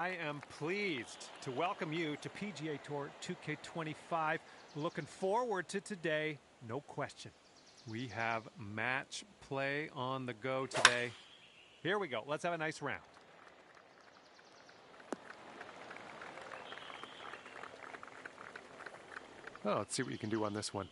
I am pleased to welcome you to PGA Tour 2K25. Looking forward to today, no question. We have match play on the go today. Here we go. Let's have a nice round. Oh, let's see what you can do on this one.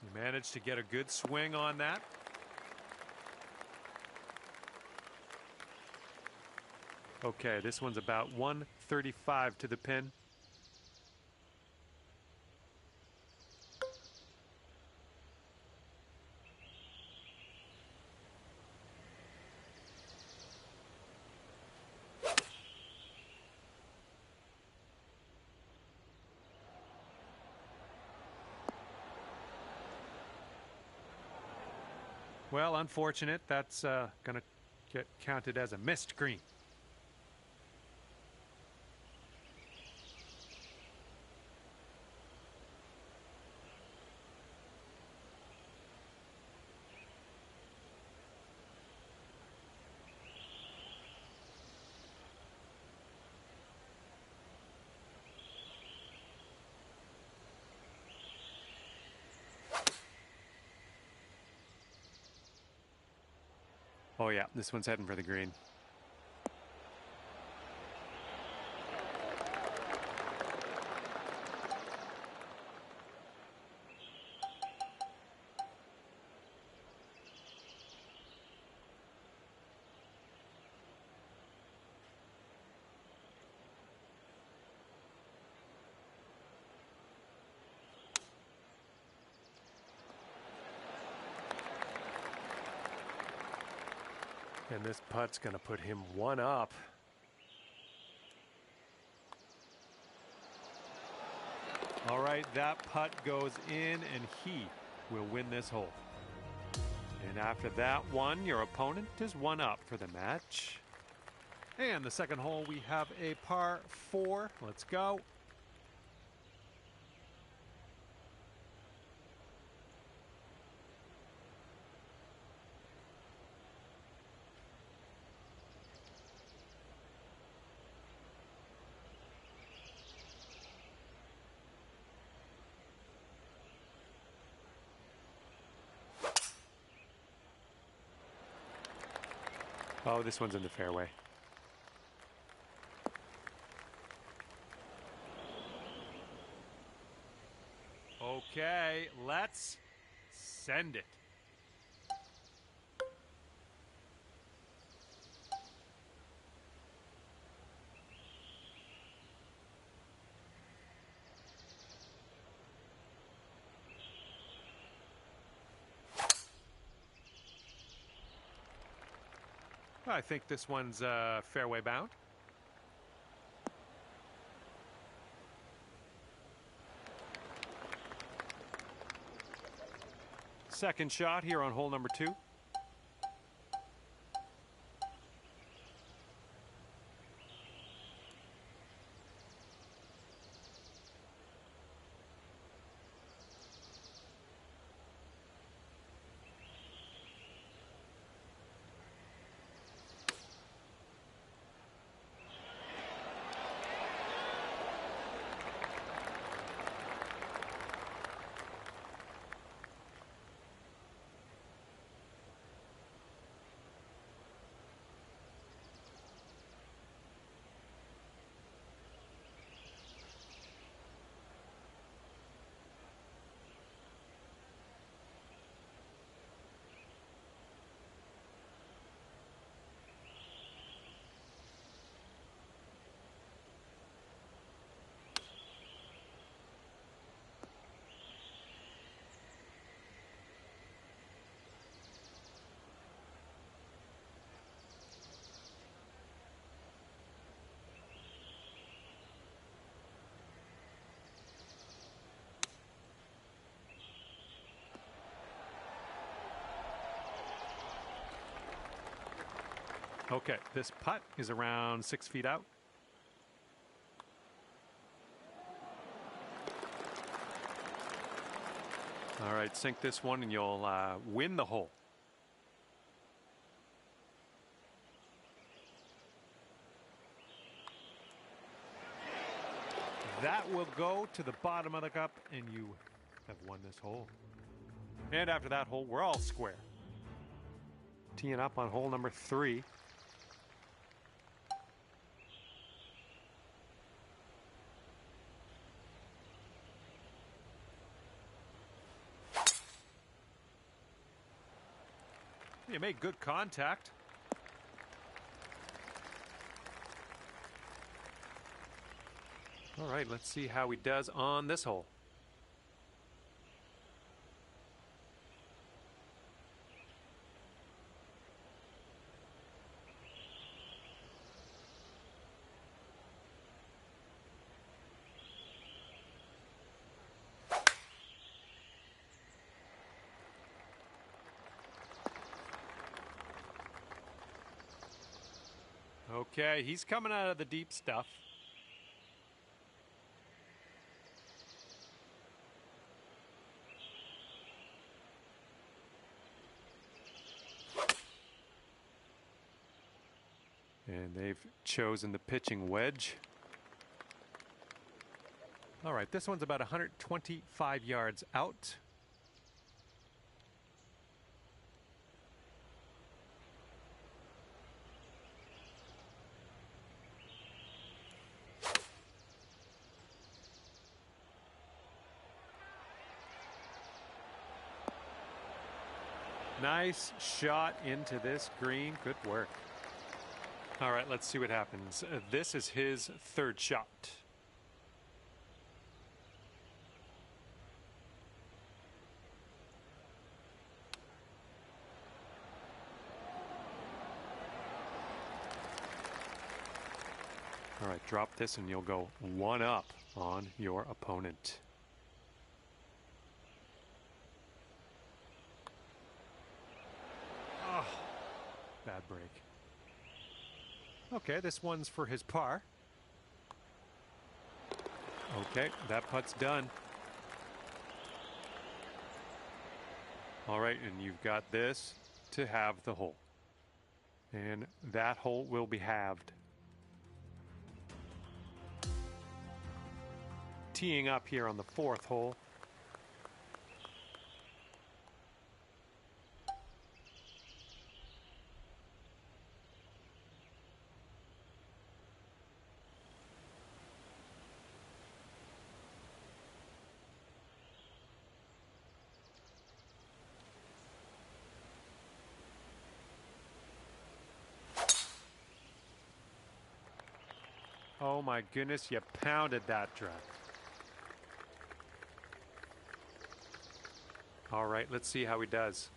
You managed to get a good swing on that. Okay, this one's about 135 to the pin. Well, unfortunate. That's going to get counted as a missed green. Oh, yeah, this one's heading for the green. And this putt's going to put him one up. All right, that putt goes in, and he will win this hole. And after that one, your opponent is one up for the match. And the second hole, we have a par 4. Let's go. Oh, this one's in the fairway. Okay, let's send it. I think this one's fairway bound. Second shot here on hole number 2. Okay, this putt is around 6 feet out. All right, sink this one and you'll win the hole. That will go to the bottom of the cup, and you have won this hole. And after that hole, we're all square. Teeing up on hole number 3. You made good contact. All right, let's see how he does on this hole. Okay, he's coming out of the deep stuff. And they've chosen the pitching wedge. All right, this one's about 125 yards out. Nice shot into this green. Good work. All right, let's see what happens. This is his third shot. All right, drop this and you'll go 1 up on your opponent. Oh, bad break. Okay, this one's for his par. Okay, that putt's done. All right, and you've got this to have the hole. And that hole will be halved. Teeing up here on the 4th hole. Oh my goodness, you pounded that drive. All right, let's see how he does.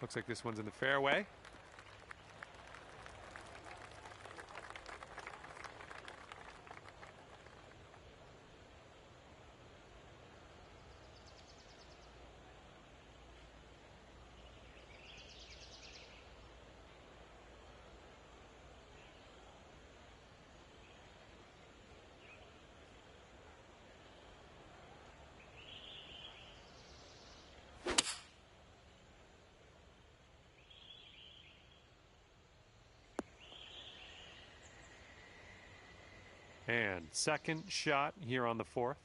Looks like this one's in the fairway. And second shot here on the 4th.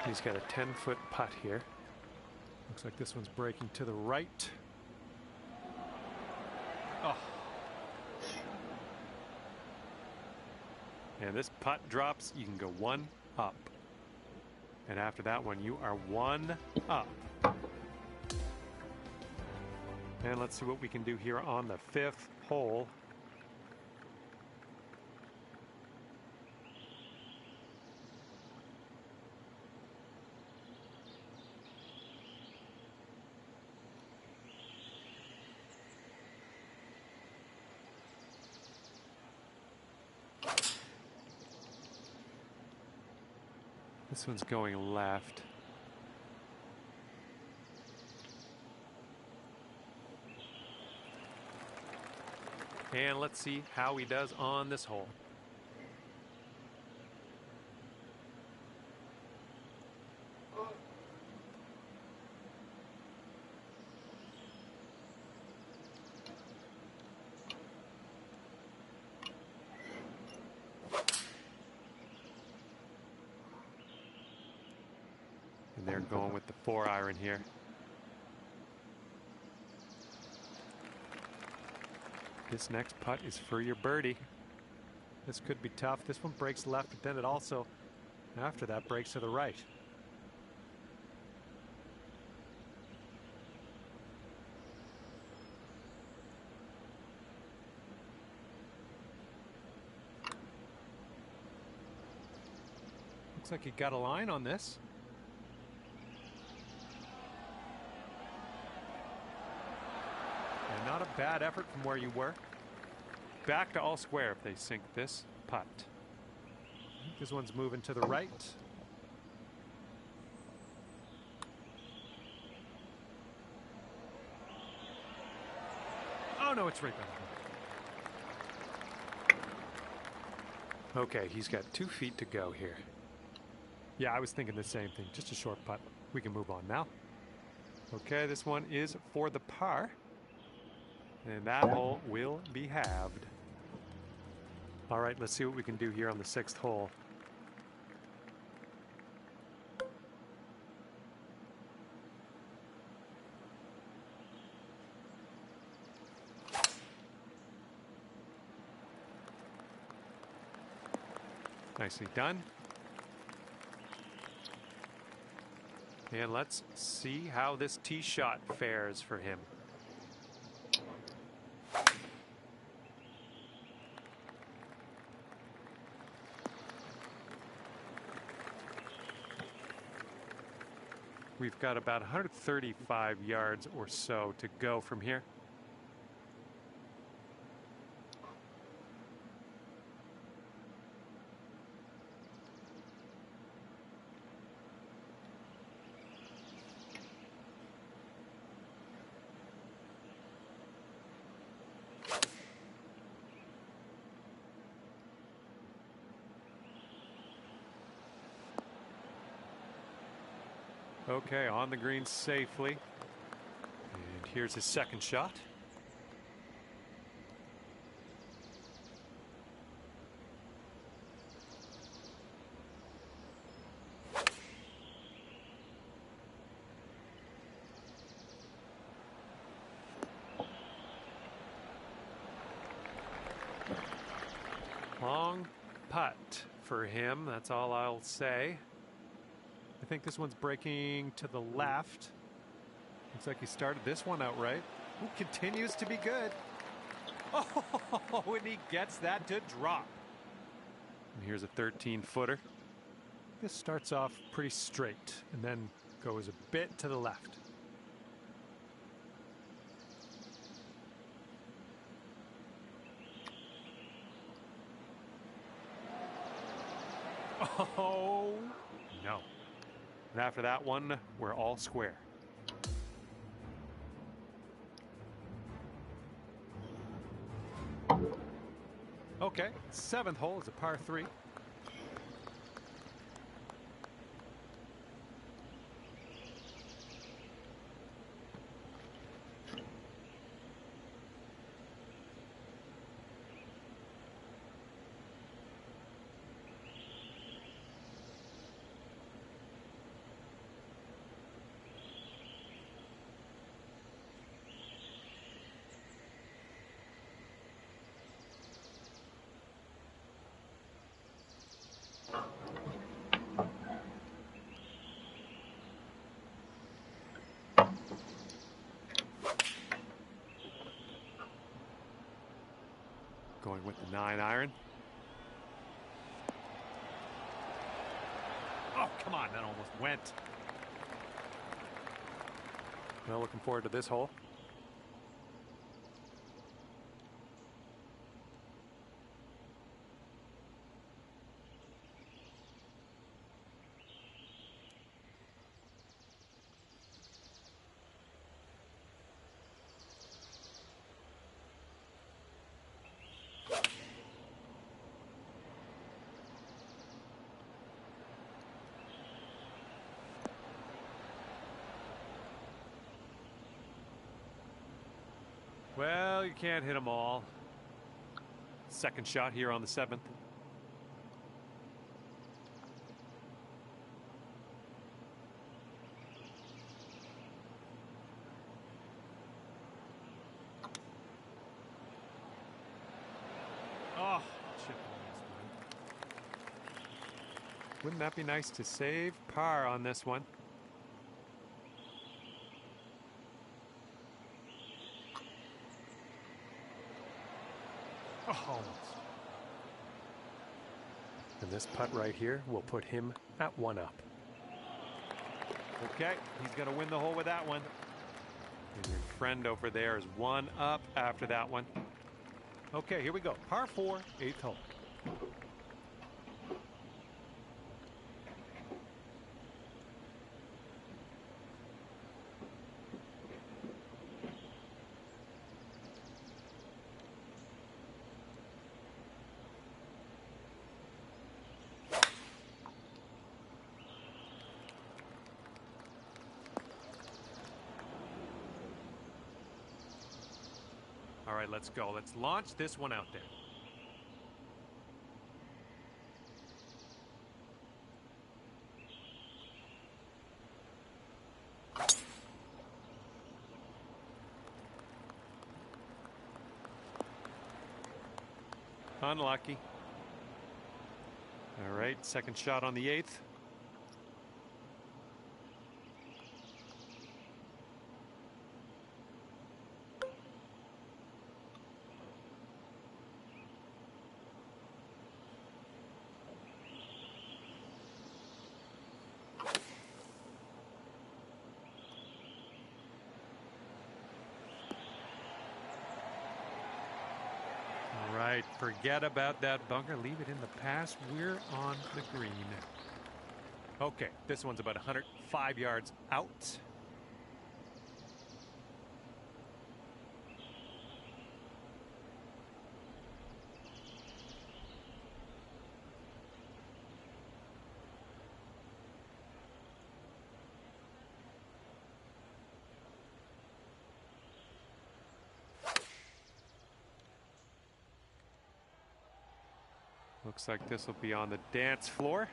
He's got a 10-foot putt here. Looks like this one's breaking to the right. Oh. And this putt drops, you can go one up. And after that one, you are one up. And let's see what we can do here on the 5th hole. This one's going left. And let's see how he does on this hole. And they're going with the 4-iron here. This next putt is for your birdie. This could be tough. This one breaks left, but then it also, after that, breaks to the right. Looks like he got a line on this. And not a bad effort from where you were. Back to all square if they sink this putt. This one's moving to the right. Oh no, it's right back. Okay, he's got 2 feet to go here. Yeah, I was thinking the same thing. Just a short putt. We can move on now. Okay, this one is for the par. And that hole will be halved. All right, let's see what we can do here on the 6th hole. Nicely done. And let's see how this tee shot fares for him. We've got about 135 yards or so to go from here. Okay, on the green safely. And here's his second shot. Long putt for him, that's all I'll say. I think this one's breaking to the left. Looks like he started this one out right. Ooh, continues to be good. Oh, and he gets that to drop. And here's a 13-footer. This starts off pretty straight and then goes a bit to the left. Oh, no. And after that one, we're all square. Okay, 7th hole is a par 3. with the 9-iron. Oh, come on, that almost went. Well, looking forward to this hole. Well, you can't hit them all. Second shot here on the 7th. Oh, chip on this one. Wouldn't that be nice to save par on this one? Oh. And this putt right here will put him at 1 up. Okay, he's going to win the hole with that one. And your friend over there is 1 up after that one. Okay, here we go. Par 4, 8th hole. All right, let's go. Let's launch this one out there. Unlucky. All right, second shot on the 8th. Right, forget about that bunker. Leave it in the past. We're on the green. Okay, this one's about 105 yards out. Looks like this will be on the dance floor.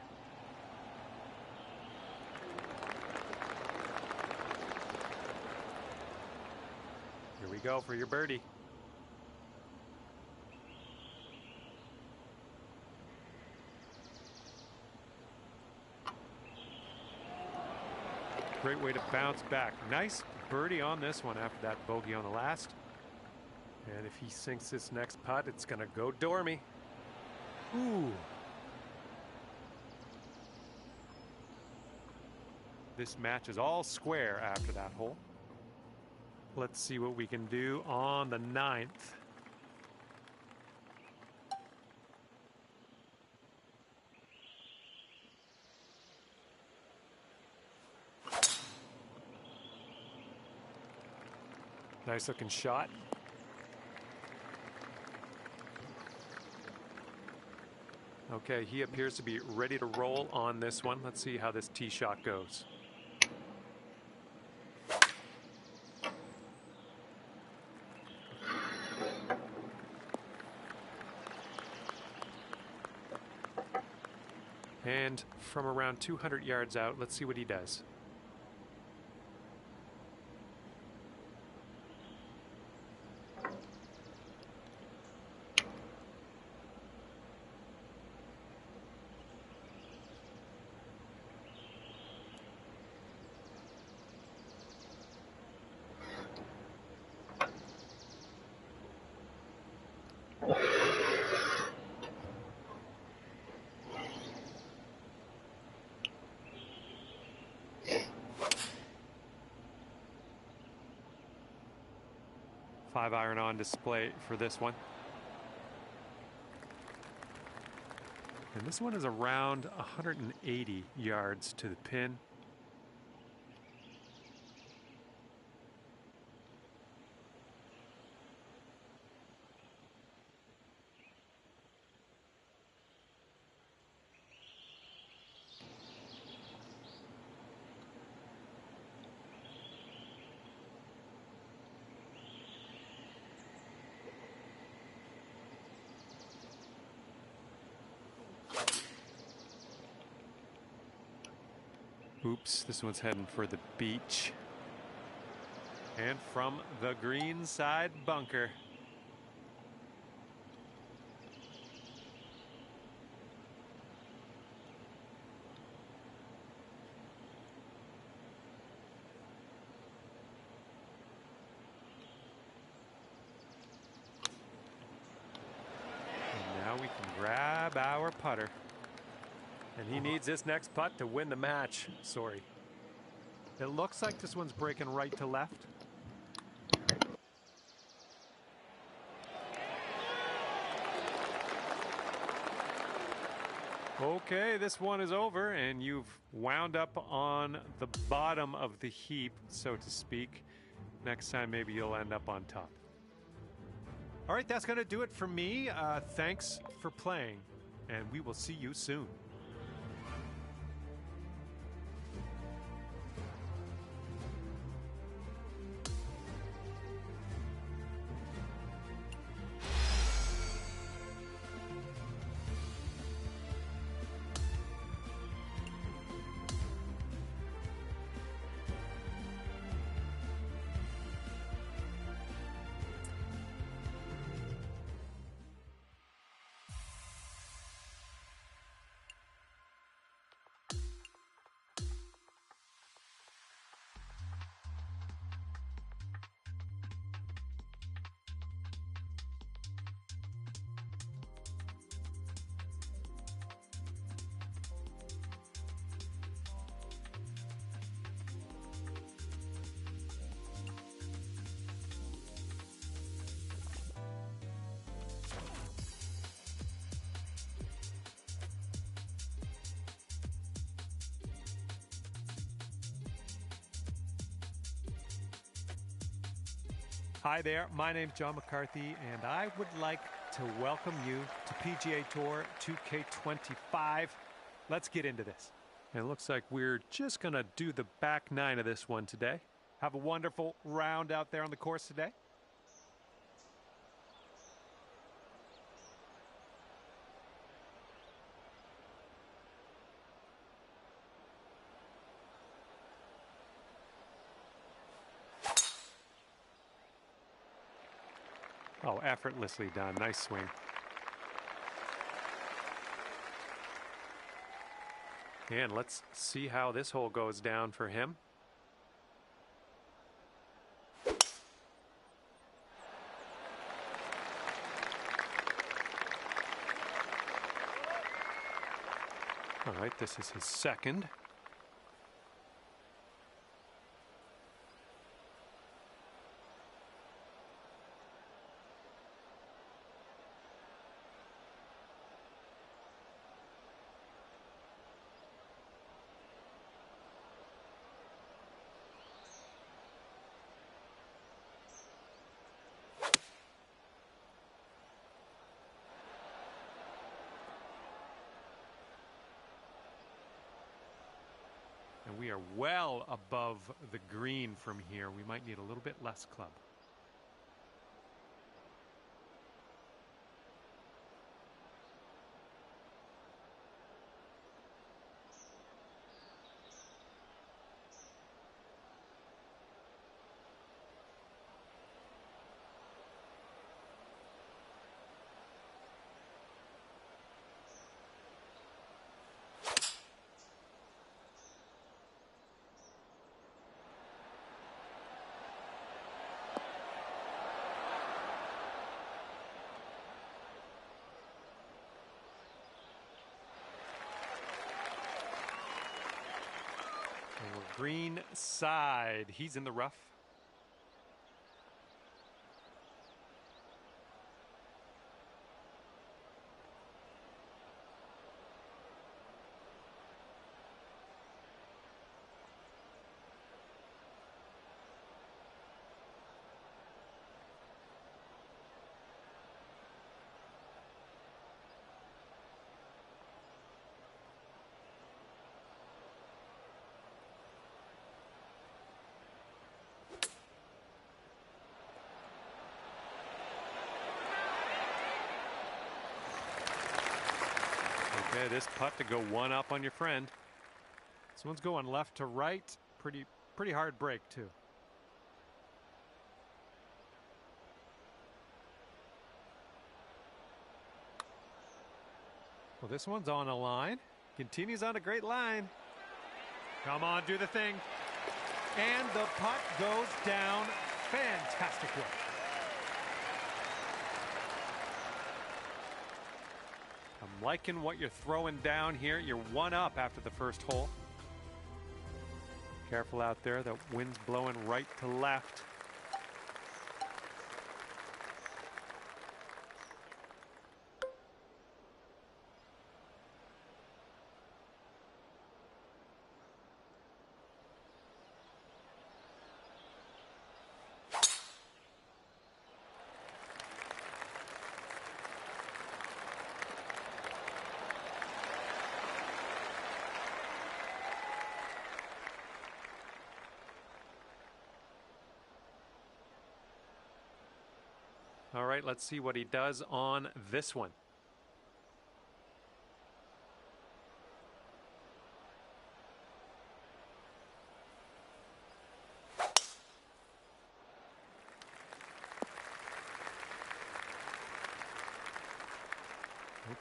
Here we go for your birdie. Great way to bounce back. Nice birdie on this one after that bogey on the last. And if he sinks this next putt, it's going to go dormy. Ooh. This match is all square after that hole. Let's see what we can do on the 9th. Nice looking shot. Okay, he appears to be ready to roll on this one. Let's see how this tee shot goes. And from around 200 yards out, let's see what he does. 5-iron on display for this one. And this one is around 180 yards to the pin. Oops, this one's heading for the beach. And from the green side bunker. And now we can grab our putter. And he needs this next putt to win the match. Sorry. It looks like this one's breaking right to left. Okay, this one is over, and you've wound up on the bottom of the heap, so to speak. Next time, maybe you'll end up on top. All right, that's going to do it for me. Thanks for playing, and we will see you soon. Hi there, my name's John McCarthy, and I would like to welcome you to PGA Tour 2K25. Let's get into this. And it looks like we're just going to do the back nine of this one today. Have a wonderful round out there on the course today. Oh, effortlessly done. Nice swing. And let's see how this hole goes down for him. All right, this is his second. And we are well above the green from here. We might need a little bit less club. And we're green side. He's in the rough. Boy, this putt to go one up on your friend. This one's going left to right. Pretty hard break too. Well, this one's on a line. Continues on a great line. Come on, do the thing. And the putt goes down. Fantastic work. I'm liking what you're throwing down here. You're one up after the first hole. Careful out there. The wind's blowing right to left. All right, let's see what he does on this one.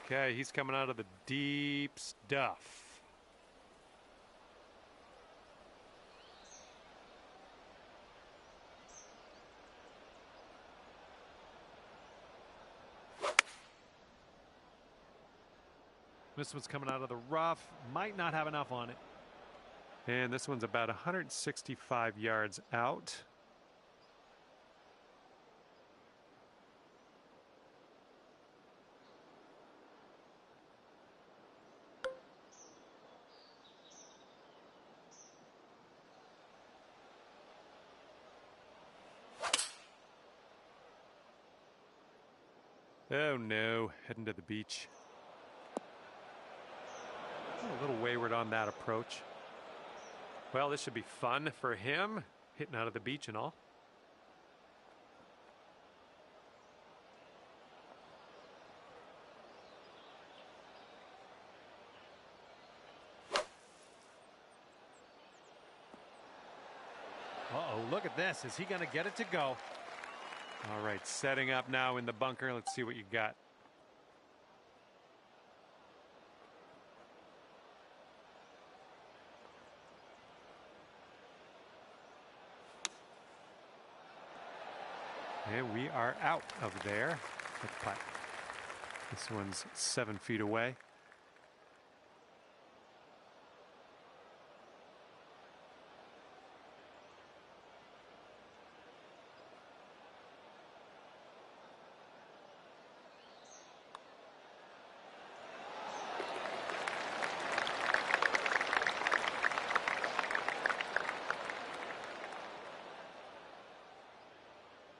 Okay, he's coming out of the deep stuff. This one's coming out of the rough. Might not have enough on it. And this one's about 165 yards out. Oh no, heading to the beach. A little wayward on that approach. Well, this should be fun for him, hitting out of the beach and all. Uh-oh, look at this. Is he going to get it to go? All right, setting up now in the bunker. Let's see what you got. And we are out of there. This one's 7 feet away.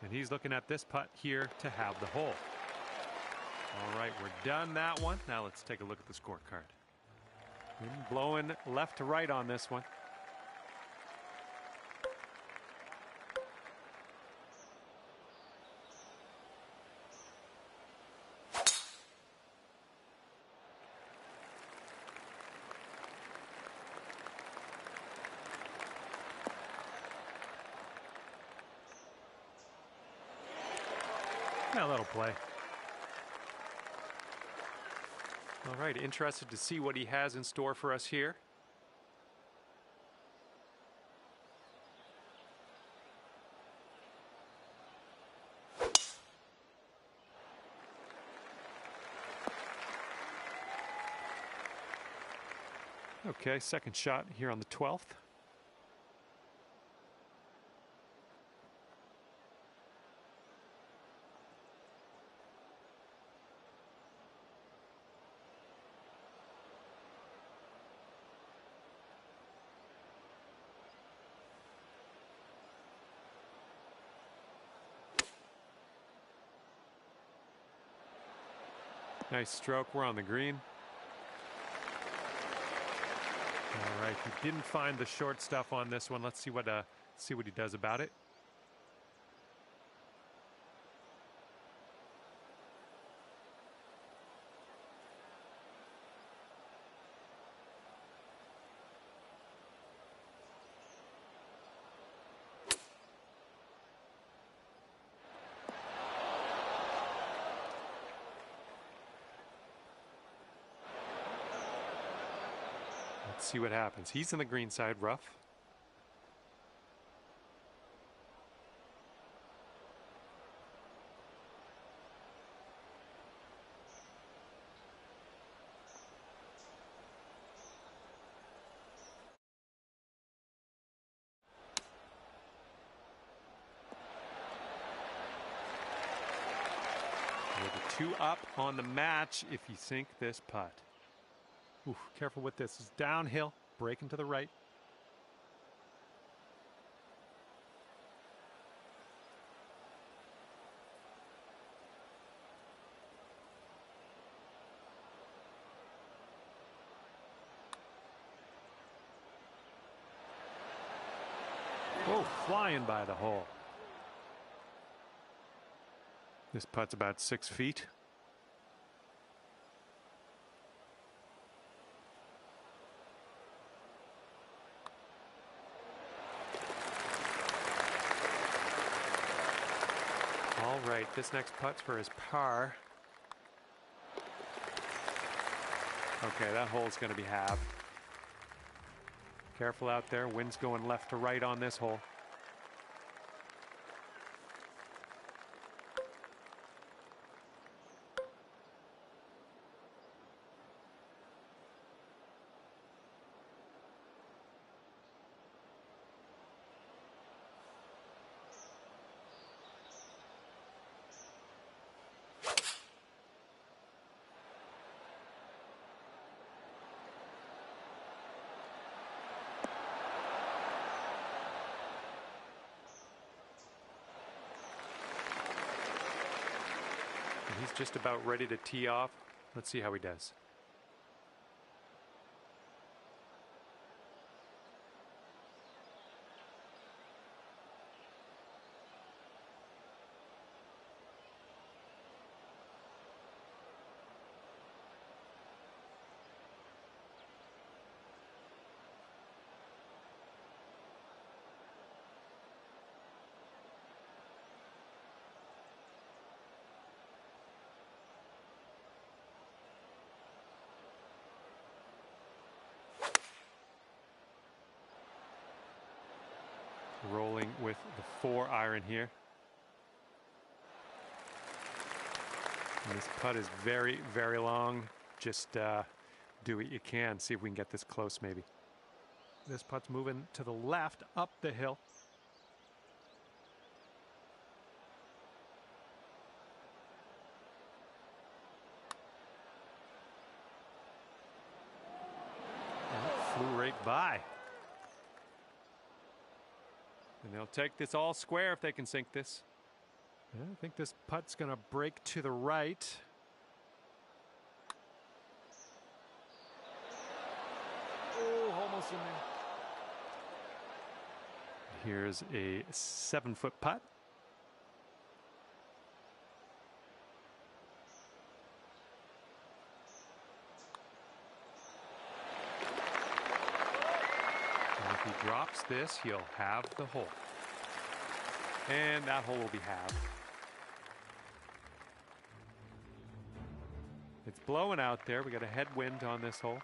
And he's looking at this putt here to have the hole. All right, we're done that one. Now let's take a look at the scorecard. Wind blowing left to right on this one. Yeah, that'll play. All right, interested to see what he has in store for us here. Okay, second shot here on the 12th. Nice stroke. We're on the green. All right, he didn't find the short stuff on this one. Let's see what he does about it. Let's see what happens. He's in the green side rough. With a 2 up on the match if you sink this putt. Ooh, careful with this. It's downhill, breaking to the right. Oh, flying by the hole. This putt's about 6 feet. All right, this next putt's for his par. Okay, that hole's going to be halved. Careful out there. Wind's going left to right on this hole. He's just about ready to tee off. Let's see how he does. Rolling with the 4 iron here. And this putt is very, very long. Just do what you can. See if we can get this close maybe. This putt's moving to the left up the hill. And it flew right by. And they'll take this all square if they can sink this. Yeah, I think this putt's going to break to the right. Oh, almost in there. Here's a 7-foot putt. And if he drops this, he'll have the hole. And that hole will be halved. It's blowing out there. We got a headwind on this hole.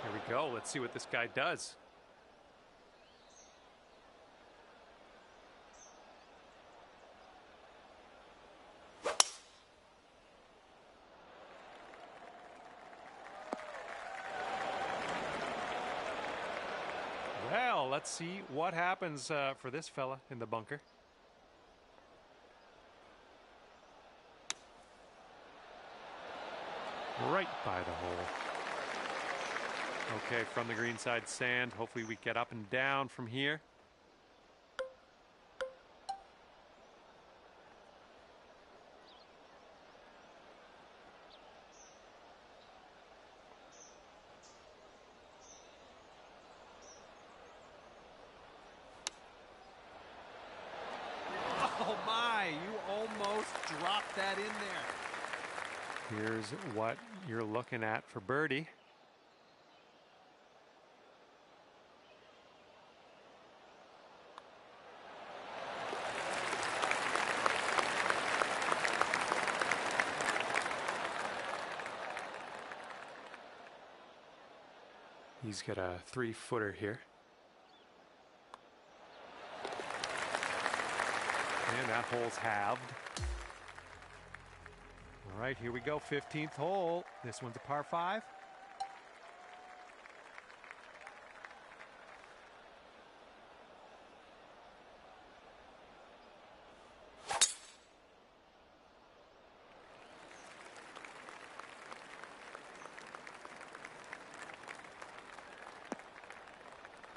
Here we go. Let's see what this guy does. Well, let's see what happens for this fella in the bunker. Right by the hole. Okay, from the green side sand. Hopefully we get up and down from here. pop that in there. Here's what you're looking at for birdie. He's got a 3-footer here. And that hole's halved. All right, here we go, 15th hole. This one's a par 5.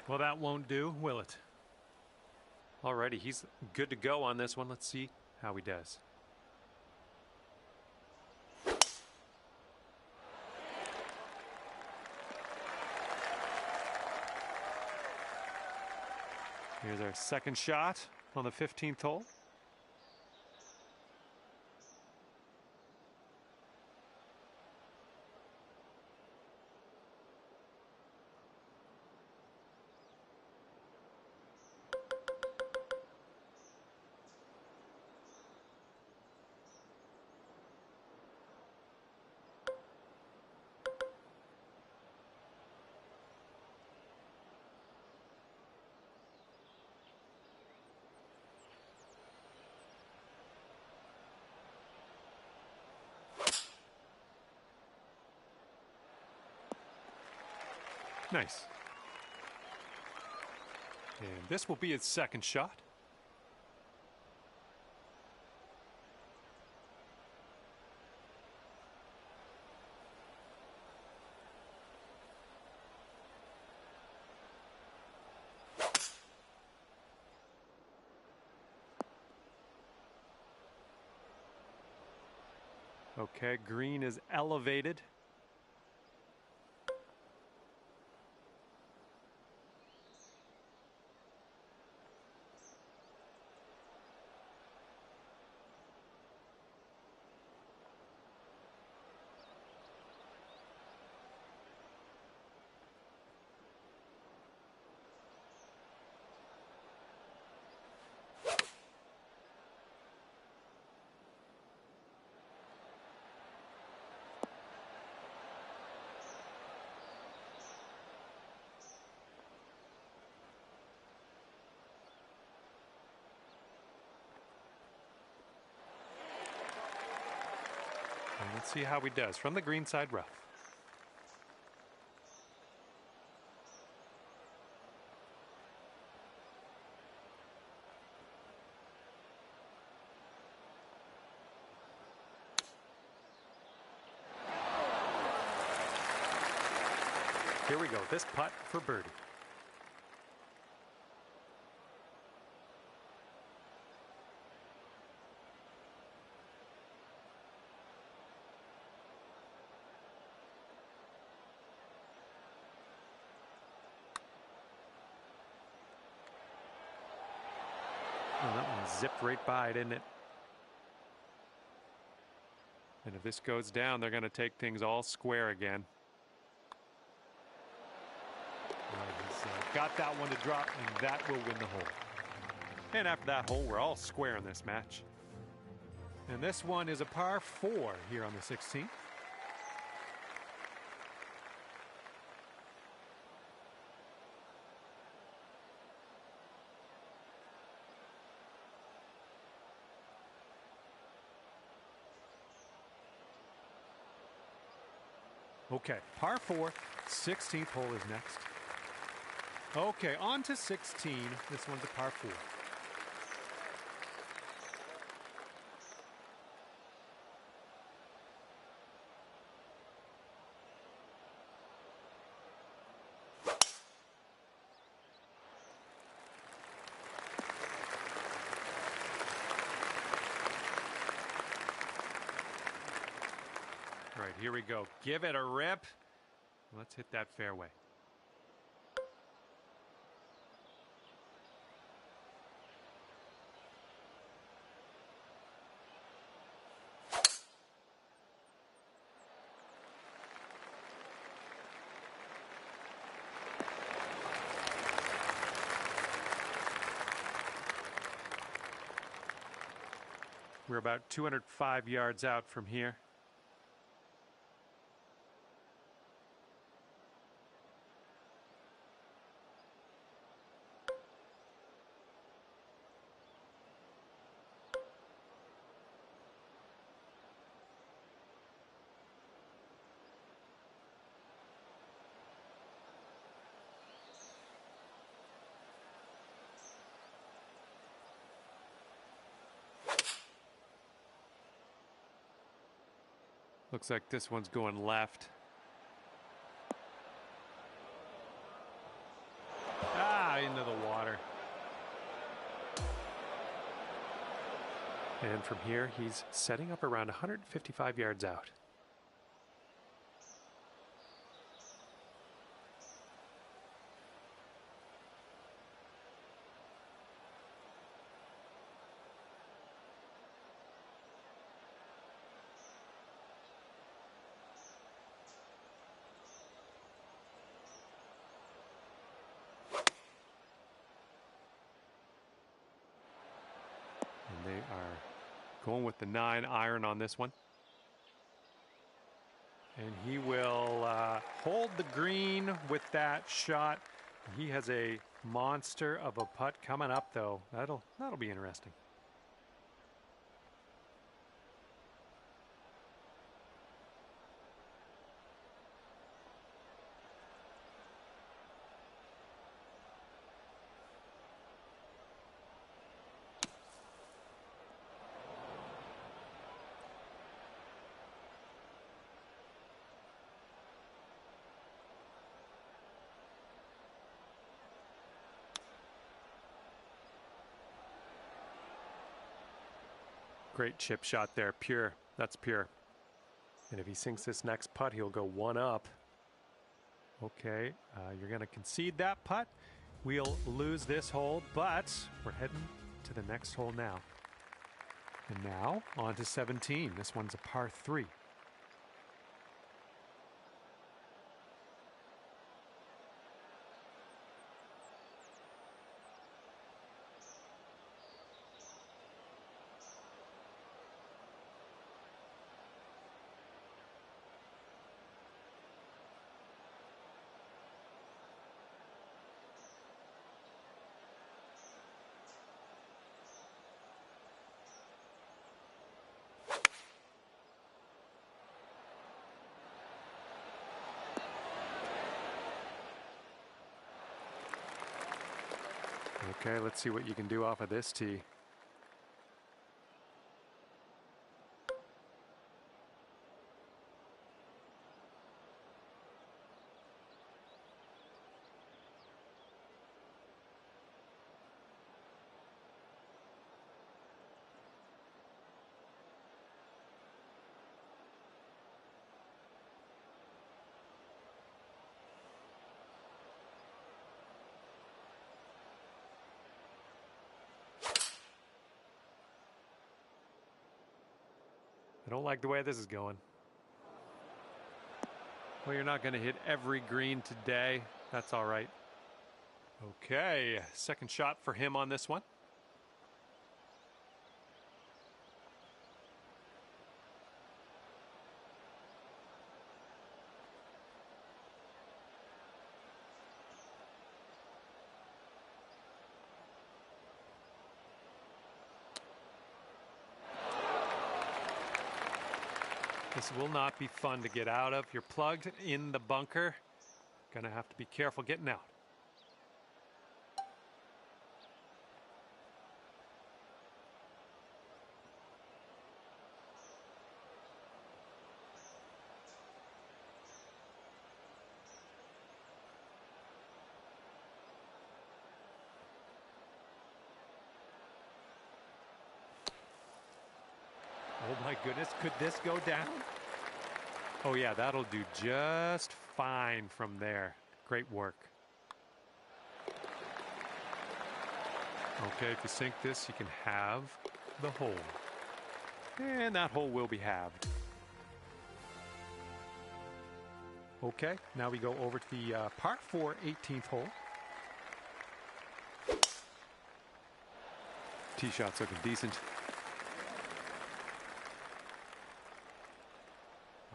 Well, that won't do, will it? Alrighty, he's good to go on this one. Let's see how he does. Here's our second shot on the 15th hole. Nice. And this will be his second shot. Okay, green is elevated. And let's see how he does from the green side rough. Here we go, this putt for birdie. Oh, that one zipped right by, didn't it? And if this goes down, they're going to take things all square again. He's got that one to drop, and that will win the hole. And after that hole, we're all square in this match. And this one is a par 4 here on the 16th. Okay, par 4, 16th hole is next. Okay, on to 16. This one's a par 4. All right, here we go. Give it a rip. Let's hit that fairway. We're about 205 yards out from here. Looks like this one's going left. Into the water. And from here, he's setting up around 155 yards out. They are going with the 9 iron on this one. And he will hold the green with that shot. He has a monster of a putt coming up, though. That'll be interesting. Great chip shot there, pure. That's pure. And if he sinks this next putt, he'll go 1 up. Okay, you're going to concede that putt. We'll lose this hole, but we're heading to the next hole now. And now on to 17. This one's a par 3. Okay, let's see what you can do off of this tee. I don't like the way this is going. Well, you're not going to hit every green today. That's all right. Okay, second shot for him on this one. This will not be fun to get out of. You're plugged in the bunker. Gonna have to be careful getting out. Oh my goodness, could this go down? Oh yeah, that'll do just fine from there. Great work. Okay, if you sink this, you can have the hole. And that hole will be halved. Okay, now we go over to the par 4 18th hole. Tee shot's looking decent.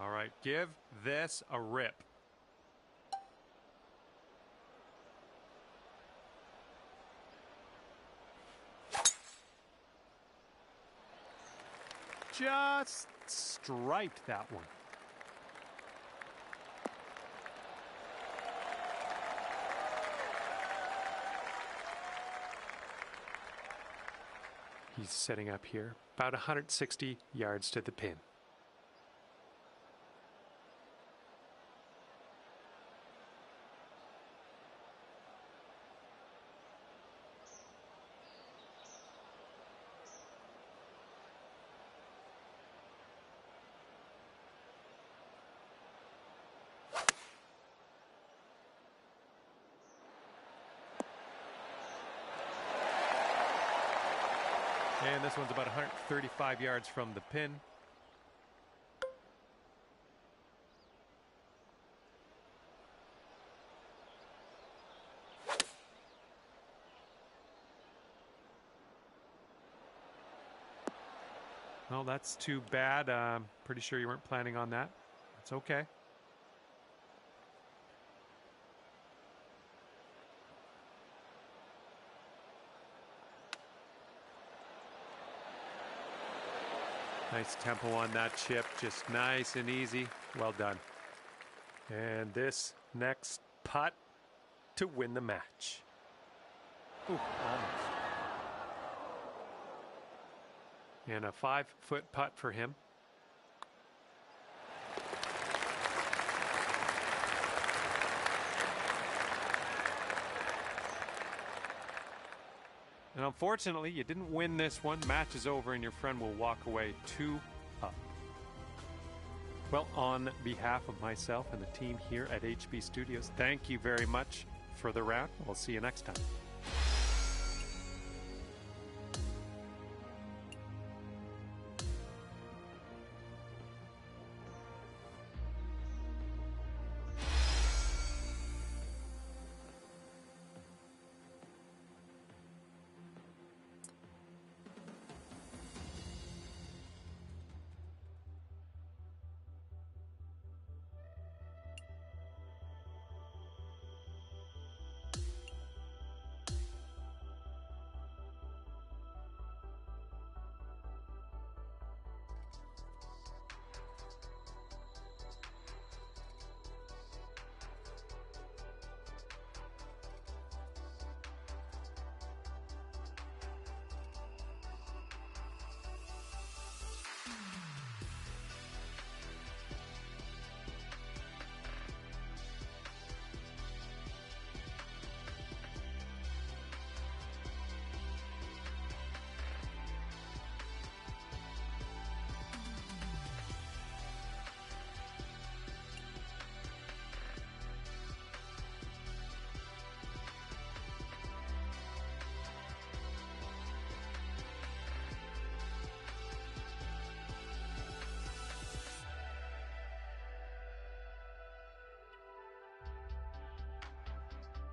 All right, give this a rip. Just striped that one. He's setting up here, about 160 yards to the pin. And this one's about 135 yards from the pin. Well, that's too bad. Pretty sure you weren't planning on that. It's okay. Nice tempo on that chip, just nice and easy. Well done. And this next putt to win the match. Ooh, almost. And a 5-foot putt for him. And unfortunately, you didn't win this one. Match is over and your friend will walk away 2 up. Well, on behalf of myself and the team here at HB Studios, thank you very much for the round. We'll see you next time.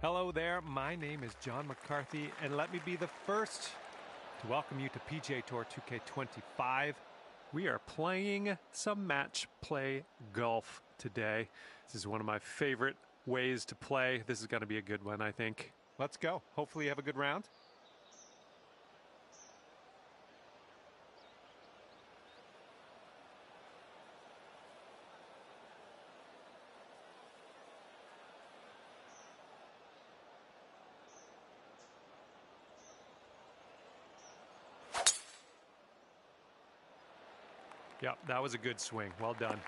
Hello there, my name is John McCarthy, and let me be the first to welcome you to PGA Tour 2K25. We are playing some match play golf today. This is one of my favorite ways to play. This is going to be a good one, I think. Let's go. Hopefully you have a good round. Yep, that was a good swing. Well done.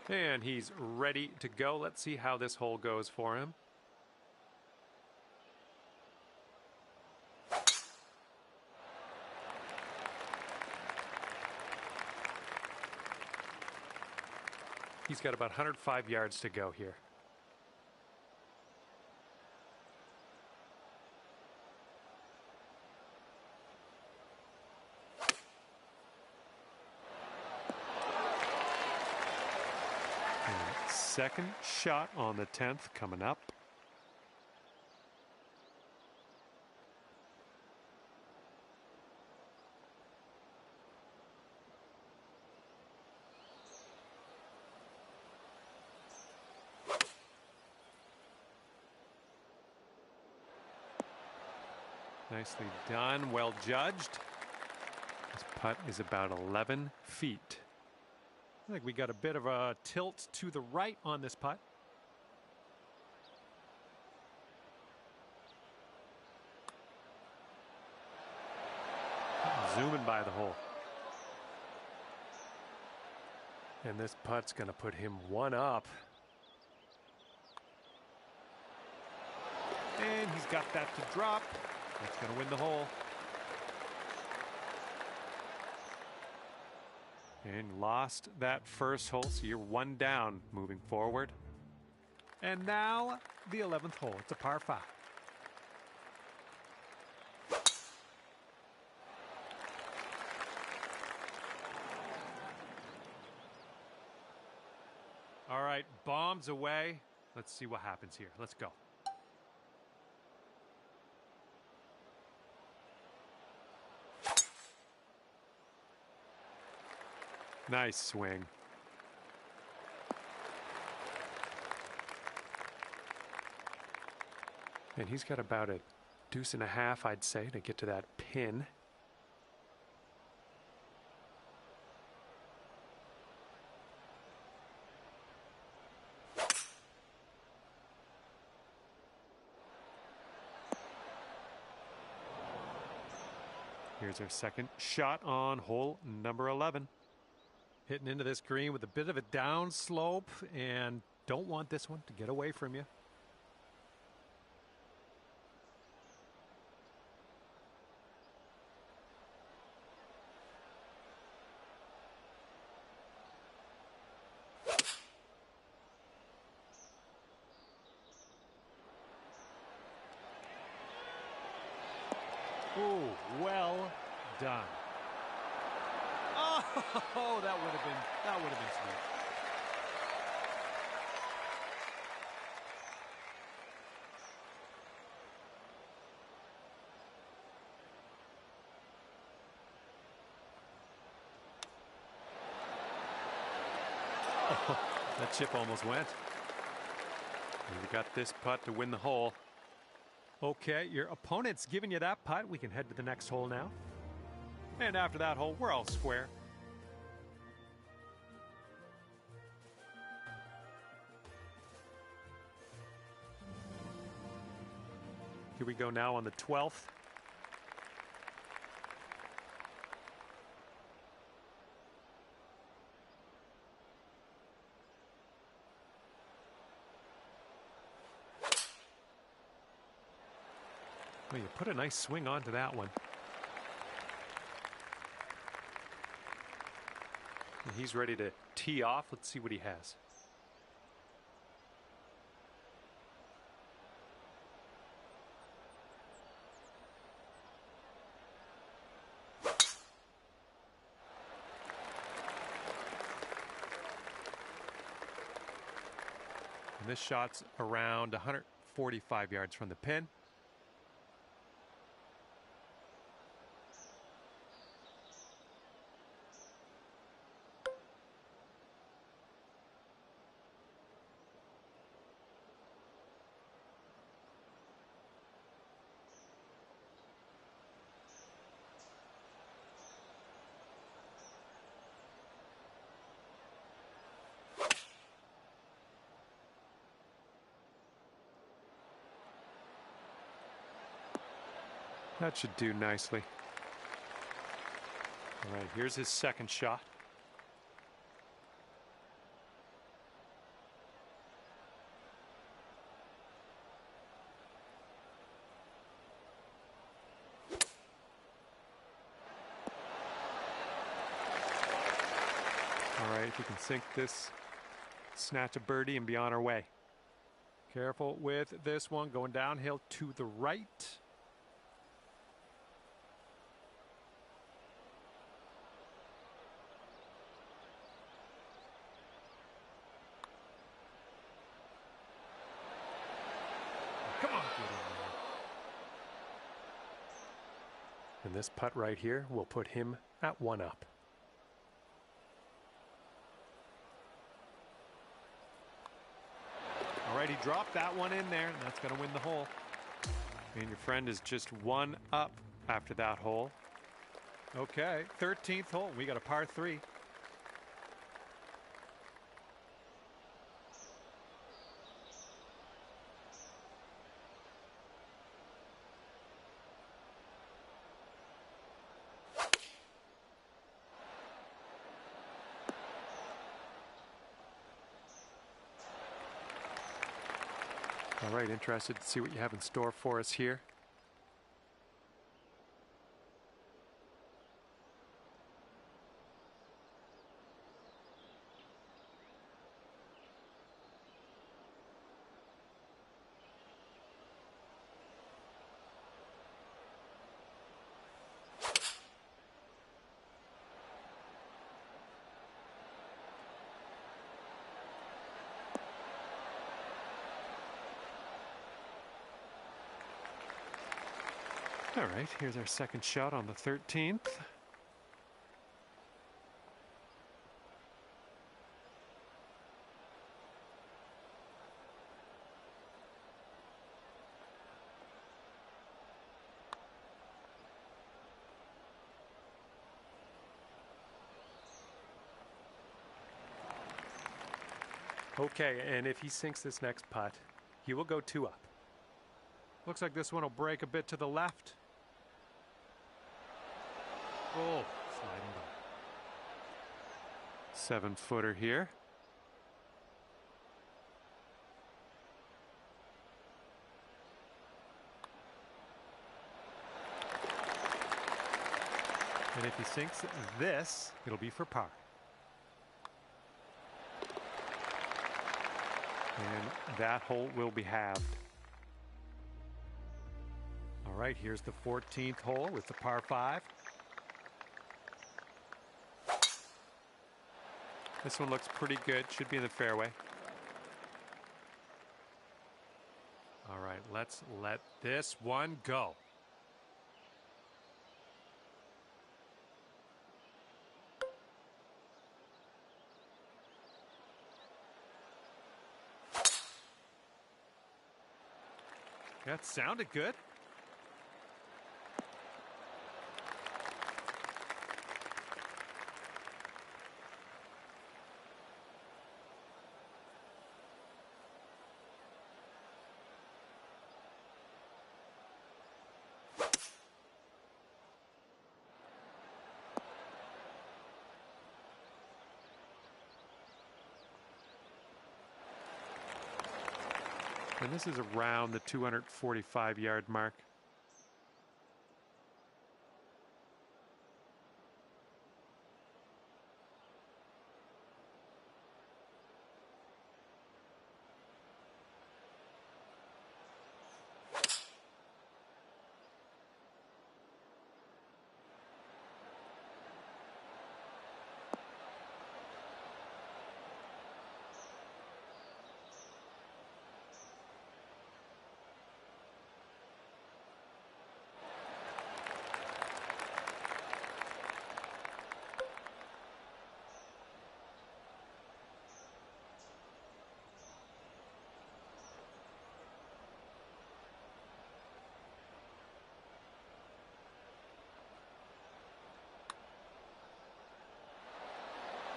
And he's ready to go. Let's see how this hole goes for him. He's got about 105 yards to go here. Second shot on the 10th coming up. Nicely done, well judged. This putt is about 11 feet. I think we got a bit of a tilt to the right on this putt. Zooming by the hole. And this putt's going to put him one up. And he's got that to drop. That's going to win the hole. And lost that first hole, so you're one down moving forward. And now the 11th hole. It's a par 5. All right, bombs away. Let's see what happens here. Let's go. Nice swing. And he's got about a deuce and a half, I'd say, to get to that pin. Here's our second shot on hole number 11. Hitting into this green with a bit of a down slope, and don't want this one to get away from you. Oh, well done. Oh, that would have been sweet. Oh, that chip almost went. And we got this putt to win the hole. Okay, your opponent's giving you that putt. We can head to the next hole now. And after that hole, we're all square. Here we go now on the 12th. Well, you put a nice swing onto that one. And he's ready to tee off. Let's see what he has. And this shot's around 145 yards from the pin. That should do nicely. All right, here's his second shot. All right, if we can sink this, snatch a birdie and be on our way. Careful with this one, going downhill to the right. Come on, get in there. And this putt right here will put him at one up. All right, he dropped that one in there, and that's going to win the hole. And your friend is just one up after that hole. Okay, 13th hole. We got a par 3. All right, interested to see what you have in store for us here. All right, here's our second shot on the 13th. Okay, and if he sinks this next putt, he will go 2 up. Looks like this one will break a bit to the left. Oh, sliding by. 7-footer here. And if he sinks this, it'll be for par. And that hole will be halved. All right, here's the 14th hole with the par 5. This one looks pretty good. Should be in the fairway. All right, let's let this one go. That sounded good. And this is around the 245-yard mark.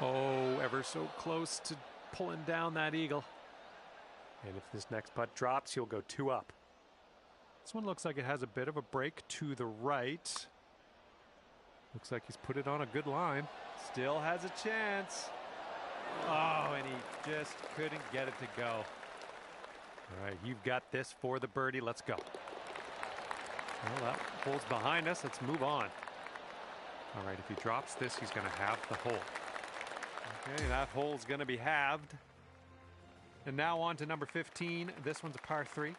Oh, ever so close to pulling down that eagle. And if this next putt drops, he'll go 2 up. This one looks like it has a bit of a break to the right. Looks like he's put it on a good line. Still has a chance. Oh, and he just couldn't get it to go. All right, you've got this for the birdie. Let's go. Well, that hole's behind us. Let's move on. All right, if he drops this, he's going to have the hole. Okay, that hole's going to be halved. And now on to number 15. This one's a par 3.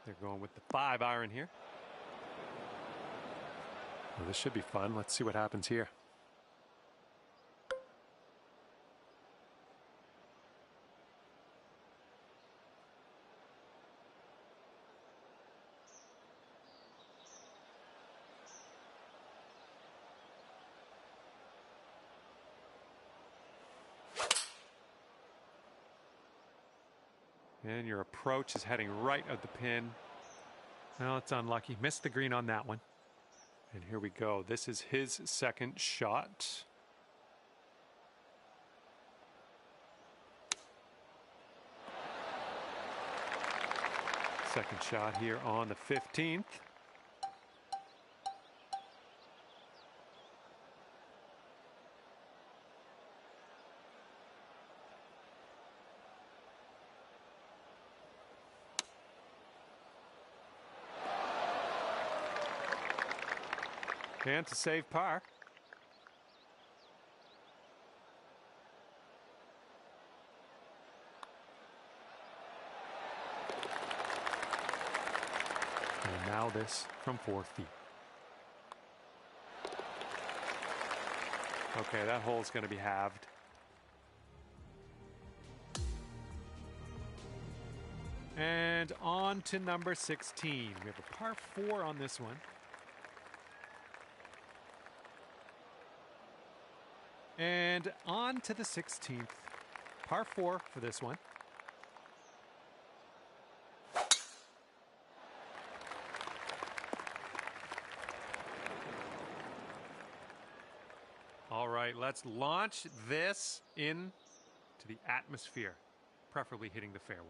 They're going with the 5-iron here. Well, this should be fun. Let's see what happens here. And your approach is heading right at the pin. Well, it's unlucky. Missed the green on that one. And here we go. This is his second shot. Second shot here on the 15th. And to save par. And now this from 4 feet. Okay, that hole's going to be halved. And on to number 16. We have a par 4 on this one. And on to the 16th. Par 4 for this one. All right, let's launch this into the atmosphere, preferably hitting the fairway.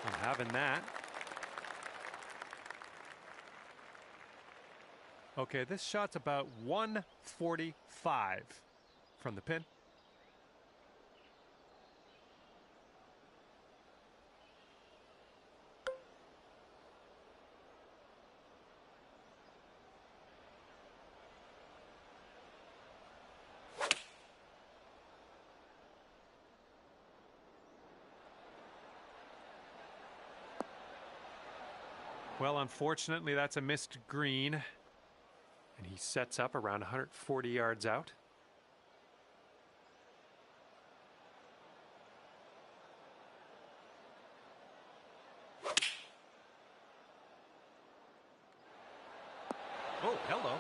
I'm having that. Okay, this shot's about 145 from the pin. Well, unfortunately, that's a missed green. And he sets up around 140 yards out. Oh, hello.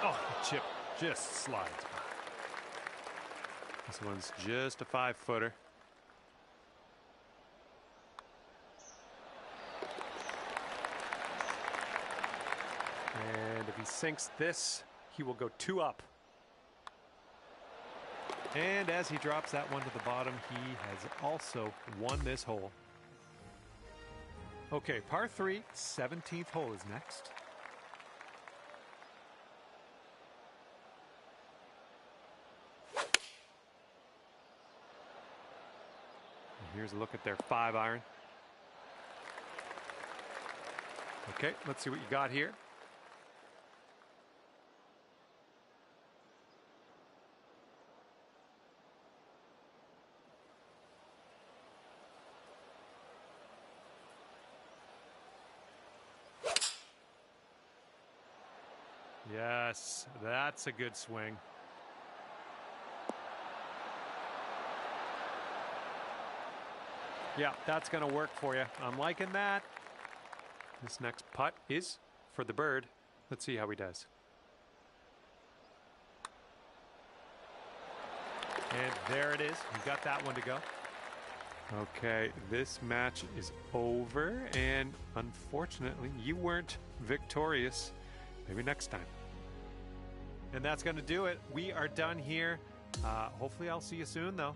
Oh, the chip just slides by. This one's just a 5-footer. And if he sinks this, he will go 2 up. And as he drops that one to the bottom, he has also won this hole. Okay, par 3, 17th hole is next. Here's a look at their 5-iron. Okay, let's see what you got here. Yes, that's a good swing. Yeah, that's going to work for you. I'm liking that. This next putt is for the bird. Let's see how he does. And there it is. You got that one to go. Okay, this match is over. And unfortunately, you weren't victorious. Maybe next time. And that's going to do it. We are done here. Hopefully, I'll see you soon, though.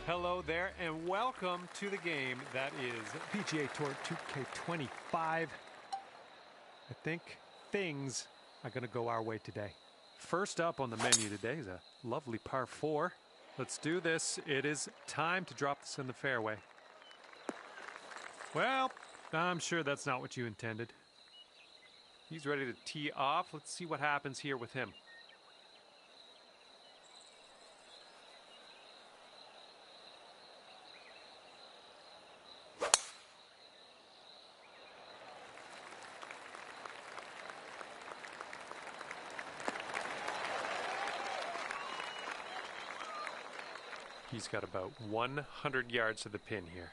Hello there, and welcome to the game that is PGA Tour 2K25. I think things are going to go our way today. First up on the menu today is a lovely par 4. Let's do this. It is time to drop this in the fairway. Well, I'm sure that's not what you intended. He's ready to tee off. Let's see what happens here with him. He's got about 100 yards to the pin here.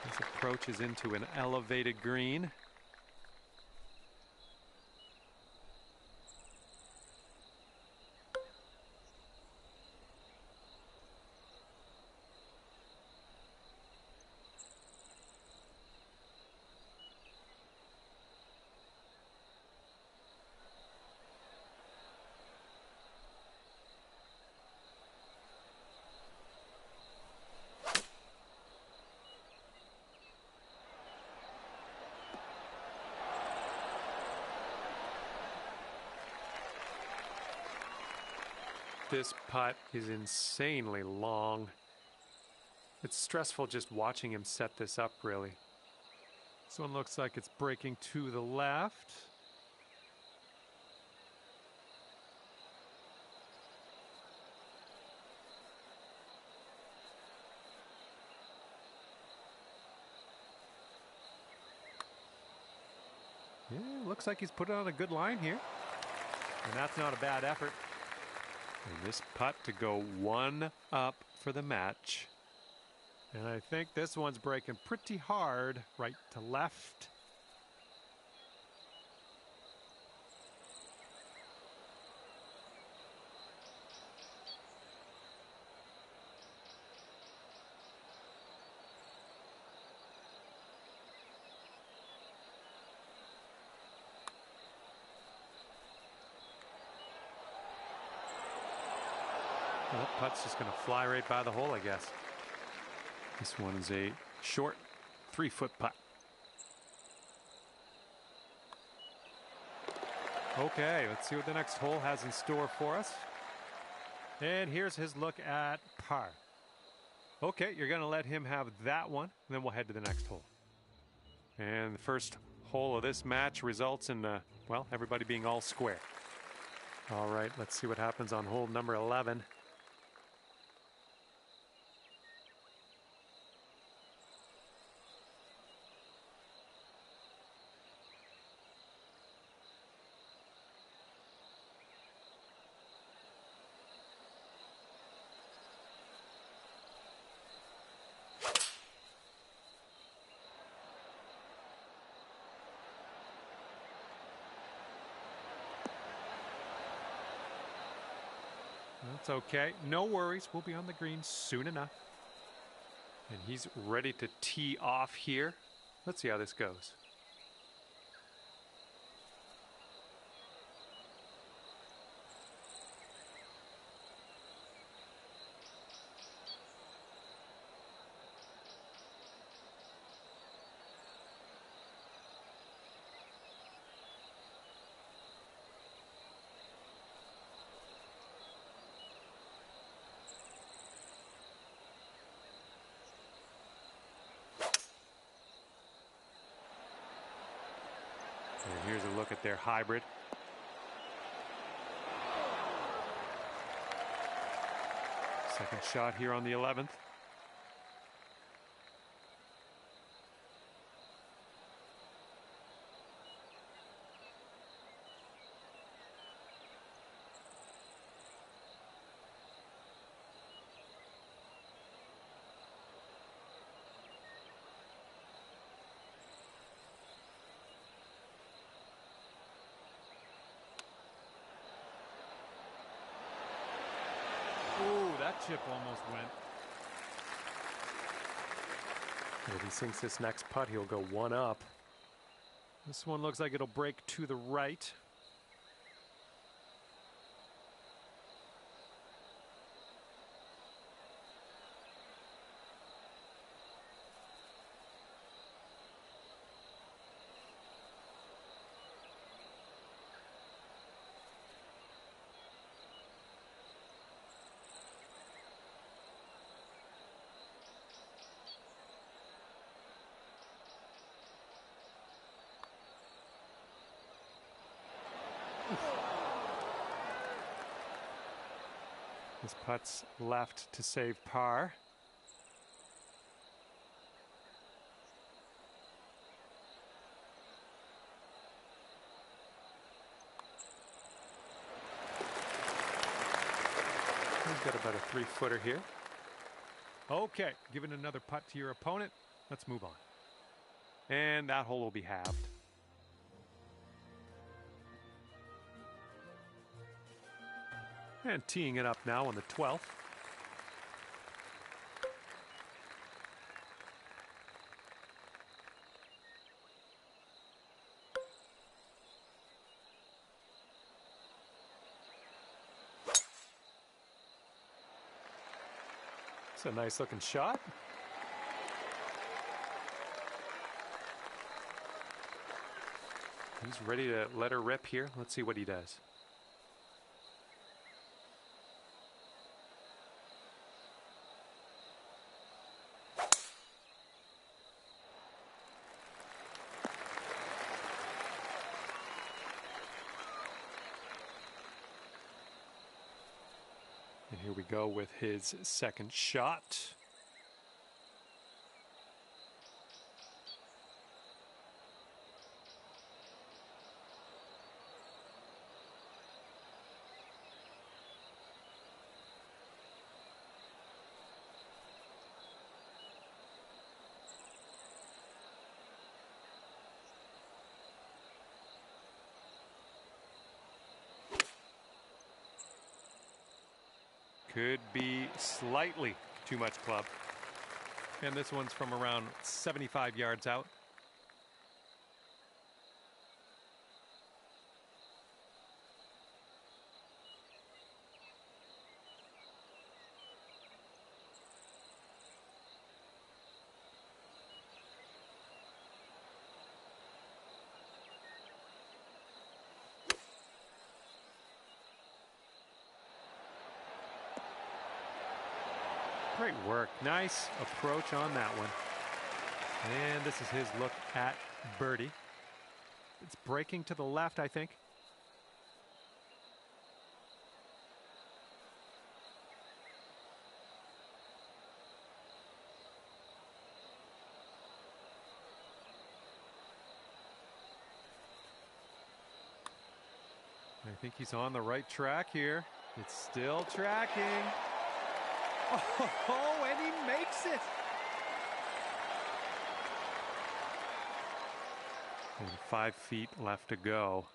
This approach is into an elevated green. This putt is insanely long. It's stressful just watching him set this up, really. This one looks like it's breaking to the left. Yeah, looks like he's put it on a good line here. And that's not a bad effort. And this putt to go one up for the match. And I think this one's breaking pretty hard right to left. Well, that putt's just going to fly right by the hole, I guess. This one is a short 3-foot putt. Okay, let's see what the next hole has in store for us. And here's his look at par. Okay, you're going to let him have that one, and then we'll head to the next hole. And the first hole of this match results in, well, everybody being all square. All right, let's see what happens on hole number 11. That's okay. No worries. We'll be on the green soon enough. And he's ready to tee off here. Let's see how this goes. And here's a look at their hybrid. Second shot here on the 11th. chip almost went. If he sinks this next putt, he'll go one up. This one looks like it'll break to the right. This putt's left to save par. We've got about a 3-footer here. Okay, giving another putt to your opponent. Let's move on. And that hole will be halved. And teeing it up now on the 12th. It's a nice looking shot. He's ready to let her rip here. Let's see what he does. And here we go with his second shot. Could be slightly too much club. And this one's from around 75 yards out. Great work. Nice approach on that one. And this is his look at birdie. It's breaking to the left, I think. I think he's on the right track here. It's still tracking. Oh, and he makes it. And 5 feet left to go.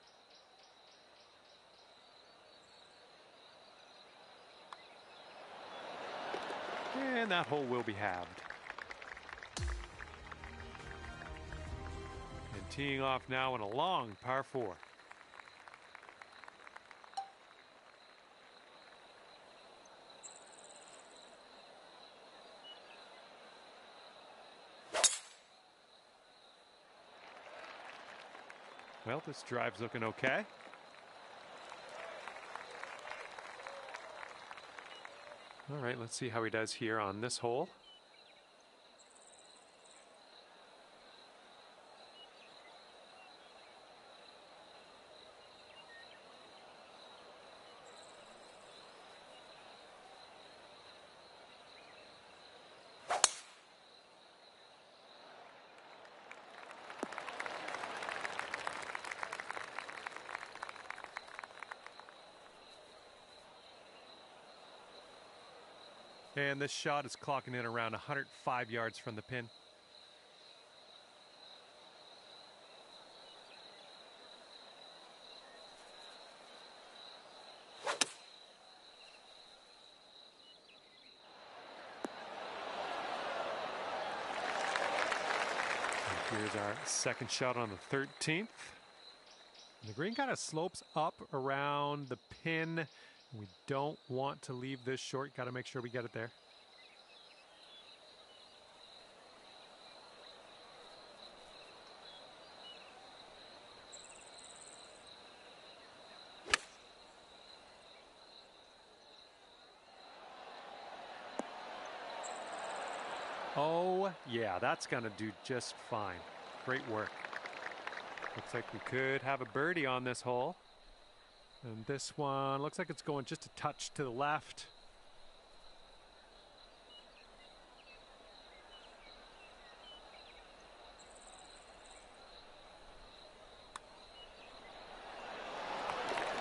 And that hole will be halved. And teeing off now in a long par 4. Well, this drive's looking okay. All right, let's see how he does here on this hole. And this shot is clocking in around 105 yards from the pin. Here's our second shot on the 13th. The green kind of slopes up around the pin. We don't want to leave this short. Got to make sure we get it there. Oh, yeah, that's going to do just fine. Great work. Looks like we could have a birdie on this hole. And this one looks like it's going just a touch to the left.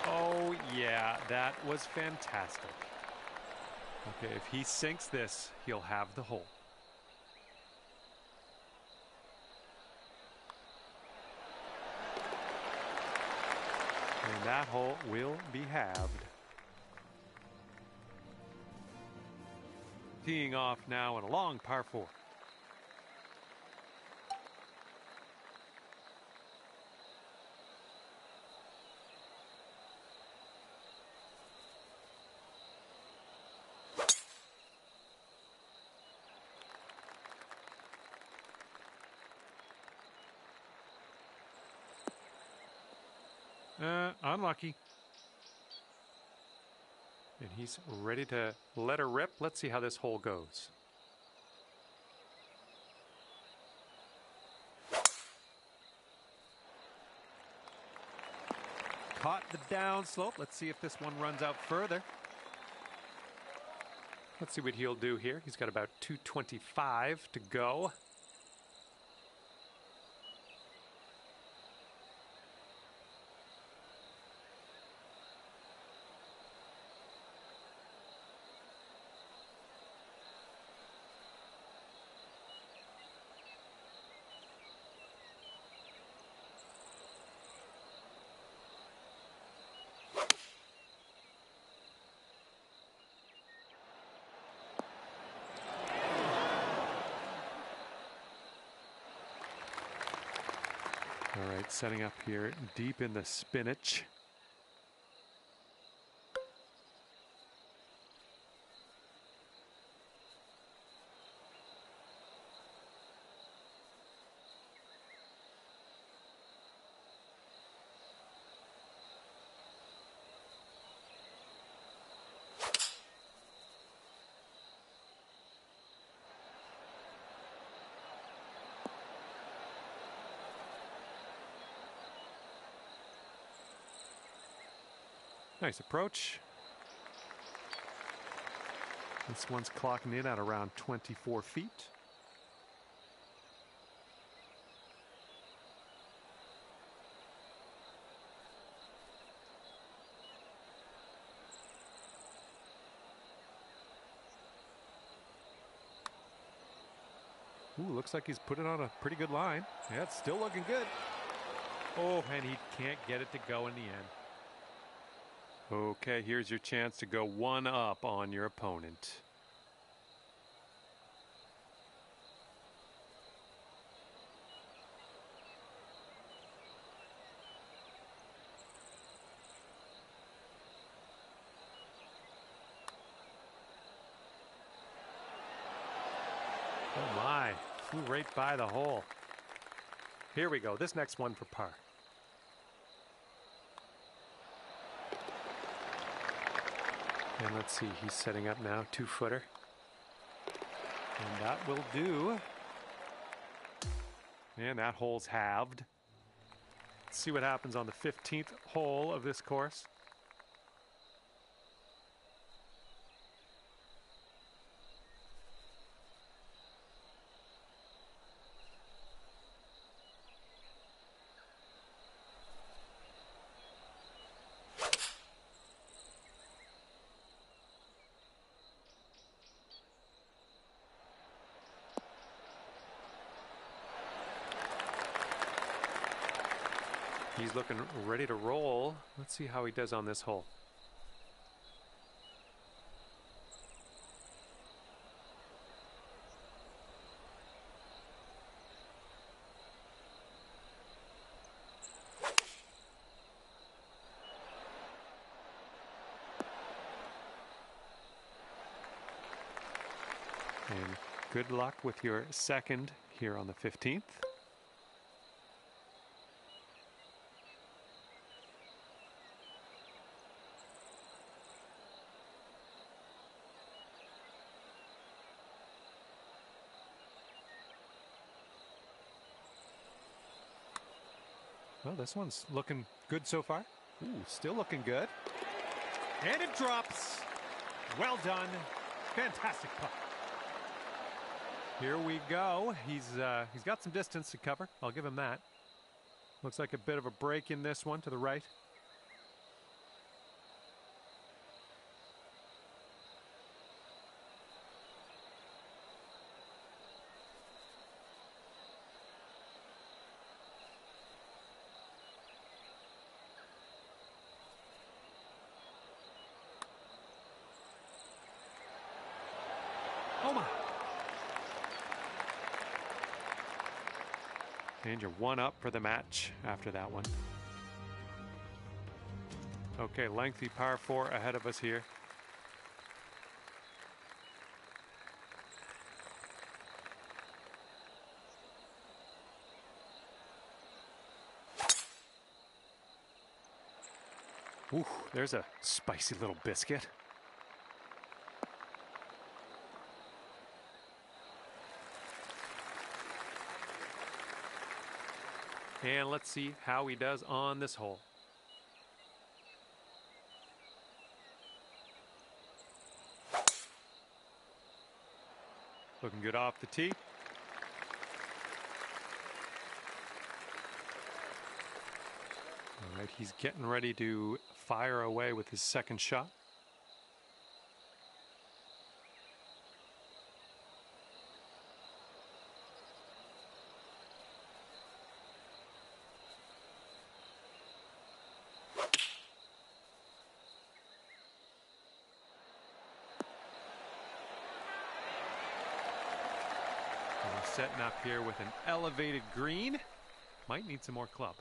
Oh, yeah, that was fantastic. Okay, if he sinks this, he'll have the hole. And that hole will be halved. Teeing off now in a long par 4. Unlucky. And he's ready to let her rip. Let's see how this hole goes. Caught the downslope. Let's see if this one runs out further. Let's see what he'll do here. He's got about 225 to go. All right, setting up here deep in the spinach. Nice approach. This one's clocking in at around 24 feet. Ooh, looks like he's put it on a pretty good line. Yeah, it's still looking good. Oh, and he can't get it to go in the end. Okay, here's your chance to go one up on your opponent. Oh my, flew right by the hole. Here we go, this next one for par. And let's see, he's setting up now, 2-footer. And that will do. And that hole's halved. Let's see what happens on the 15th hole of this course. He's looking ready to roll. Let's see how he does on this hole. And good luck with your second here on the 15th. Well, this one's looking good so far. Ooh, still looking good. And it drops. Well done. Fantastic putt. Here we go. He's got some distance to cover. I'll give him that. Looks like a bit of a break in this one to the right. Oh my. And you're one up for the match after that one. Okay, lengthy par 4 ahead of us here. Ooh, there's a spicy little biscuit. And let's see how he does on this hole. Looking good off the tee. All right, he's getting ready to fire away with his second shot. Setting up here with an elevated green. Might need some more club.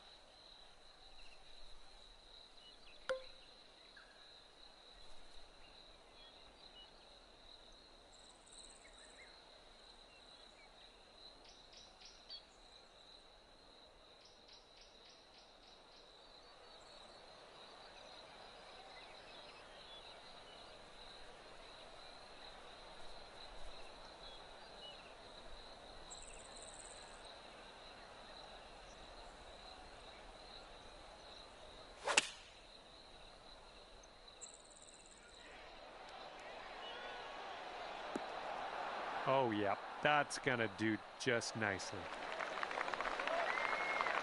Oh, yeah, that's going to do just nicely.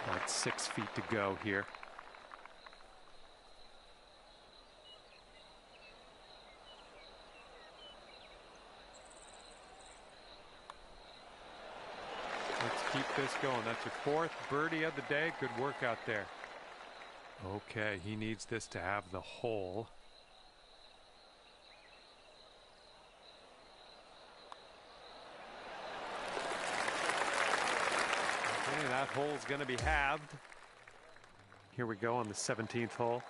About 6 feet to go here. Let's keep this going. That's your 4th birdie of the day. Good work out there. Okay, he needs this to have the hole. That hole's going to be halved. Here we go on the 17th hole.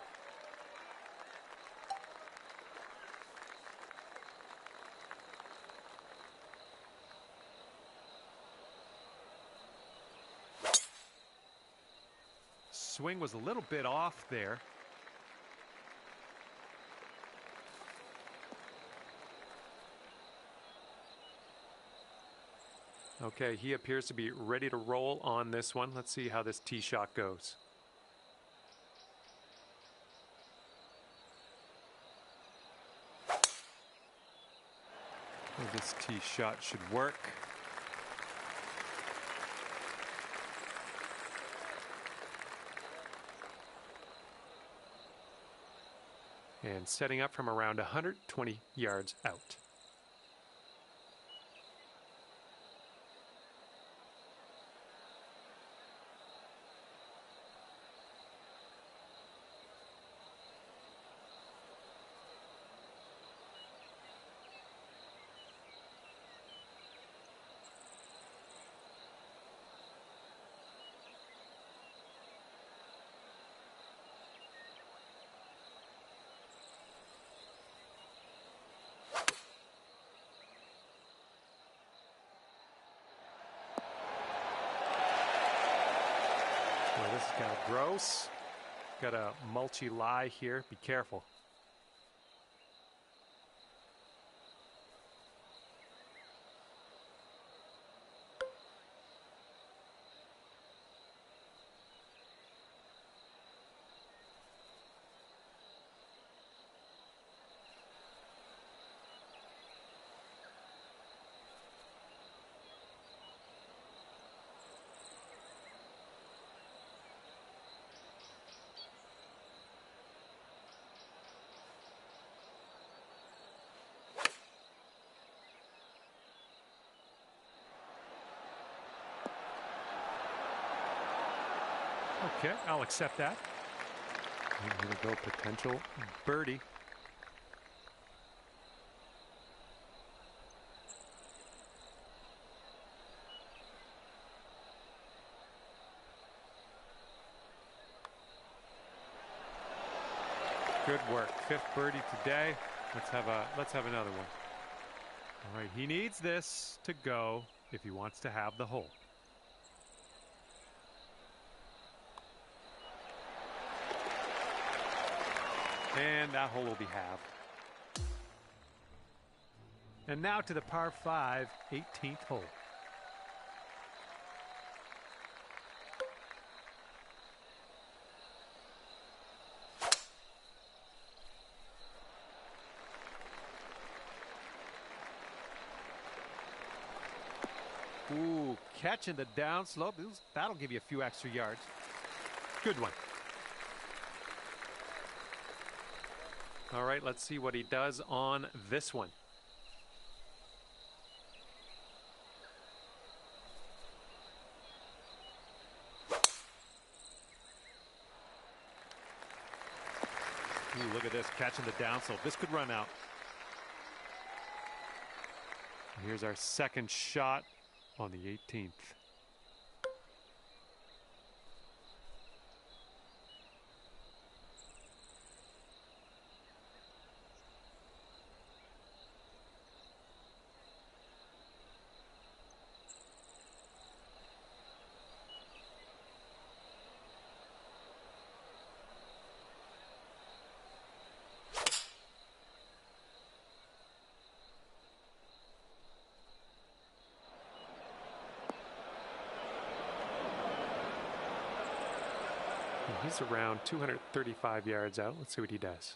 Swing was a little bit off there. Okay, he appears to be ready to roll on this one. Let's see how this tee shot goes. Well, this tee shot should work. And setting up from around 120 yards out. This is kind of gross. Got a mulchy lie here. Be careful. Okay, I'll accept that. I'm going to go potential birdie. Good work. 5th birdie today. Let's have another one. All right, he needs this to go if he wants to have the hole. And that hole will be halved. And now to the par 5, 18th hole. Ooh, catching the downslope. That'll give you a few extra yards. Good one. All right, let's see what he does on this one. Ooh, look at this, catching the downslope. This could run out. Here's our second shot on the 18th. He's around 235 yards out. Let's see what he does.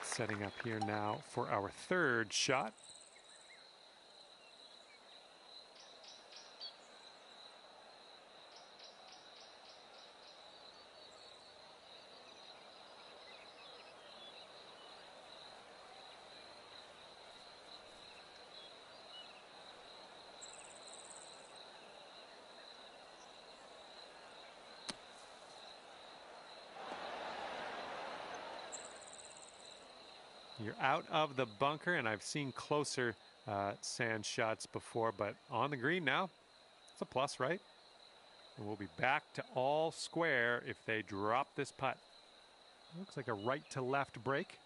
Setting up here now for our third shot. You're out of the bunker, and I've seen closer sand shots before, but on the green now, it's a plus, right? And we'll be back to all square if they drop this putt. Looks like a right to left break.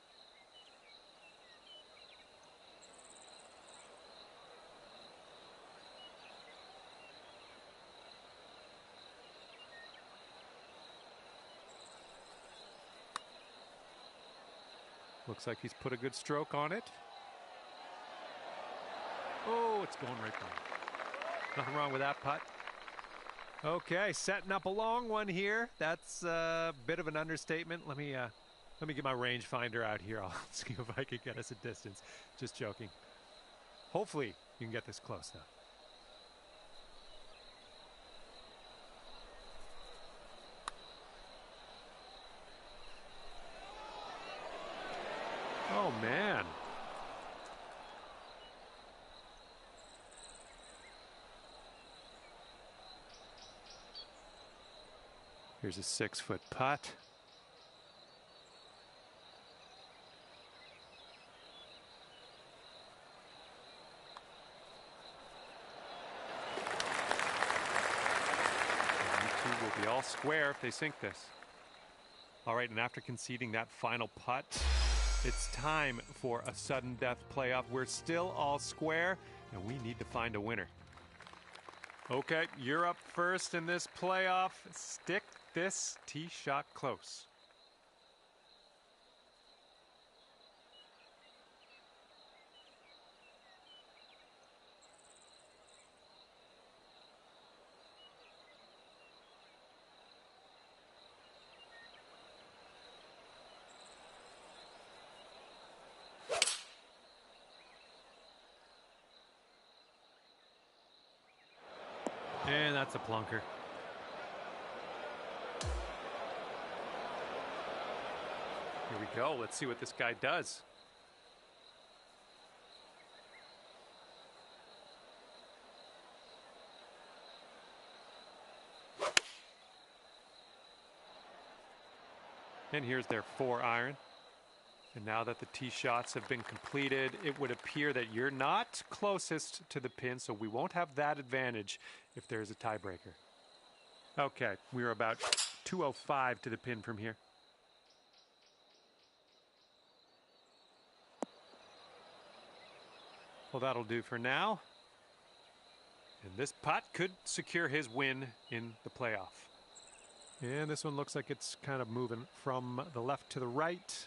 Looks like he's put a good stroke on it. Oh, it's going right by. Nothing wrong with that putt. Okay, setting up a long one here. That's a bit of an understatement. Let me get my rangefinder out here. I'll see if I can get us a distance. Just joking. Hopefully you can get this close, though. Oh man. Here's a 6-foot putt. Will be all square if they sink this. All right, and after conceding that final putt, it's time for a sudden death playoff. We're still all square, and we need to find a winner. Okay, you're up first in this playoff. Stick this tee shot close. And that's a plunker. Here we go. Let's see what this guy does. And here's their 4-iron. And now that the tee shots have been completed, it would appear that you're not closest to the pin, so we won't have that advantage if there's a tiebreaker. Okay, we're about 205 to the pin from here. Well, that'll do for now. And this putt could secure his win in the playoff. And this one looks like it's kind of moving from the left to the right.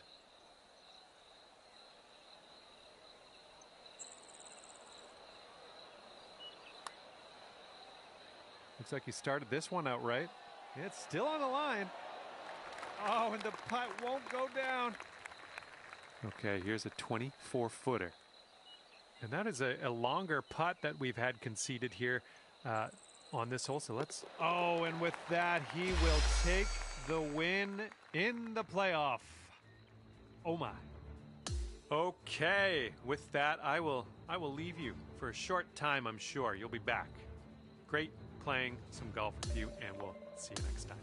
Looks like he started this one out right. It's still on the line. Oh, and the putt won't go down. Okay, here's a 24-footer. And that is a longer putt that we've had conceded here on this hole. So let's... Oh, and with that, he will take the win in the playoff. Oh, my. Okay, with that, I will leave you for a short time, I'm sure. You'll be back. Great playing some golf with you, and we'll see you next time.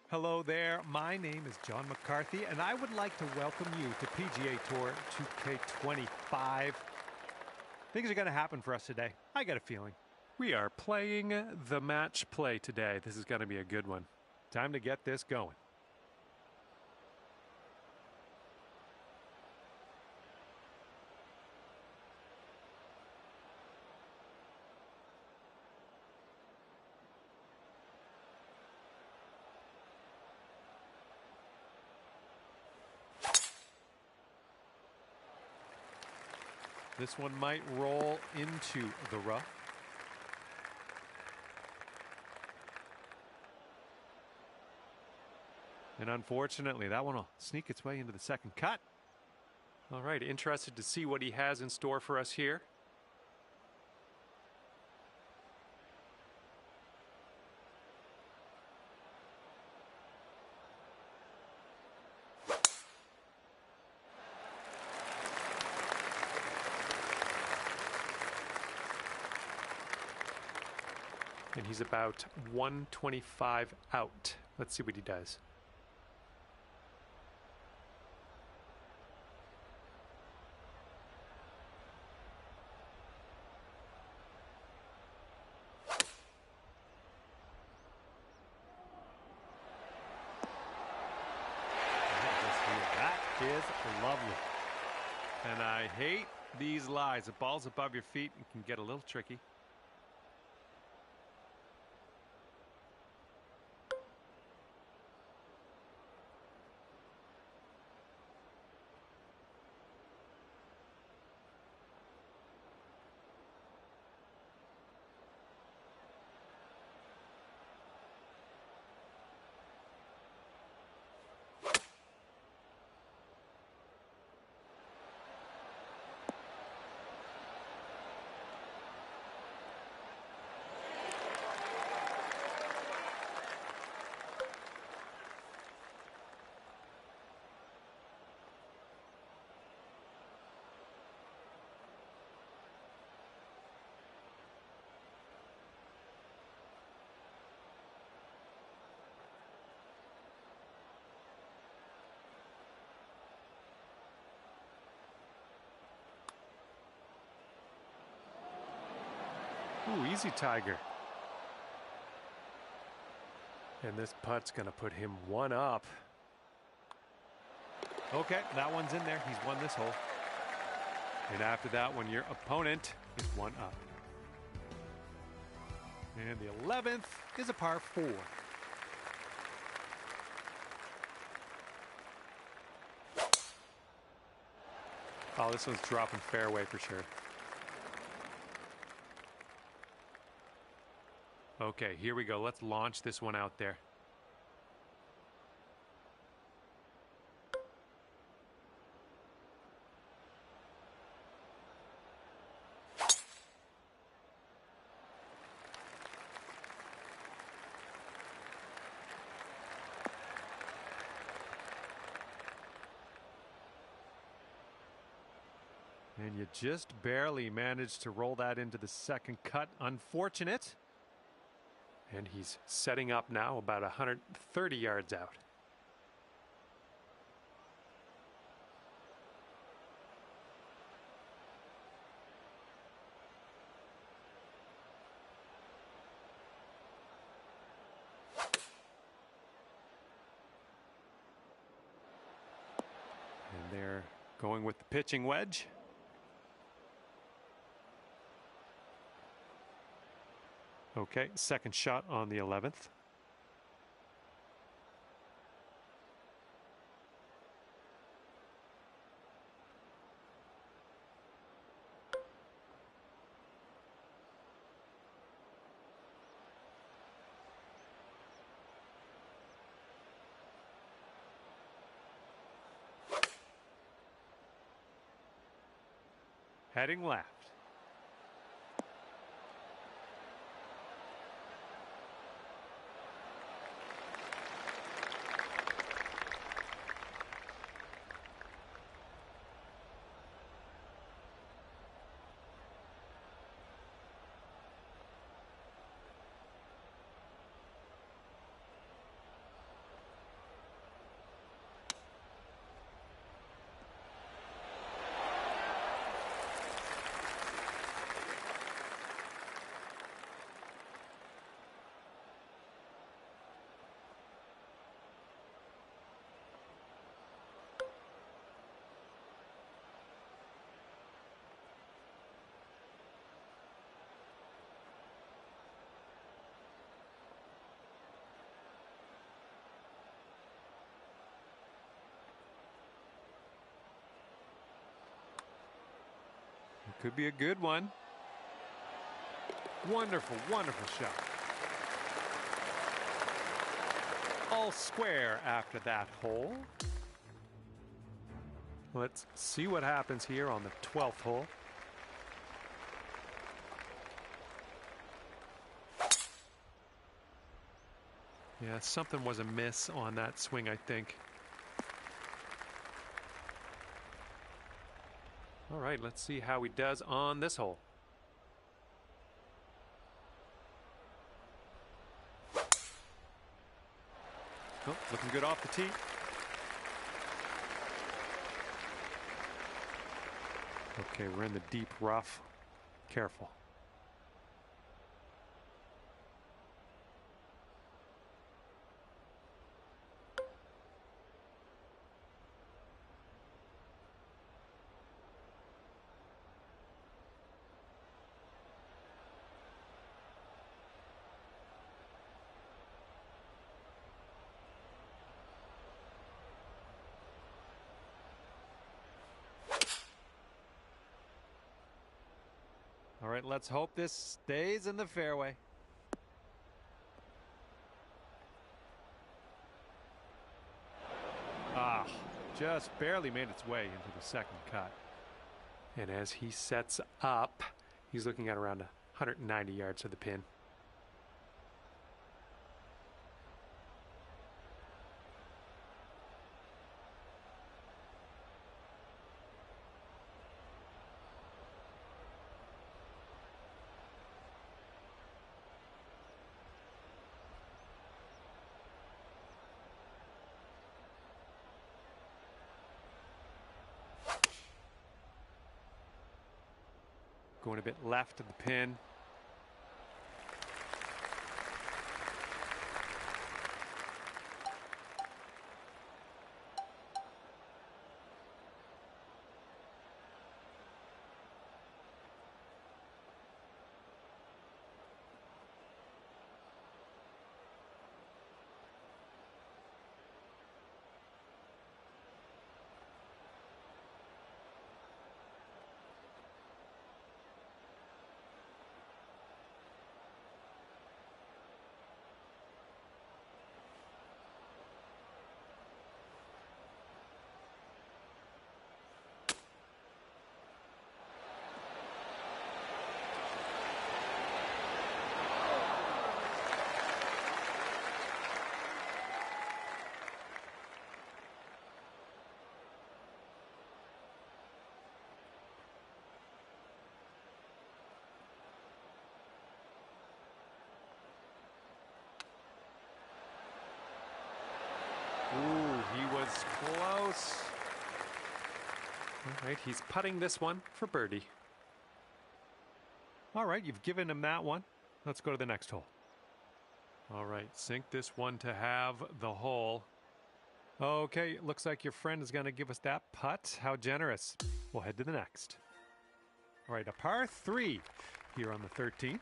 Hello there, my name is John McCarthy, and I would like to welcome you to PGA Tour 2K25. Things are going to happen for us today. I got a feeling. We are playing the match play today. This is going to be a good one. Time to get this going. This one might roll into the rough. And unfortunately, that one will sneak its way into the second cut. All right, interested to see what he has in store for us here. And he's about 125 out. Let's see what he does. That is lovely. And I hate these lies. The ball's above your feet and can get a little tricky. Ooh, easy, Tiger. And this putt's going to put him one up. Okay, that one's in there. He's won this hole. And after that one, your opponent is one up. And the 11th is a par 4. Oh, this one's dropping fairway for sure. Okay, here we go. Let's launch this one out there. And you just barely managed to roll that into the second cut. Unfortunate. And he's setting up now about 130 yards out. And they're going with the pitching wedge. Okay, second shot on the 11th. Heading left. Could be a good one. Wonderful, wonderful shot. All square after that hole. Let's see what happens here on the 12th hole. Yeah, something was amiss on that swing, I think. All right, let's see how he does on this hole. Looking good off the tee. Okay, we're in the deep rough. Careful. All right, let's hope this stays in the fairway. Just barely made its way into the second cut. And as he sets up, he's looking at around 190 yards to the pin. Going a bit left of the pin. Ooh, he was close. All right, he's putting this one for birdie. All right, you've given him that one. Let's go to the next hole. All right, sink this one to have the hole. Okay, looks like your friend is going to give us that putt. How generous. We'll head to the next. All right, a par 3 here on the 13th.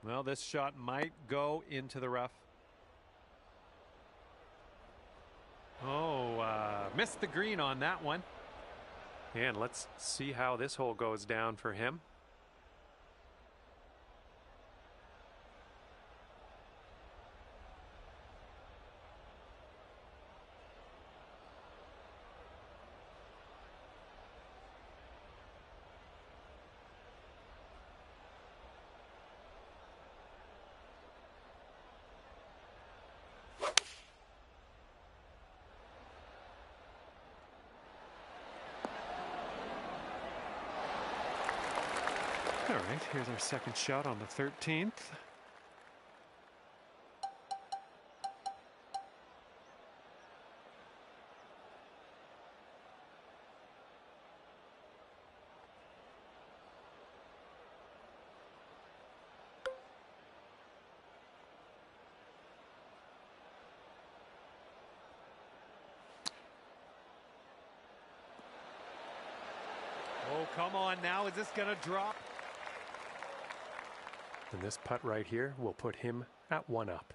Well, this shot might go into the rough. Oh, missed the green on that one. And let's see how this hole goes down for him. All right, here's our second shot on the 13th. Oh, come on now. Is this going to drop? And this putt right here will put him at 1 up.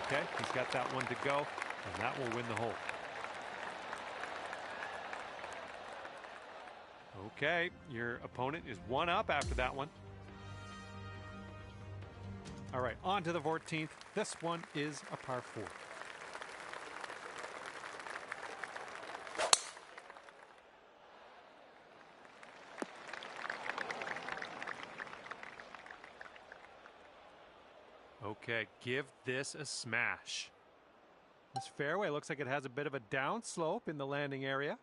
Okay, he's got that one to go, and that will win the hole. Okay, your opponent is 1 up after that one. All All right, on to the 14th. This one is a par 4. Okay, give this a smash. This fairway looks like it has a bit of a downslope in the landing area.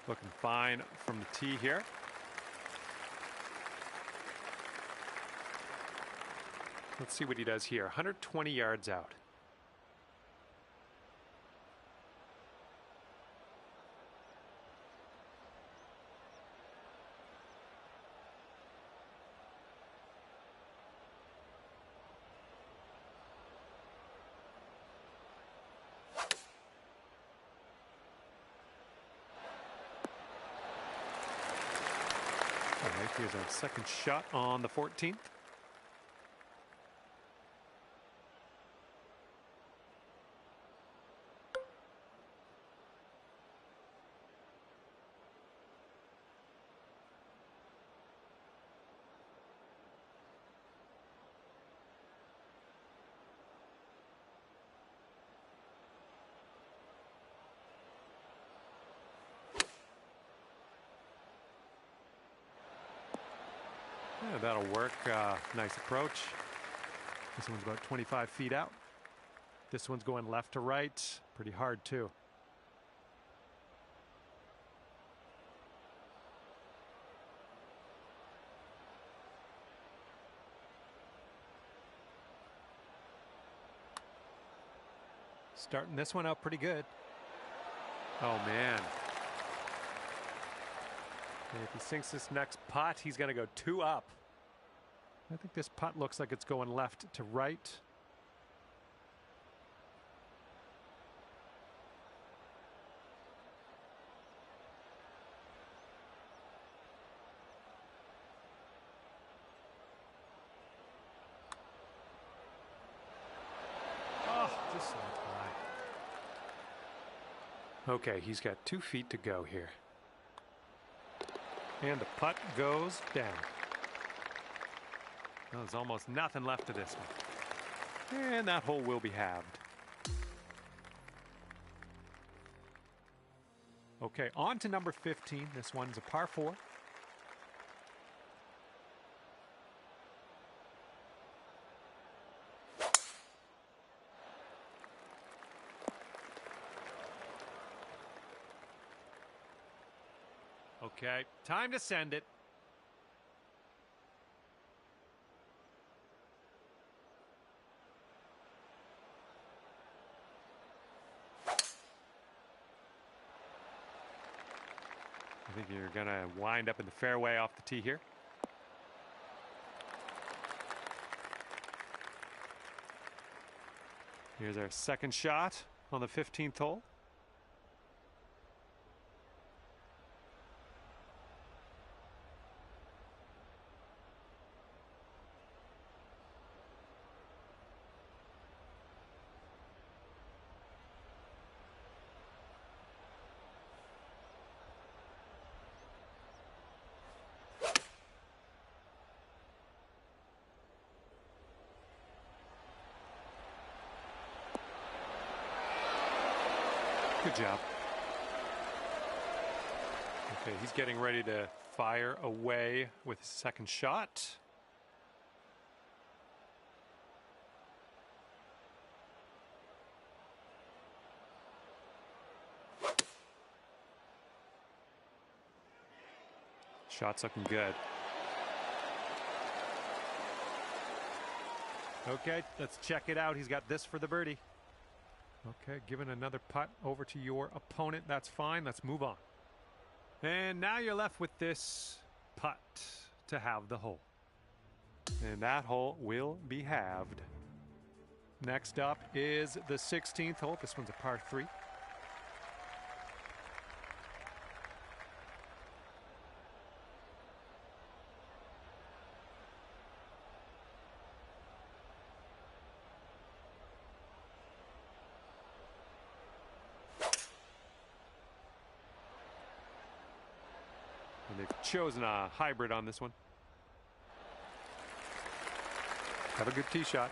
Looking fine from the tee here. Let's see what he does here. 120 yards out. All right, here's our second shot on the 14th. Yeah, that'll work. Nice approach. This one's about 25 feet out. This one's going left to right. Pretty hard, too. Starting this one out pretty good. Oh, man. And if he sinks this next putt, he's going to go 2 up. I think this putt looks like it's going left to right. Oh, just so high. Okay, he's got 2 feet to go here. And the putt goes down. Well, there's almost nothing left of this one. And that hole will be halved. Okay, on to number 15. This one's a par 4. Okay, time to send it. I think you're going to wind up in the fairway off the tee here. Here's our second shot on the 15th hole. Good job. Okay, he's getting ready to fire away with his second shot. Shot's looking good. Okay, let's check it out. He's got this for the birdie. Okay, giving another putt over to your opponent. That's fine. Let's move on. And now you're left with this putt to have the hole. And that hole will be halved. Next up is the 16th hole. This one's a par 3. They've chosen a hybrid on this one. Have a good tee shot.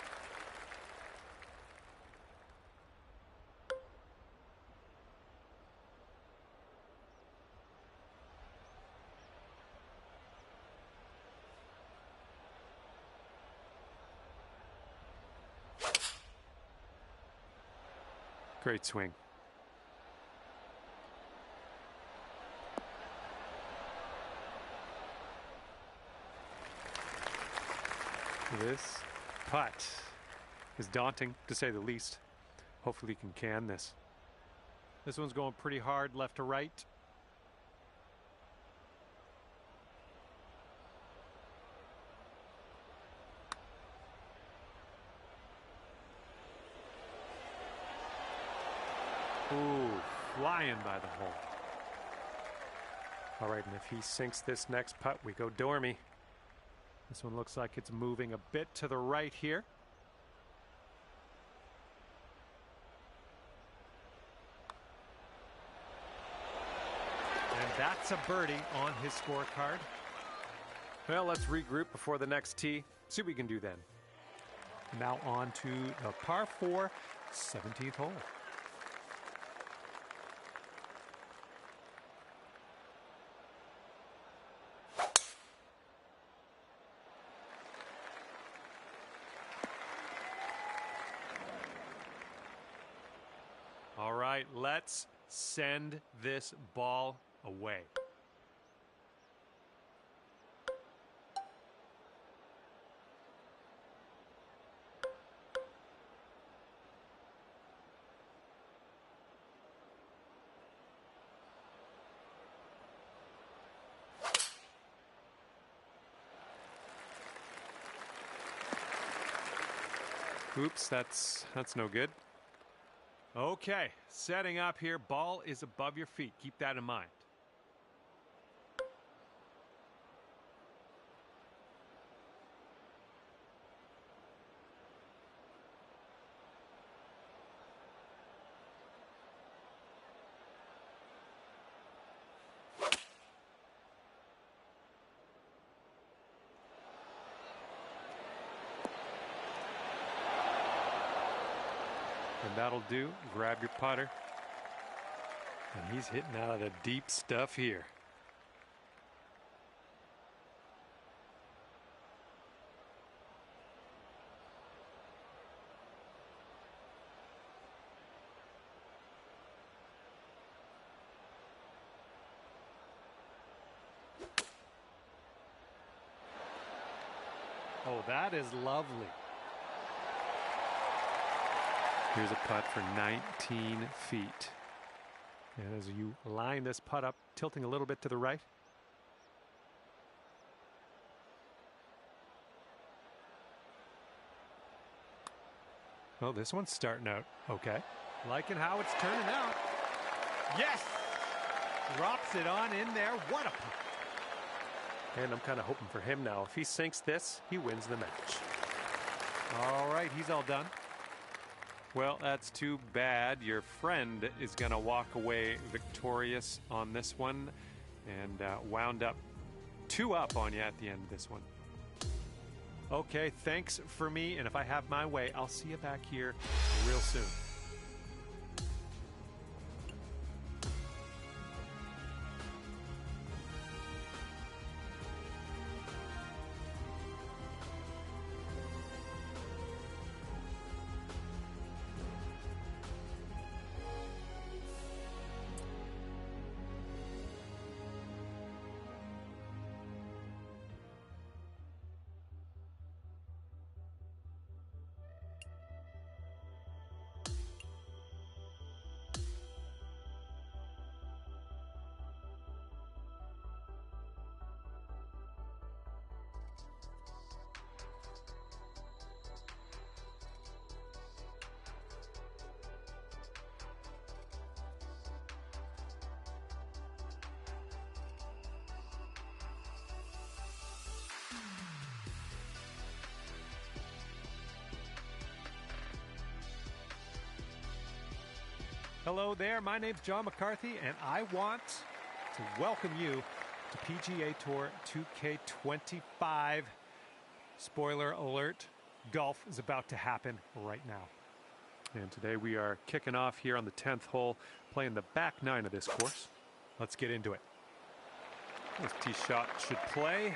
Great swing. This putt is daunting, to say the least. Hopefully he can this. This one's going pretty hard left to right. Ooh, flying by the hole. All right, and if he sinks this next putt, we go Dormy. This one looks like it's moving a bit to the right here. And that's a birdie on his scorecard. Well, let's regroup before the next tee. See what we can do then. Now on to the par 4, 17th hole. All right, let's send this ball away. Oops, that's no good. Okay, setting up here. Ball is above your feet. Keep that in mind. And that'll do. Grab your putter. And he's hitting out of the deep stuff here. Oh, that is lovely. Here's a putt for 19 feet. And as you line this putt up, tilting a little bit to the right. Oh, this one's starting out okay. Liking how it's turning out. Yes! Drops it on in there. What a putt. And I'm kind of hoping for him now. If he sinks this, he wins the match. All right, he's all done. Well, that's too bad. Your friend is going to walk away victorious on this one and wound up 2 up on you at the end of this one. Okay, thanks for me, and if I have my way, I'll see you back here real soon. Hello there, my name's John McCarthy, and I want to welcome you to PGA Tour 2K25. Spoiler alert, golf is about to happen right now. And today we are kicking off here on the 10th hole, playing the back nine of this course. Let's get into it. This tee shot should play.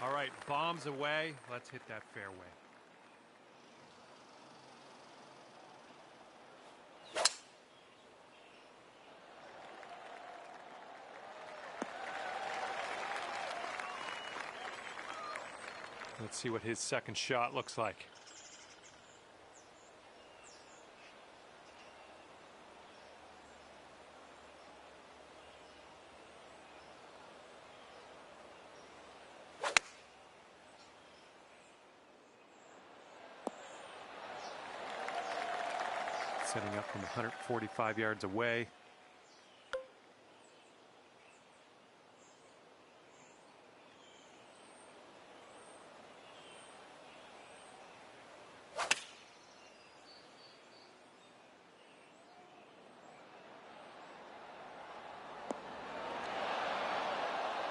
All right, bombs away. Let's hit that fairway. Let's see what his second shot looks like. Setting up from 145 yards away.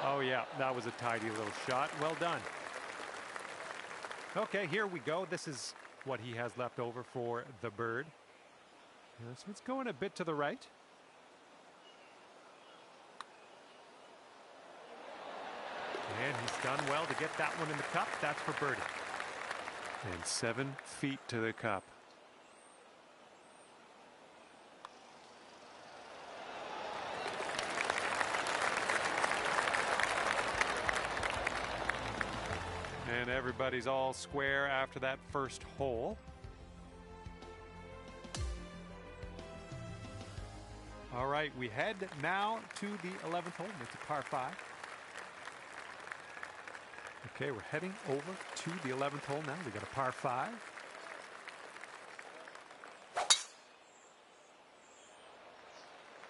Oh yeah, that was a tidy little shot. Well done. Okay, here we go. This is what he has left over for the bird. So it's going a bit to the right. And he's done well to get that one in the cup. That's for birdie. And 7 feet to the cup. And everybody's all square after that first hole. All right, we head now to the 11th hole. It's a par 5. Okay, we're heading over to the 11th hole now. We got a par 5.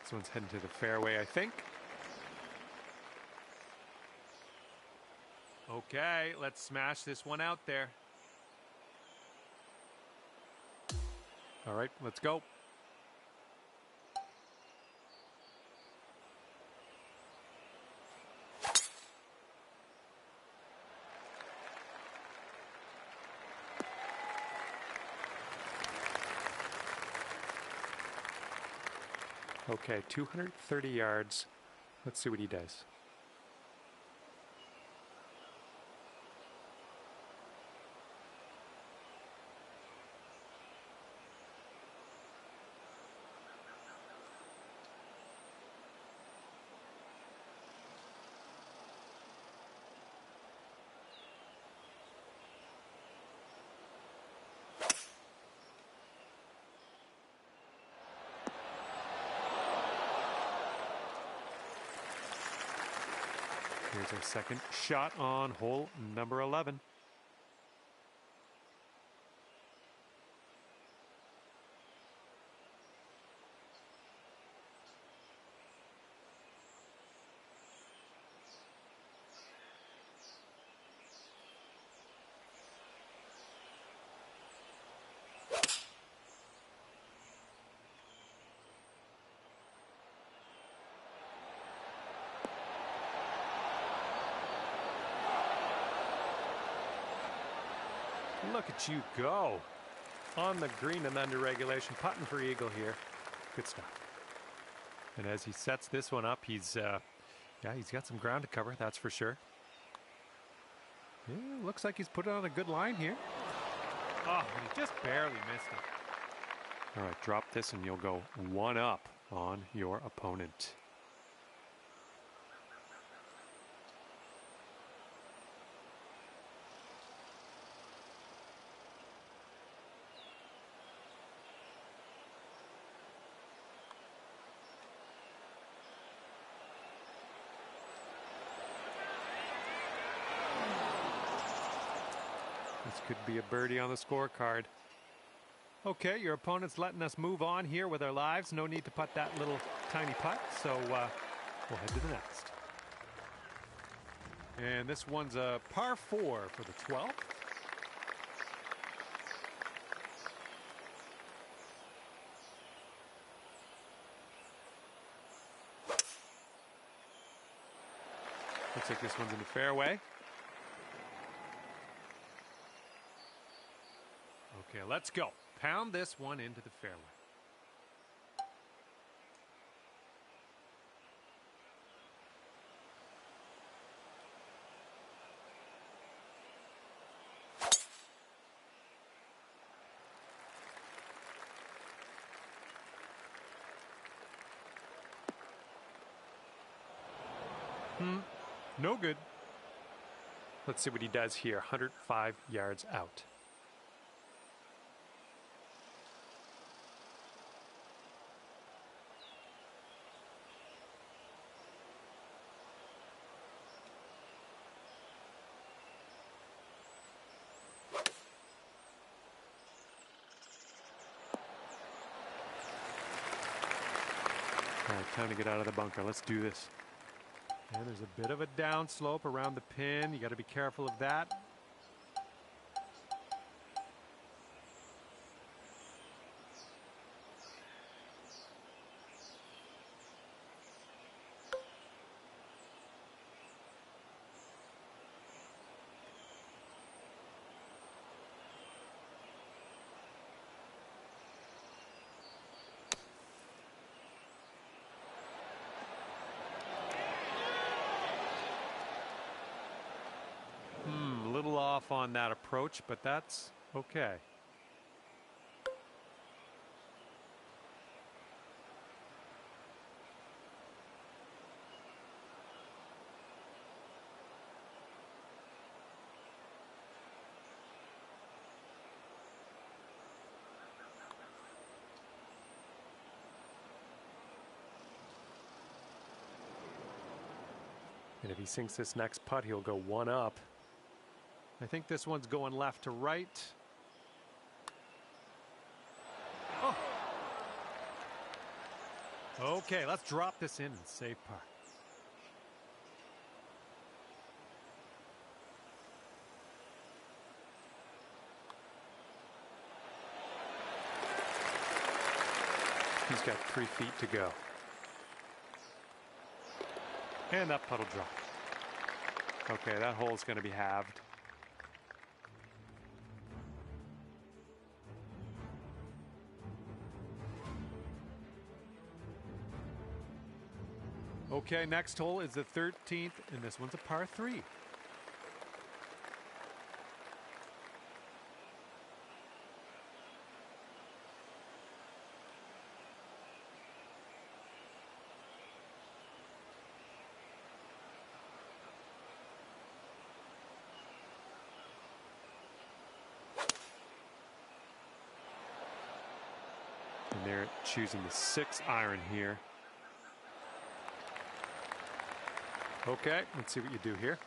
This one's heading to the fairway, I think. Okay, let's smash this one out there. All right, let's go. Okay, 230 yards. Let's see what he does. Here's our second shot on hole number 11. Look at you go. On the green and under regulation, putting for eagle here. Good stuff. And as he sets this one up, he's got some ground to cover, that's for sure. Yeah, looks like he's put it on a good line here. Oh, he just barely missed it. All right, drop this and you'll go one up on your opponent. This could be a birdie on the scorecard. Okay, your opponent's letting us move on here with our lives. No need to putt that little tiny putt, so we'll head to the next. And this one's a par 4 for the 12th. Looks like this one's in the fairway. Okay, let's go. Pound this one into the fairway. No good. Let's see what he does here. 105 yards out. All right, time to get out of the bunker. Let's do this. And there's a bit of a downslope around the pin. You got to be careful of that. A little off on that approach, but that's okay. And if he sinks this next putt, he'll go one up. I think this one's going left to right. Oh. Okay, let's drop this in and save par. He's got 3 feet to go. And that putt will drop. Okay, that hole's going to be halved. Okay, next hole is the 13th, and this one's a par 3. And they're choosing the 6-iron here. Okay, let's see what you do here.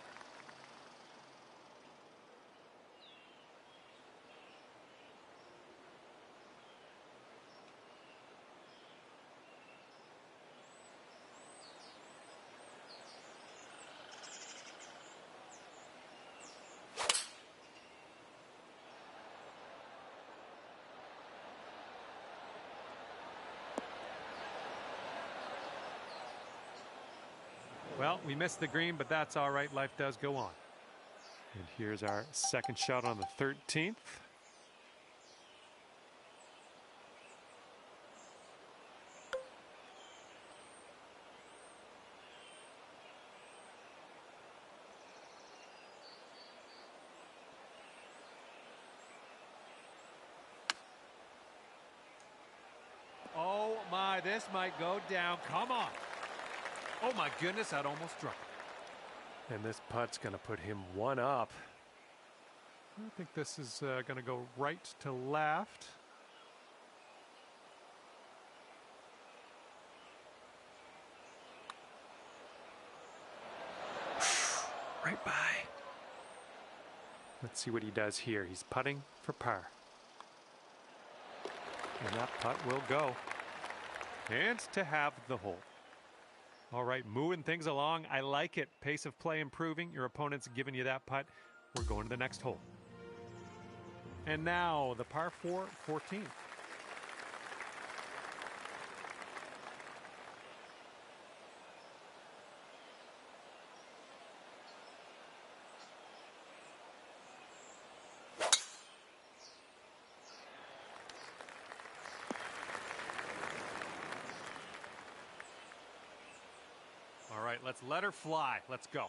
Well, we missed the green, but that's all right. Life does go on. And here's our second shot on the 13th. Oh my, this might go down. Come on. Oh my goodness, that almost struck. And this putt's going to put him one up. I think this is going to go right to left. Right by. Let's see what he does here. He's putting for par. And that putt will go. And to have the hole. All right, moving things along. I like it. Pace of play improving. Your opponent's giving you that putt. We're going to the next hole. And now the par 4 14th. let's let her fly. Let's go.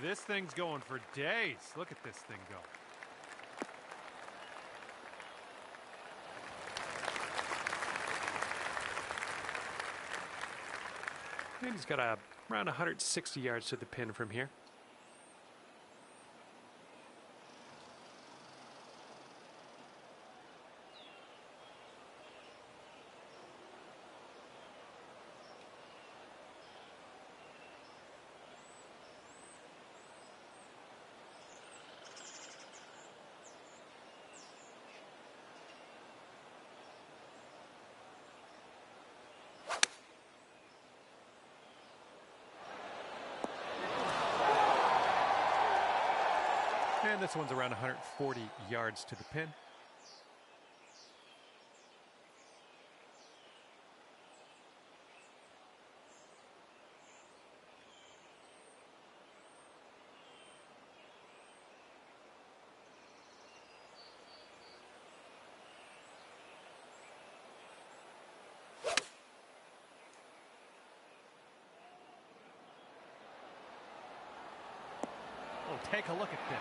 This thing's going for days. Look at this thing go. And he's got around 160 yards to the pin from here. And this one's around 140 yards to the pin. Oh, take a look at this.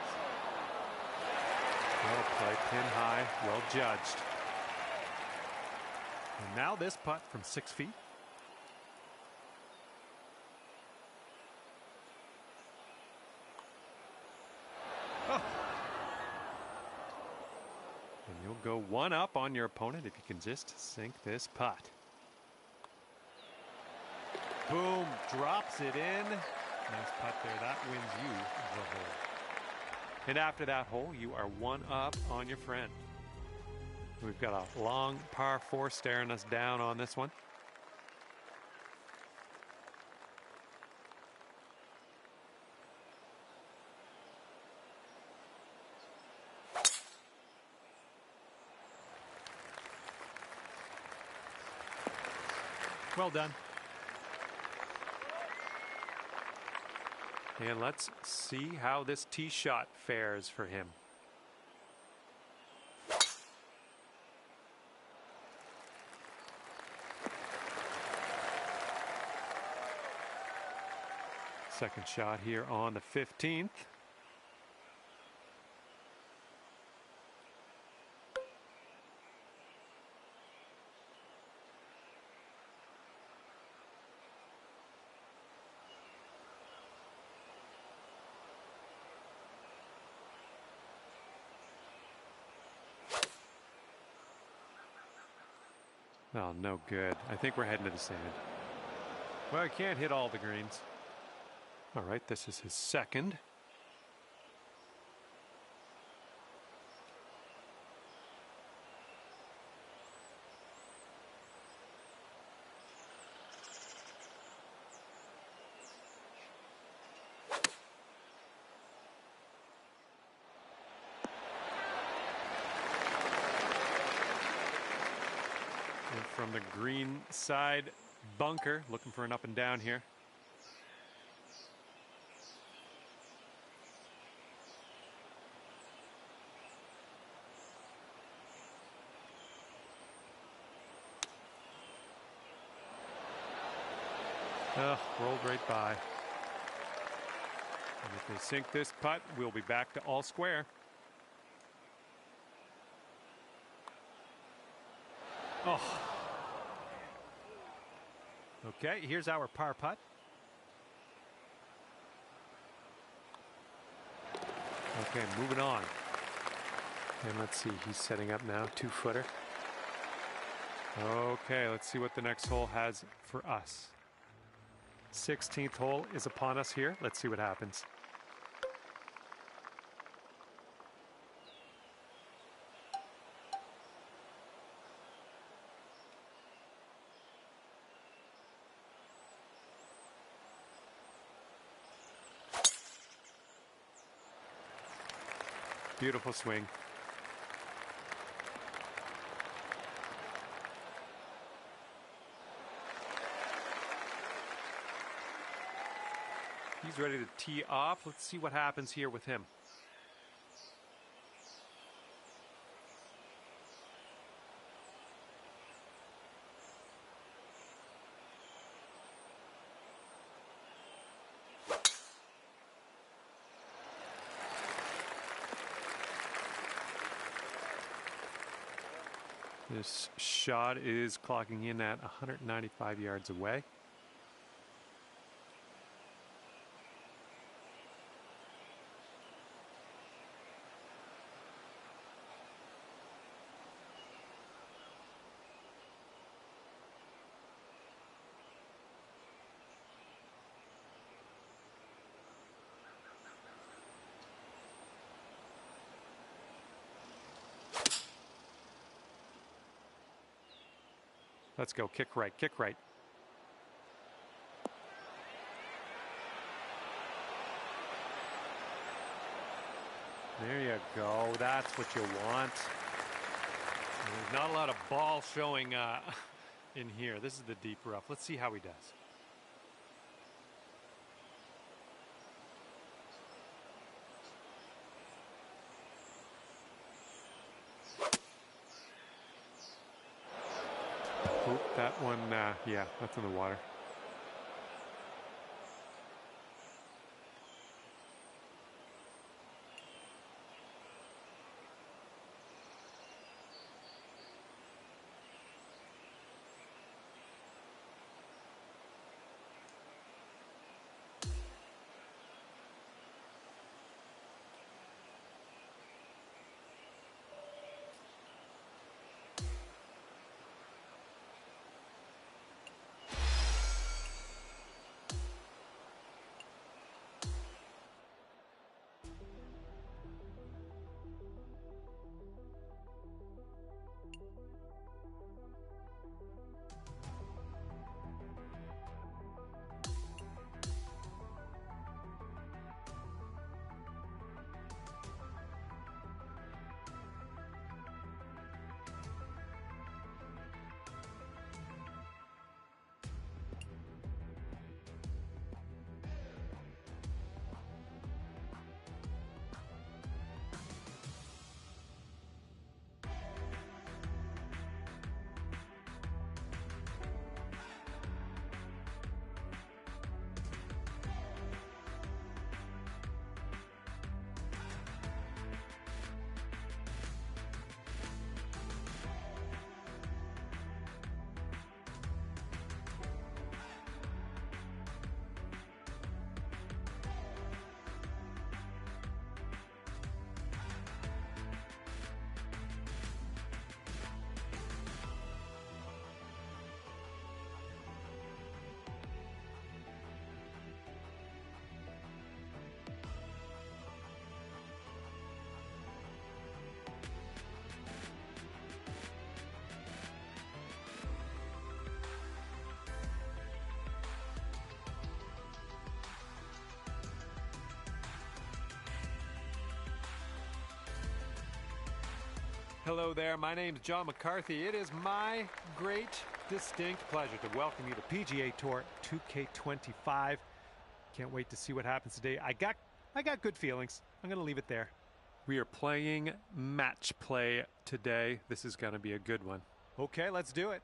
Well played, pin high, well judged. And now this putt from 6 feet. Oh. And you'll go one up on your opponent if you can just sink this putt. Boom, drops it in. Nice putt there, that wins you the hole. And after that hole, you are one up on your friend. We've got a long par 4 staring us down on this one. Well done. And let's see how this tee shot fares for him. Second shot here on the 15th. Oh, no good. I think we're heading to the sand. Well, I can't hit all the greens. All right, this is his second. And from the green side bunker, looking for an up and down here. Rolled right by. And if they sink this putt, we'll be back to all square. Oh. Okay, here's our par putt. Okay, moving on. And let's see, he's setting up now, 2-footer. Okay, let's see what the next hole has for us. 16th hole is upon us here. Let's see what happens. Beautiful swing. He's ready to tee off. Let's see what happens here with him. This shot is clocking in at 195 yards away. Let's go. Kick right. Kick right. There you go. That's what you want. There's not a lot of ball showing in here. This is the deep rough. Let's see how he does. Oop, that one, yeah, that's in the water. Hello there, my name is John McCarthy. It is my great, distinct pleasure to welcome you to PGA Tour 2K25. Can't wait to see what happens today. I got good feelings. I'm going to leave it there. We are playing match play today. This is going to be a good one. Okay, let's do it.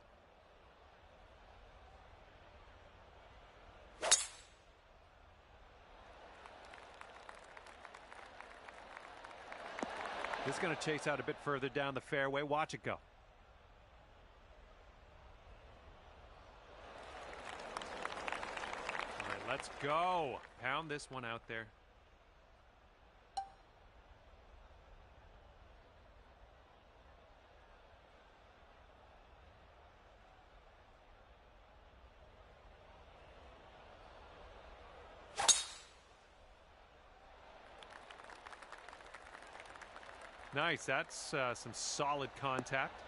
This is going to chase out a bit further down the fairway. Watch it go. All right, let's go. Pound this one out there. Nice, that's some solid contact.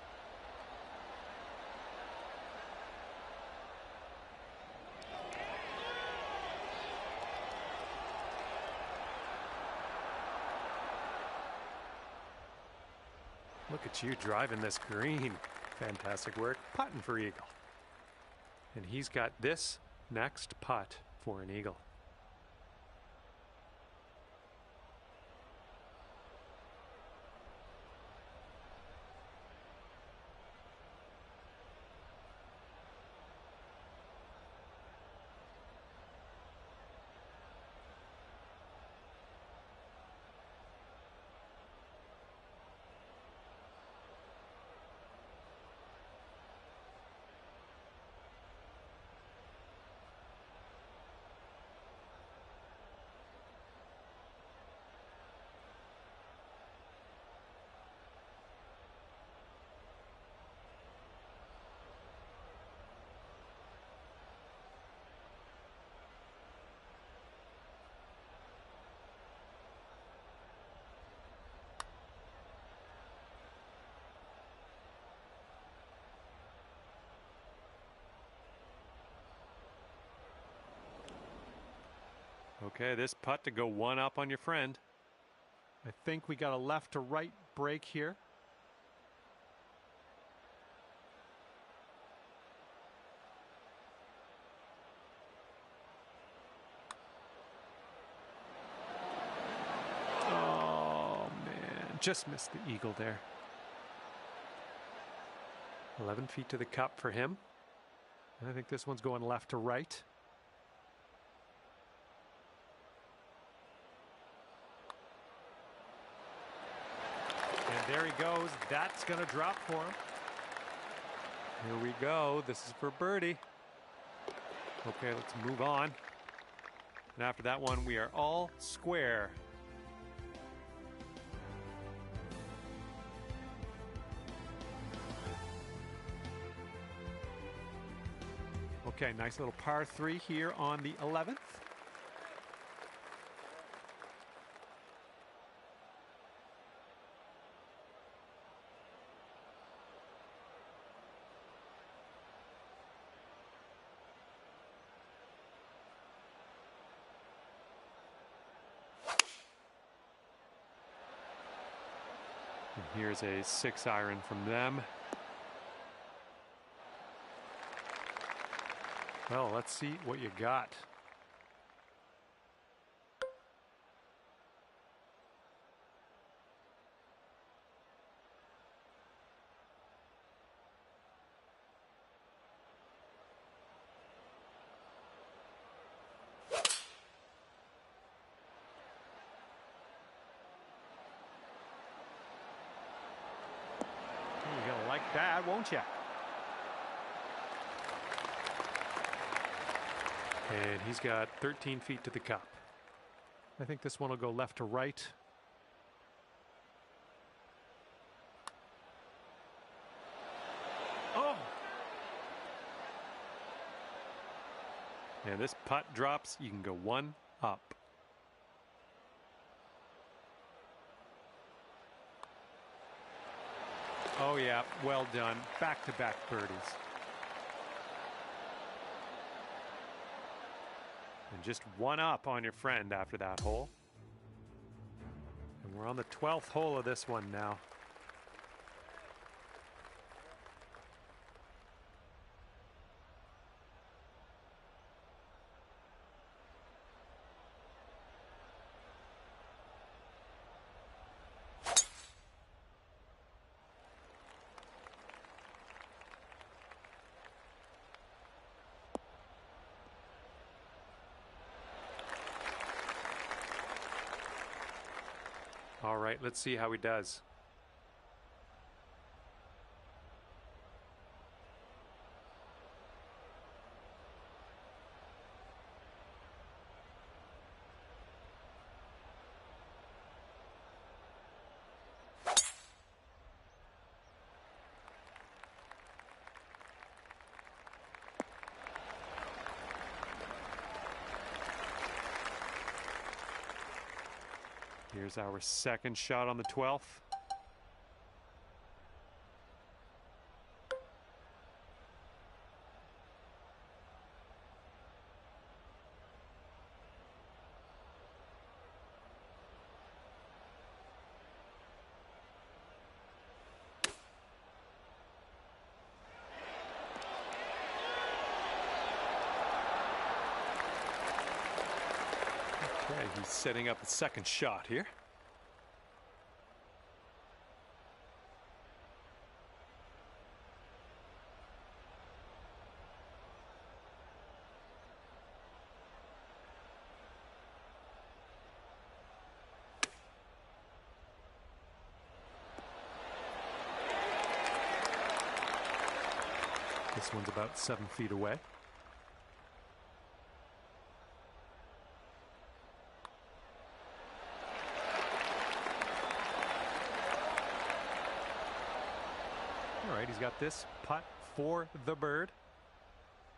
Look at you driving this green. Fantastic work. Putting for eagle. And he's got this next putt for an eagle. Okay, this putt to go one up on your friend. I think we got a left to right break here. Oh, man. Just missed the eagle there. 11 feet to the cup for him. And I think this one's going left to right. And there he goes. That's going to drop for him. Here we go. This is for birdie. Okay, let's move on. And after that one, we are all square. Okay, nice little par 3 here on the 11th. And here's a 6-iron from them. Well, let's see what you got. You're gonna like that, won't you? And he's got 13 feet to the cup. I think this one will go left to right. Oh! And this putt drops, you can go one up. Oh yeah, well done. Back-to-back birdies. And just one up on your friend after that hole. And we're on the 12th hole of this one now. All right, let's see how he does. Here's our second shot on the 12th. Okay, he's setting up the second shot here. This one's about 7 feet away. All right, he's got this putt for the bird.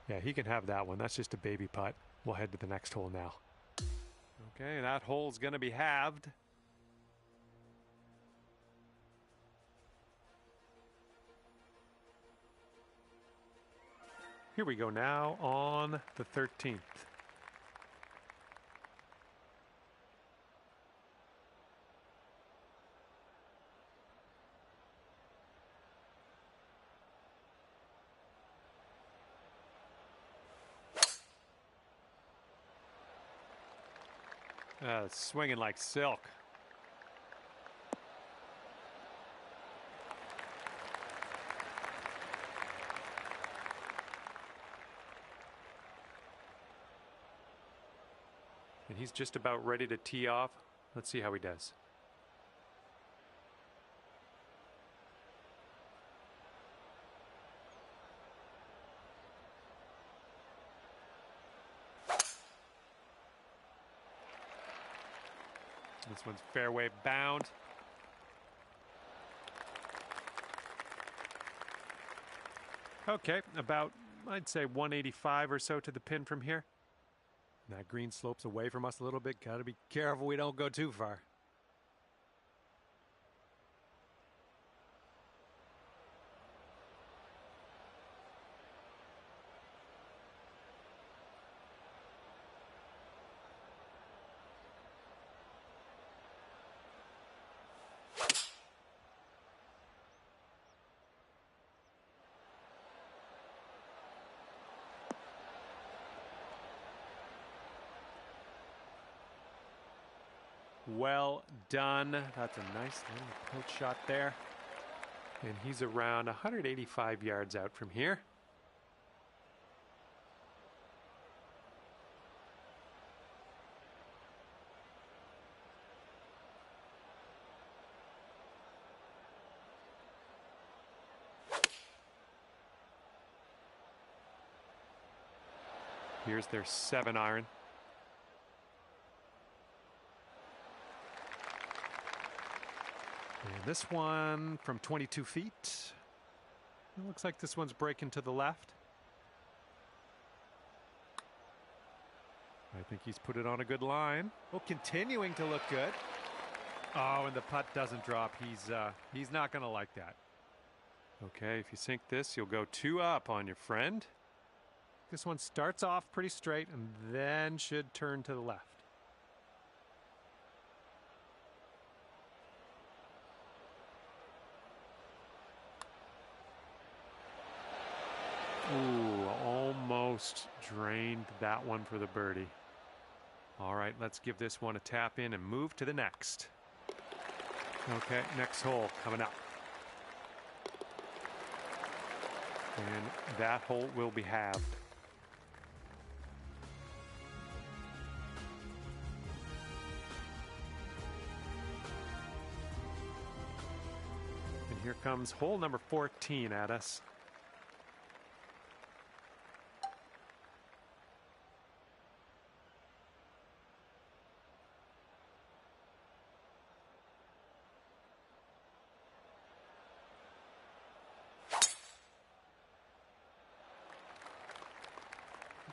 Yeah, he can have that one. That's just a baby putt. We'll head to the next hole now. Okay, that hole's going to be halved. Here we go now on the 13th. Swinging like silk. And he's just about ready to tee off. Let's see how he does. This one's fairway bound. Okay, about, I'd say 185 or so to the pin from here. That green slopes away from us a little bit. Got to be careful we don't go too far. Well done. That's a nice little approach shot there. And he's around 185 yards out from here. Here's their 7-iron. And this one from 22 feet. It looks like this one's breaking to the left. I think he's put it on a good line. Well, continuing to look good. Oh, and the putt doesn't drop. He's not going to like that. Okay, if you sink this, you'll go 2 up on your friend. This one starts off pretty straight and then should turn to the left. Ooh, almost drained that one for the birdie. All right, let's give this one a tap in and move to the next. Okay, next hole coming up. And that hole will be halved. And here comes hole number 14 at us.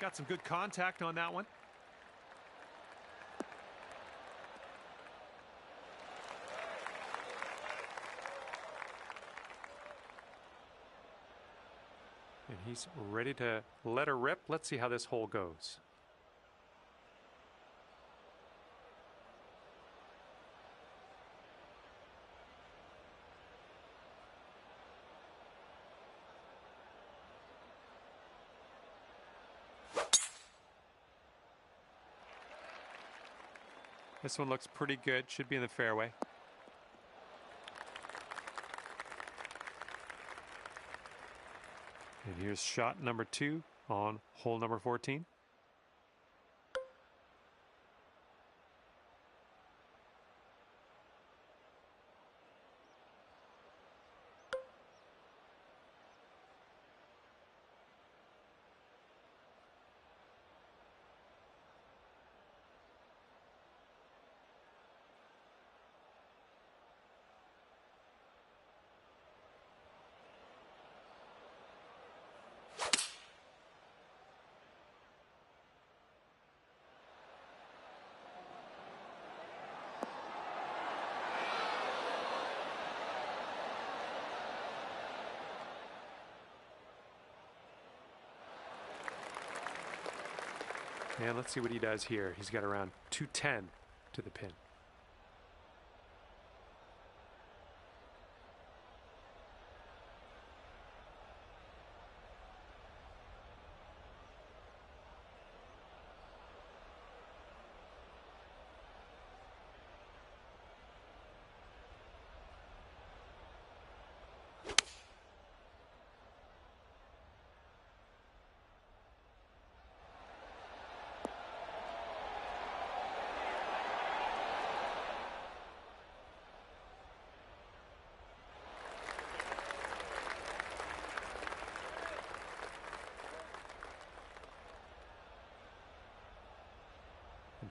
Got some good contact on that one. And he's ready to let her rip. Let's see how this hole goes. This one looks pretty good. Should be in the fairway. And here's shot number 2 on hole number 14. And let's see what he does here. He's got around 210 to the pin.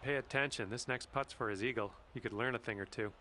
pay attention. This next putt's for his eagle. You could learn a thing or two.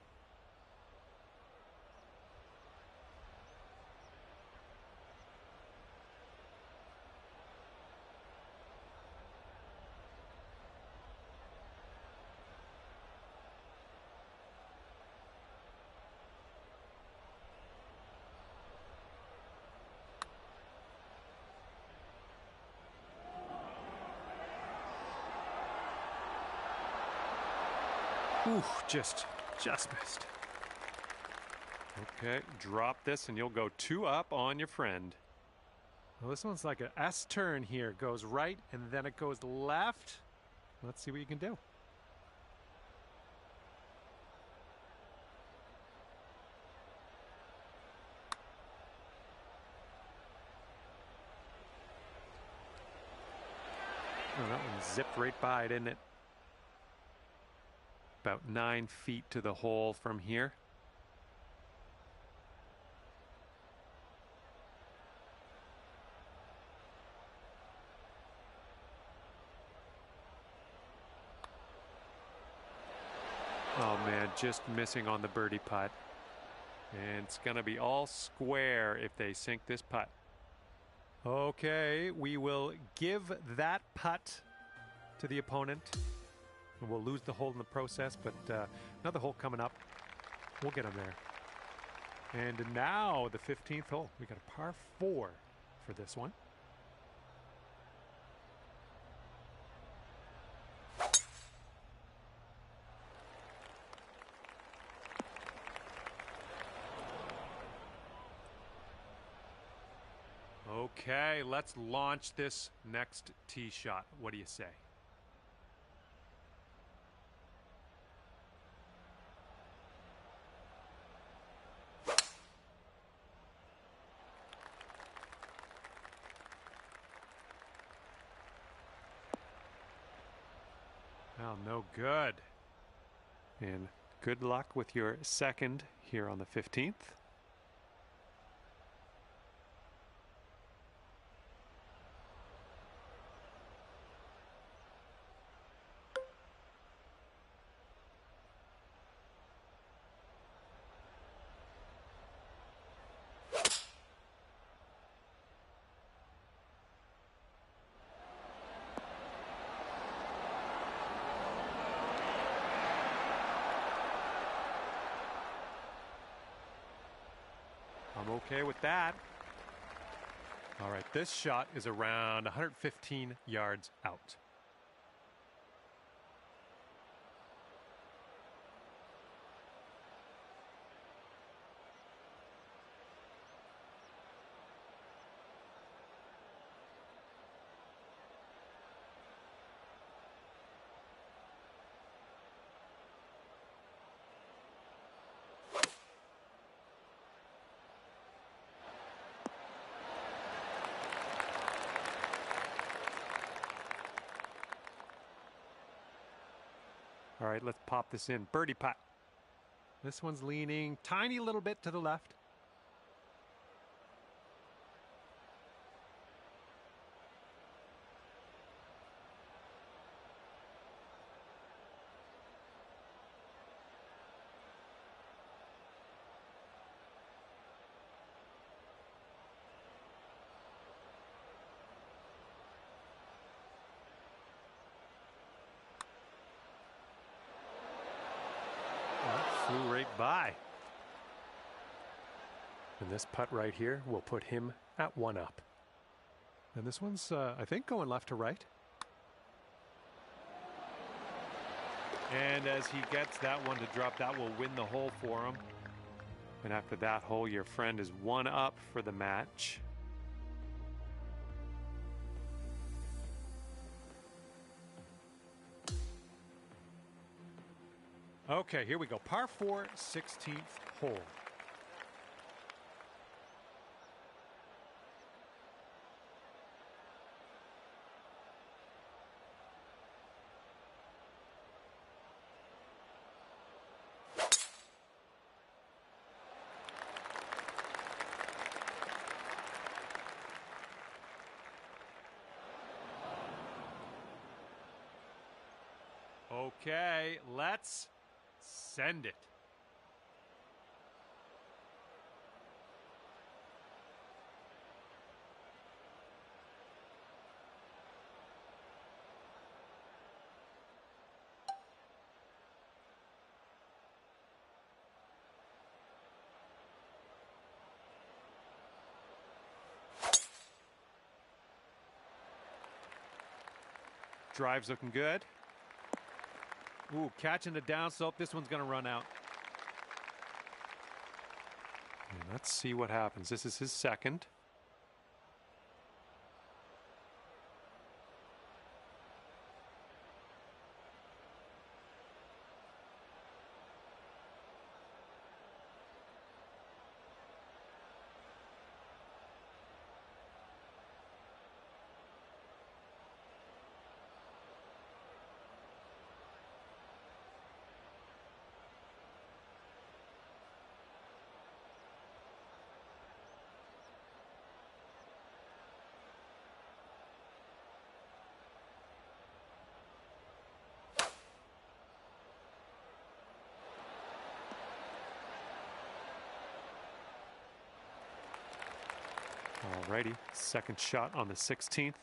Ooh, just missed. Okay, drop this and you'll go 2 up on your friend. Well, this one's like an S turn here. Goes right and then it goes left. Let's see what you can do. Oh, that one zipped right by, didn't it? About 9 feet to the hole from here. Oh man, just missing on the birdie putt. And it's going to be all square if they sink this putt. Okay, we will give that putt to the opponent. And we'll lose the hole in the process, but another hole coming up. We'll get them there. And now the 15th hole. We got a par 4 for this one. Okay, let's launch this next tee shot. What do you say? Well, no good. And good luck with your second here on the 15th. I'm okay with that. All right, this shot is around 115 yards out. All right, let's pop this in. Birdie putt. This one's leaning tiny little bit to the left. Flew right by. And this putt right here will put him at 1 up. And this one's, I think, going left to right. And as he gets that one to drop, that will win the hole for him. And after that hole, your friend is 1 up for the match. Okay, here we go. Par 4, 16th hole. Okay, let's send it. Drive's looking good. Ooh, catching the downslope. This one's going to run out. And let's see what happens. This is his second. Alrighty, second shot on the 16th.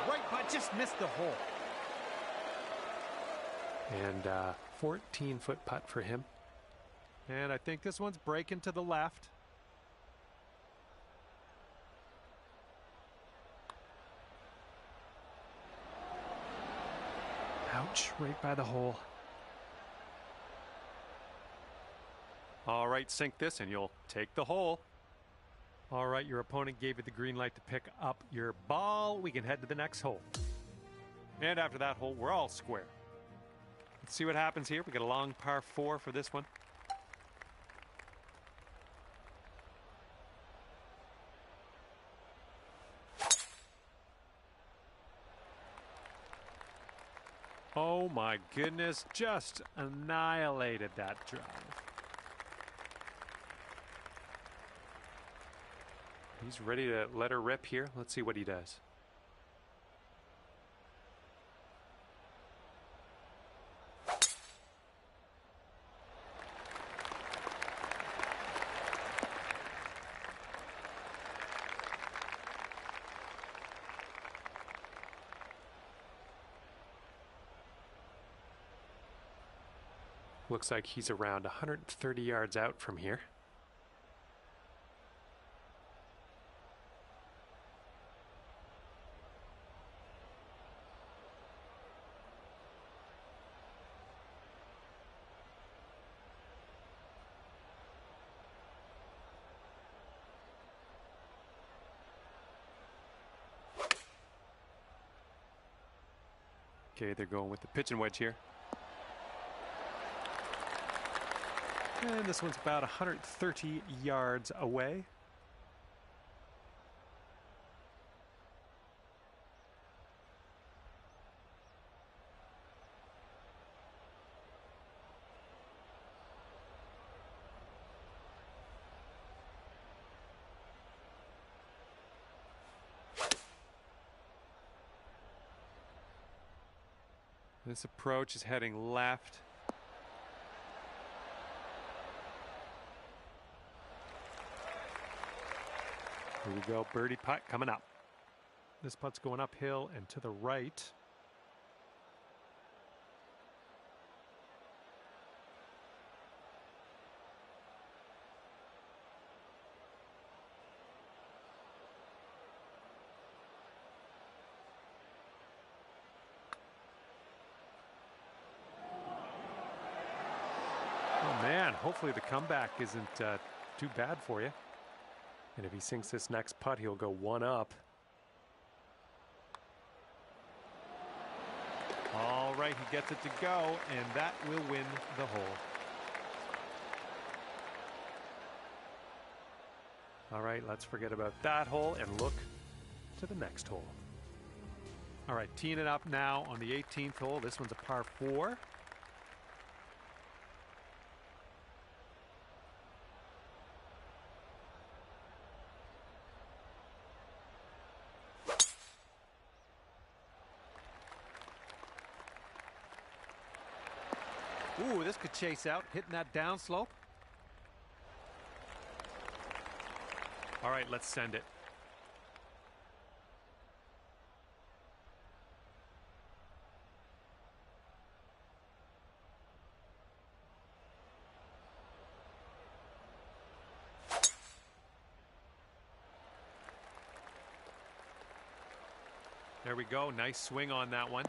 Right, but just missed the hole. And 14-foot putt for him. And I think this one's breaking to the left. Ouch, right by the hole. All right, sink this and you'll take the hole. All right, your opponent gave you the green light to pick up your ball. We can head to the next hole. And after that hole, we're all square. Let's see what happens here. We got a long par 4 for this one. Oh my goodness, just annihilated that drive. He's ready to let her rip here. Let's see what he does. Looks like he's around 130 yards out from here. Okay, they're going with the pitching wedge here. And this one's about 130 yards away. This approach is heading left. Here we go, birdie putt coming up. This putt's going uphill and to the right. Oh man, hopefully the comeback isn't too bad for you. And if he sinks this next putt, he'll go one up. All right, he gets it to go, and that will win the hole. All right, let's forget about that hole and look to the next hole. All right, teeing it up now on the 18th hole. This one's a par 4. Ooh, this could chase out, hitting that downslope. All right, let's send it. There we go. Nice swing on that one.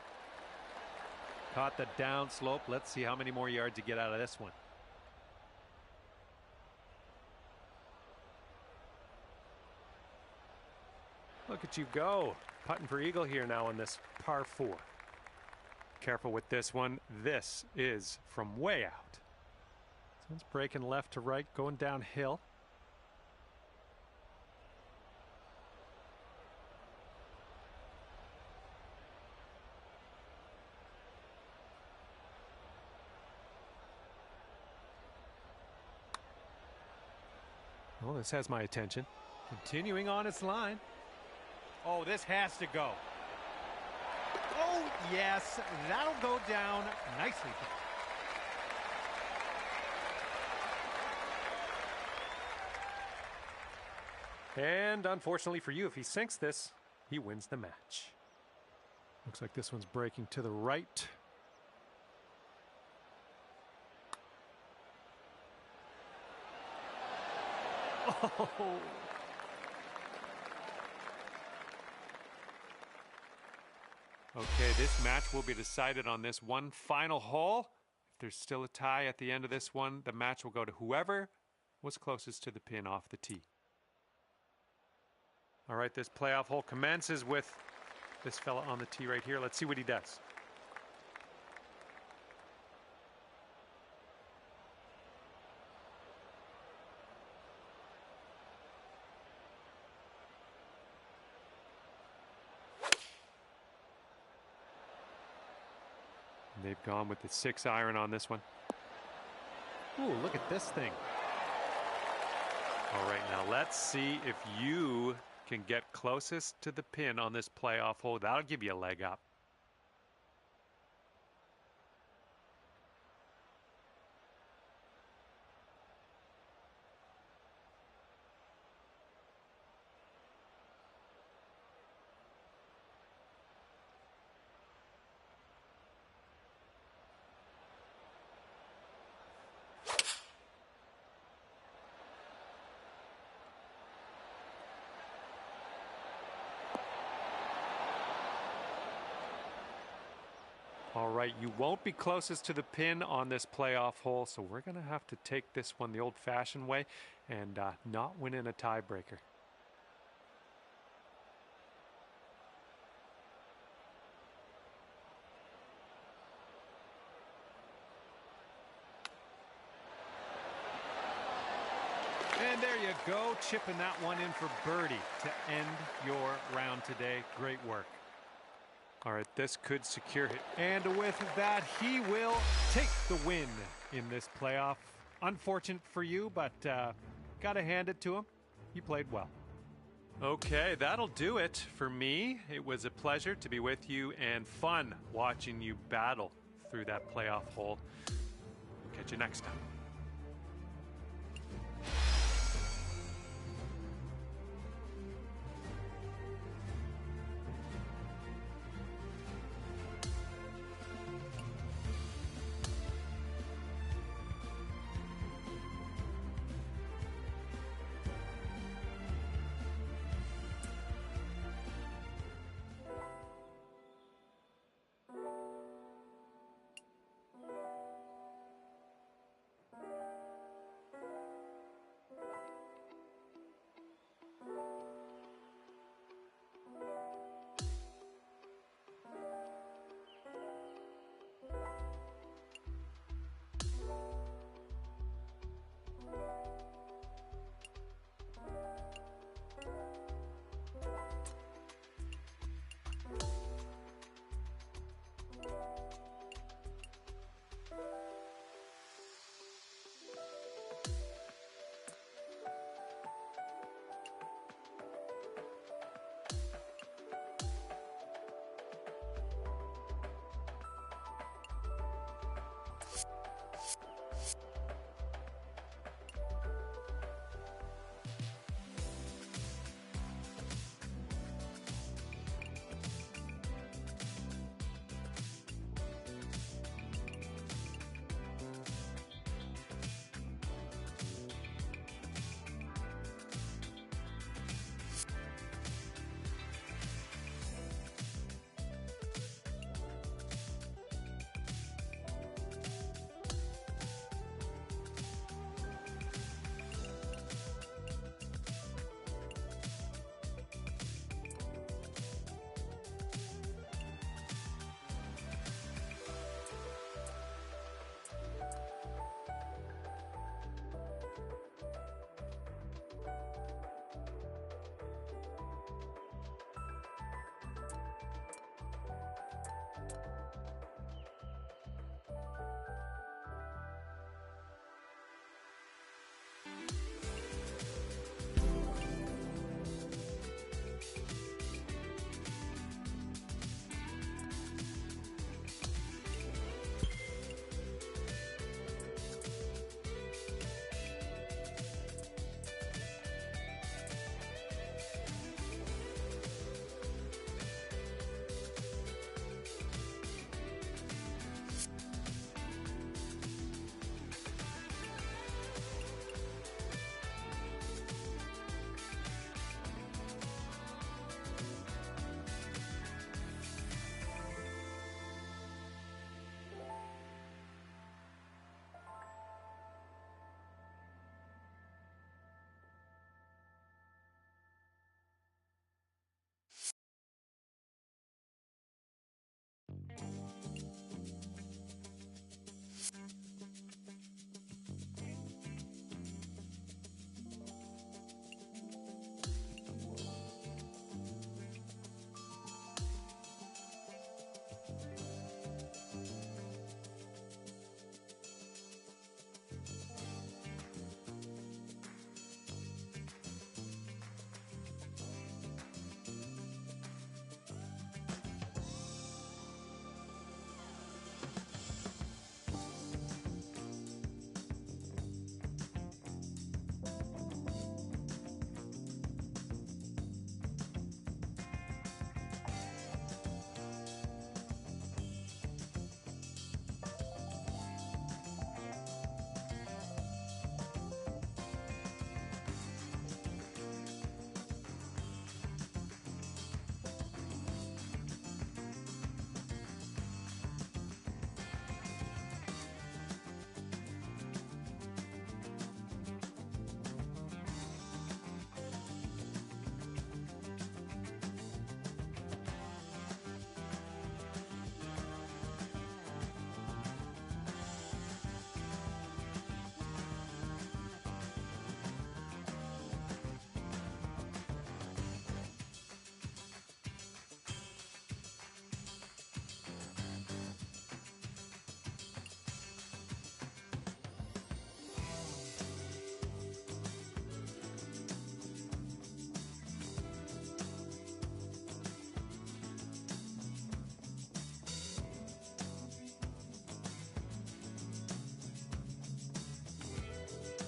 Caught the down slope. Let's see how many more yards you get out of this one. Look at you go. Putting for eagle here now on this par 4. Careful with this one. This is from way out. This one's breaking left to right, going downhill. Well, this has my attention. Continuing on its line. Oh, this has to go. Oh, yes. That'll go down nicely. And unfortunately for you, if he sinks this, he wins the match. Looks like this one's breaking to the right. Oh. Okay, this match will be decided on this one final hole. If there's still a tie at the end of this one, the match will go to whoever was closest to the pin off the tee. All right, this playoff hole commences with this fella on the tee right here. Let's see what he does. They've gone with the 6-iron on this one. Ooh, look at this thing. All right, now let's see if you can get closest to the pin on this playoff hole. That'll give you a leg up. All right, you won't be closest to the pin on this playoff hole, so we're going to have to take this one the old-fashioned way and not win in a tiebreaker. And there you go, chipping that one in for birdie to end your round today. Great work. All right, this could secure it. And with that, he will take the win in this playoff. Unfortunate for you, but got to hand it to him. He played well. Okay, that'll do it for me. It was a pleasure to be with you and fun watching you battle through that playoff hole. Catch you next time.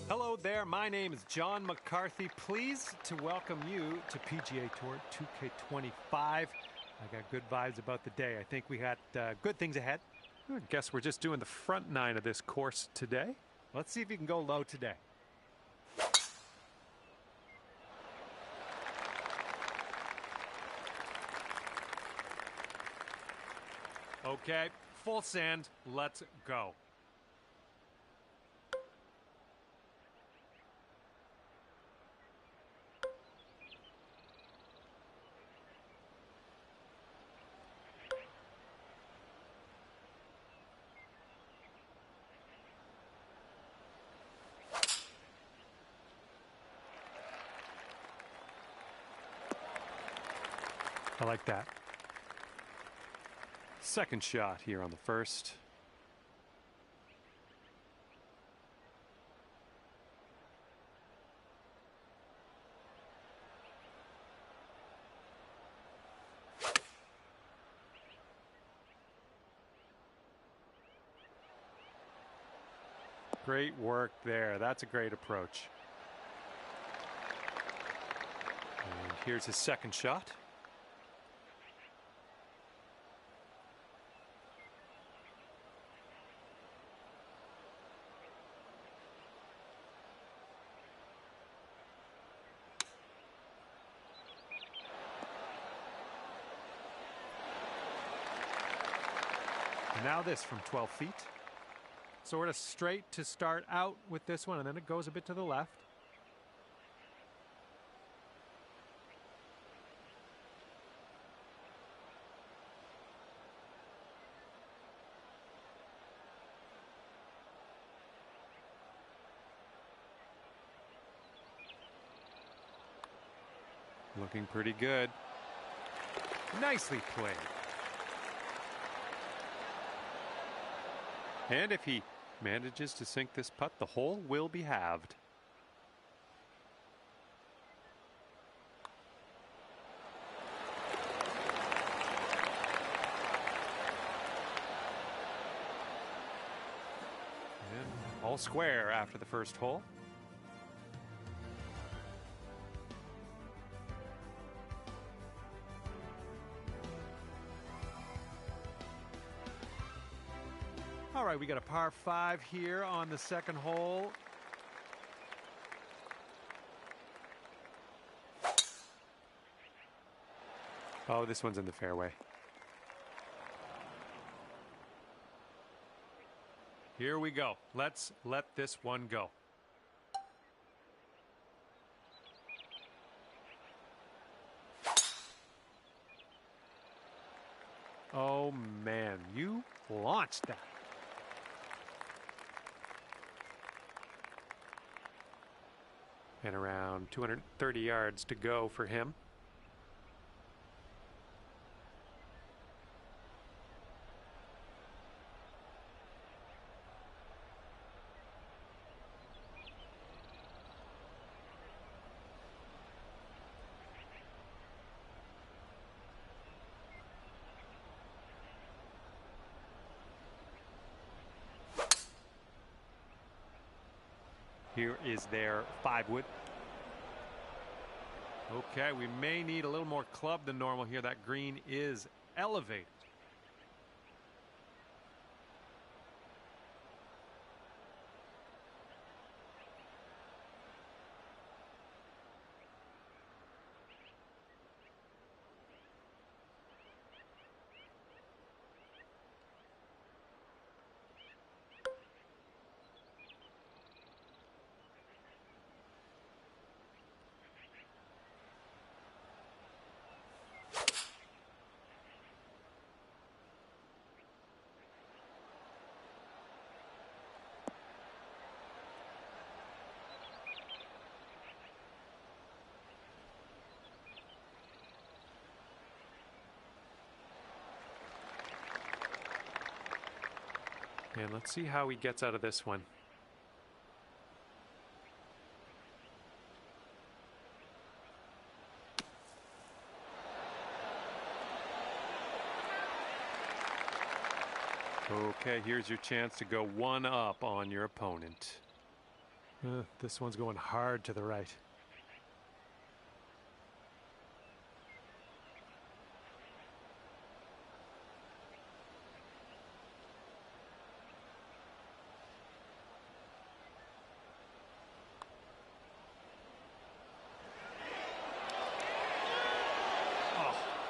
Hello there, my name is John McCarthy. Pleased to welcome you to PGA Tour 2K25. I got good vibes about the day. I think we got good things ahead. I guess we're just doing the front nine of this course today. Let's see if you can go low today. Okay, full sand, let's go. I like that. Second shot here on the first. Great work there. That's a great approach. And here's his second shot. And now this from 12 feet. Sort of straight to start out with this one, and then it goes a bit to the left. Looking pretty good. Nicely played. And if he manages to sink this putt, the hole will be halved. And all square after the first hole. All right, we got a par 5 here on the second hole. Oh, this one's in the fairway. Here we go. Let's let this one go. Oh, man, you launched that. And around 230 yards to go for him. Here is their 5-wood. Okay, we may need a little more club than normal here. That green is elevated. And let's see how he gets out of this one. Okay, here's your chance to go one up on your opponent. This one's going hard to the right.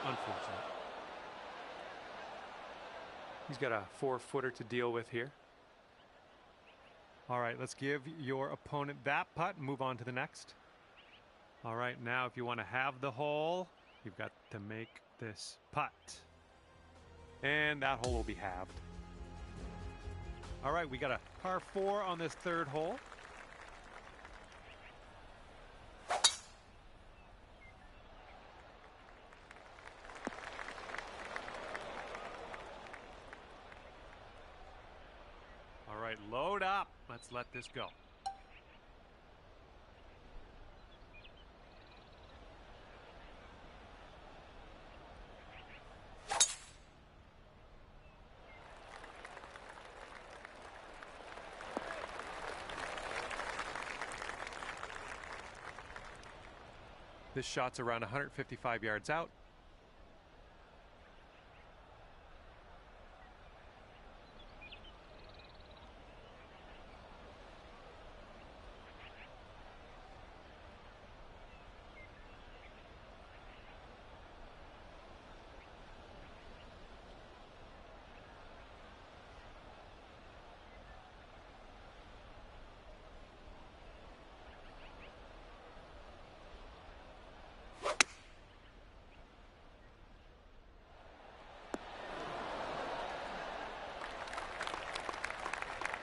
Unfortunate. He's got a 4-footer to deal with here. All right, let's give your opponent that putt and move on to the next. All right, now if you want to have the hole, you've got to make this putt. And that hole will be halved. All right, we got a par 4 on this third hole. All right, load up. Let's let this go. This shot's around 155 yards out.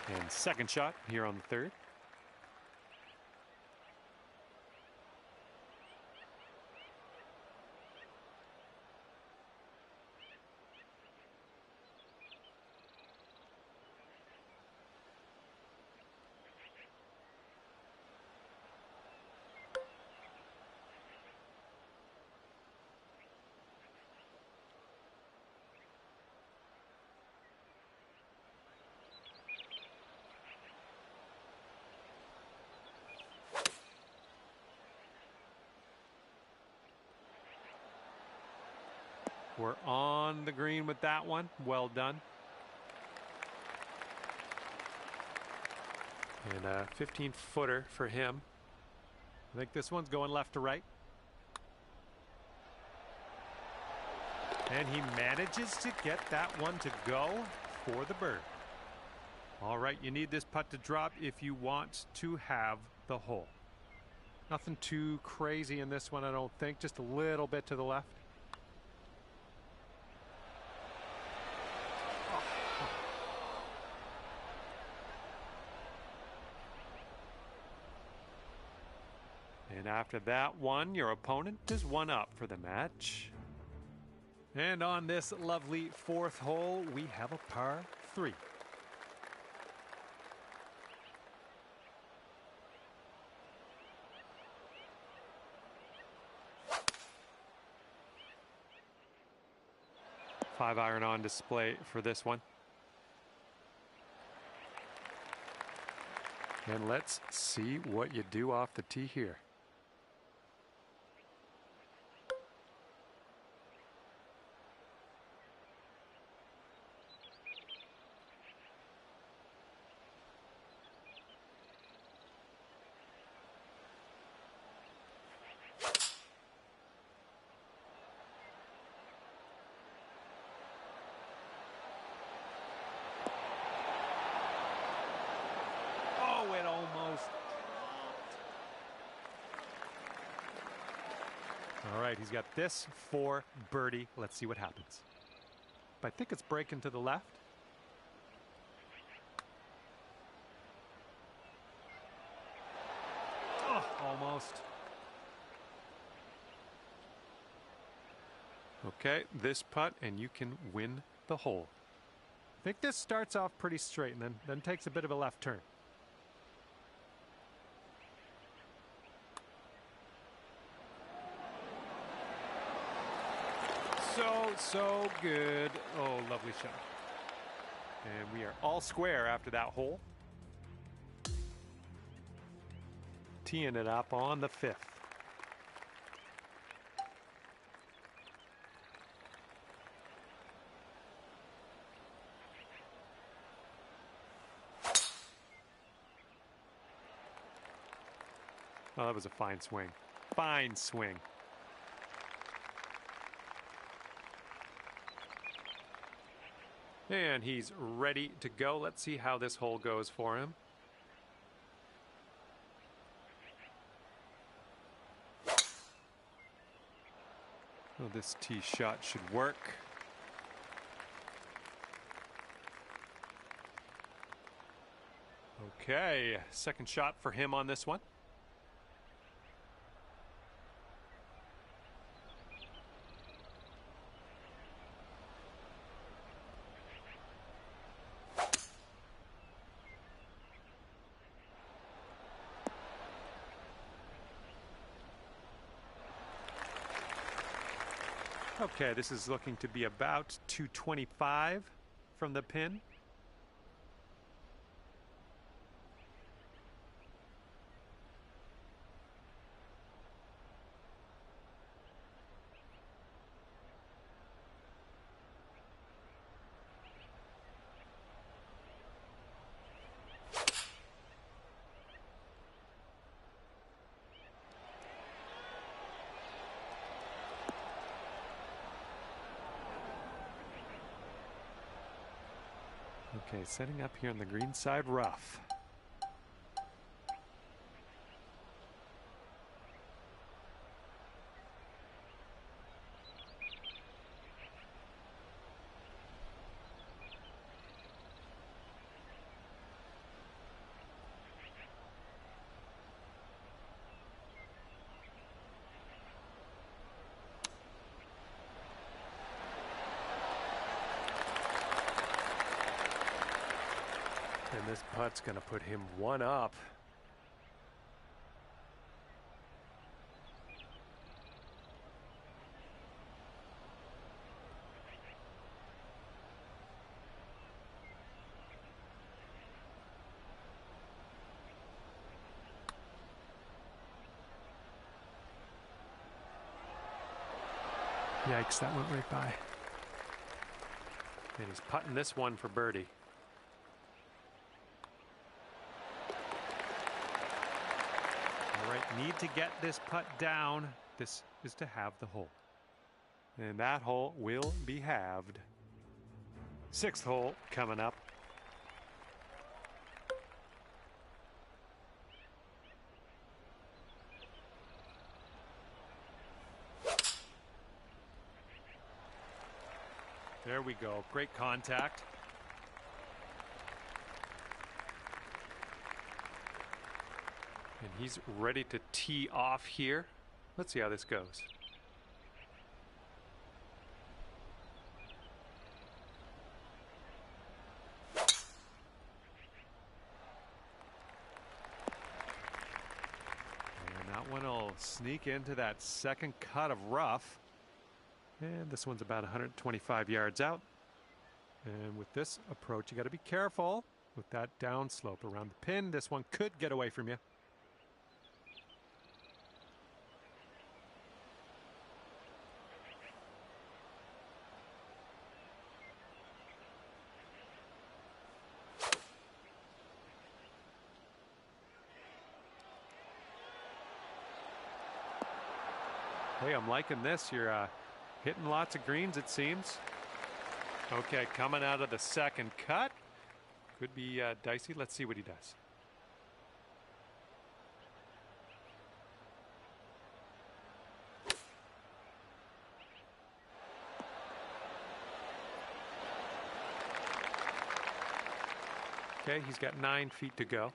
And second shot here on the third. We're on the green with that one. Well done. And a 15-footer for him. I think this one's going left to right. And he manages to get that one to go for the bird. All right, you need this putt to drop if you want to have the hole. Nothing too crazy in this one, I don't think. Just a little bit to the left. And after that one, your opponent is 1 up for the match. And on this lovely fourth hole, we have a par 3. Five iron on display for this one. And let's see what you do off the tee here. All right, he's got this for birdie. Let's see what happens. I think it's breaking to the left. Oh, almost. Okay, this putt, and you can win the hole. I think this starts off pretty straight and then takes a bit of a left turn. So good. Oh, lovely shot. And we are all square after that hole. teeing it up on the 5th. Oh, that was a fine swing. Fine swing. And he's ready to go. Let's see how this hole goes for him. Well, this tee shot should work. Okay, second shot for him on this one. Okay, this is looking to be about 225 from the pin. Okay, setting up here on the green side rough. And this putt's going to put him one up. Yikes, that went right by. And he's putting this one for birdie. All right, need to get this putt down. This is to have the hole. And that hole will be halved. 6th hole coming up. There we go. Great contact. And he's ready to tee off here. Let's see how this goes. And that one will sneak into that second cut of rough. And this one's about 125 yards out. And with this approach, you got to be careful with that downslope around the pin. This one could get away from you. Hey, I'm liking this. You're hitting lots of greens, it seems. Okay, coming out of the second cut. Could be dicey. Let's see what he does. Okay, he's got 9 feet to go.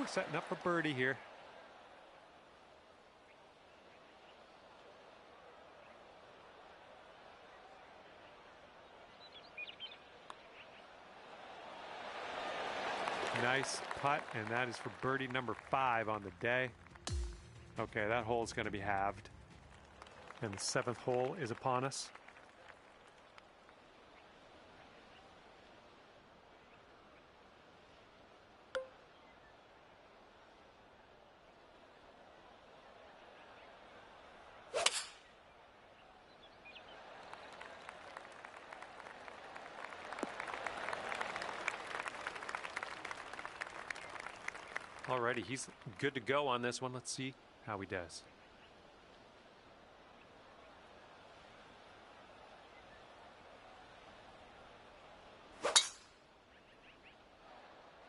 Setting up for birdie here. Nice putt, and that is for birdie number 5 on the day. Okay, that hole is going to be halved. And the 7th hole is upon us. Alrighty, he's good to go on this one. Let's see how he does.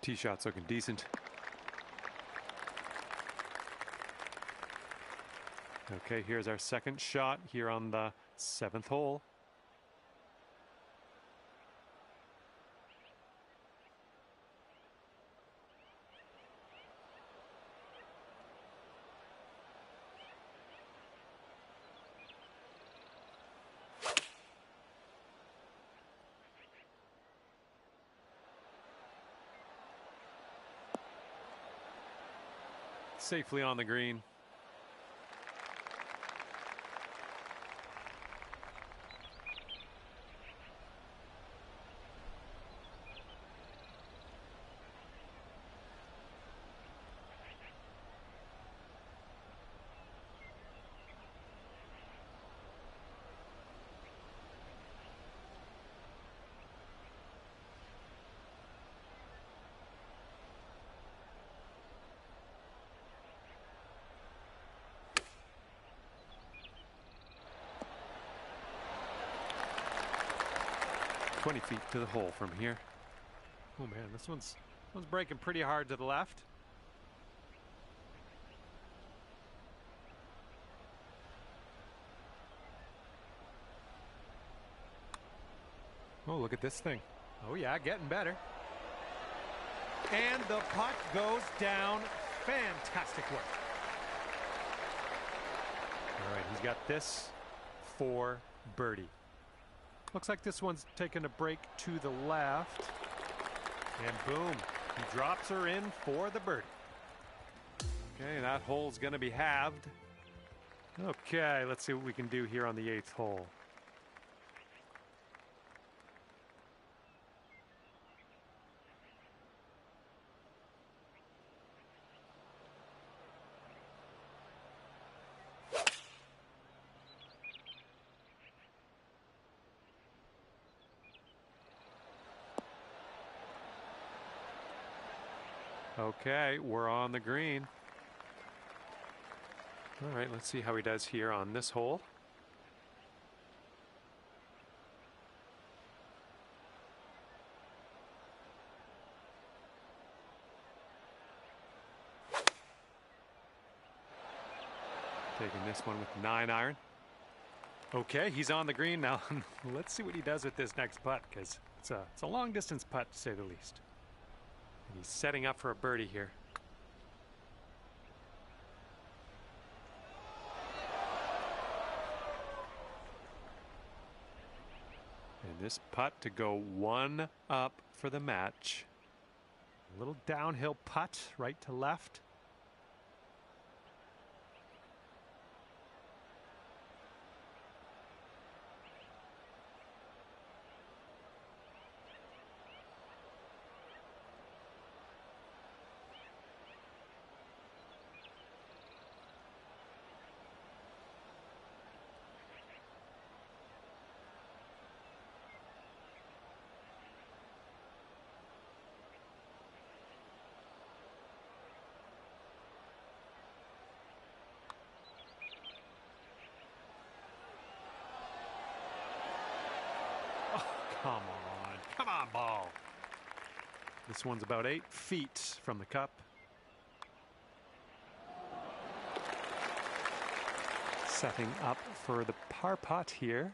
Tee shot's looking decent. Okay, here's our second shot here on the 7th hole. Safely on the green. Feet to the hole from here. Oh man, this one's breaking pretty hard to the left. Oh, look at this thing. Oh yeah, getting better. And the putt goes down. Fantastic work. All right, he's got this for birdie. Looks like this one's taking a break to the left. And boom, he drops her in for the birdie. Okay, that hole's going to be halved. Okay, let's see what we can do here on the 8th hole. Okay, we're on the green. All right, let's see how he does here on this hole. Taking this one with 9-iron. Okay, he's on the green now. Let's see what he does with this next putt, because it's a long distance putt to say the least. And he's setting up for a birdie here. And this putt to go 1 up for the match. A little downhill putt right to left. Come on, ball. This one's about 8 feet from the cup. Setting up for the par putt here.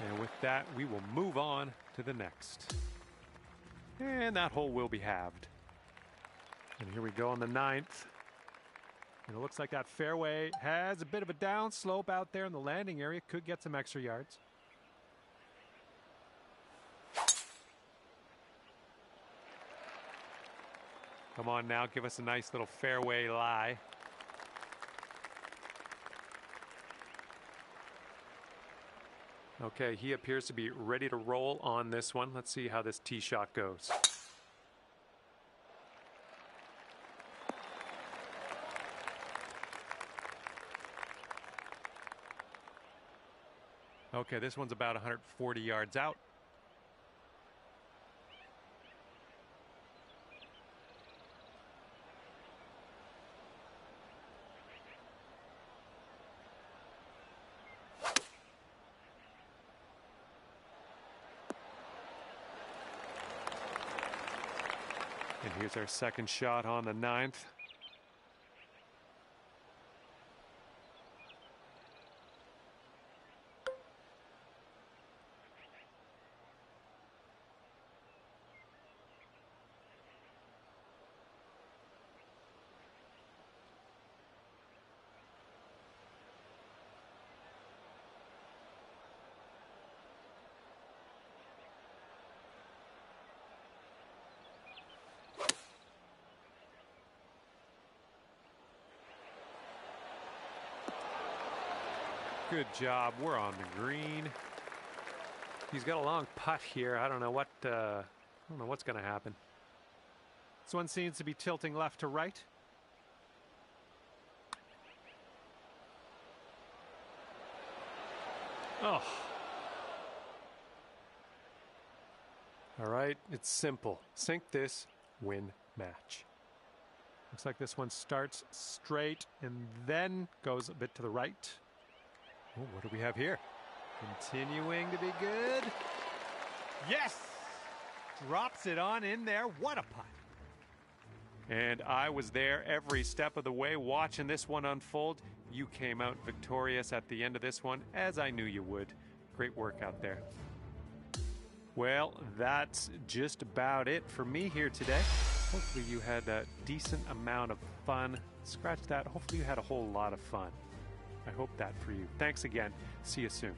And with that, we will move on to the next. And that hole will be halved. And here we go on the 9th. And it looks like that fairway has a bit of a down slope out there in the landing area. Could get some extra yards. Come on now, give us a nice little fairway lie. Okay, he appears to be ready to roll on this one. Let's see how this tee shot goes. Okay, this one's about 140 yards out. And here's our second shot on the 9th. Good job. We're on the green. He's got a long putt here. I don't know what's going to happen. This one seems to be tilting left to right. Oh. All right, it's simple. Sink this, win match. Looks like this one starts straight and then goes a bit to the right. Oh, what do we have here? Continuing to be good. Yes! Drops it on in there. What a putt. And I was there every step of the way watching this one unfold. You came out victorious at the end of this one, as I knew you would. Great work out there. Well, that's just about it for me here today. Hopefully you had a decent amount of fun. Scratch that. Hopefully you had a whole lot of fun. I hope that for you. Thanks again. See you soon.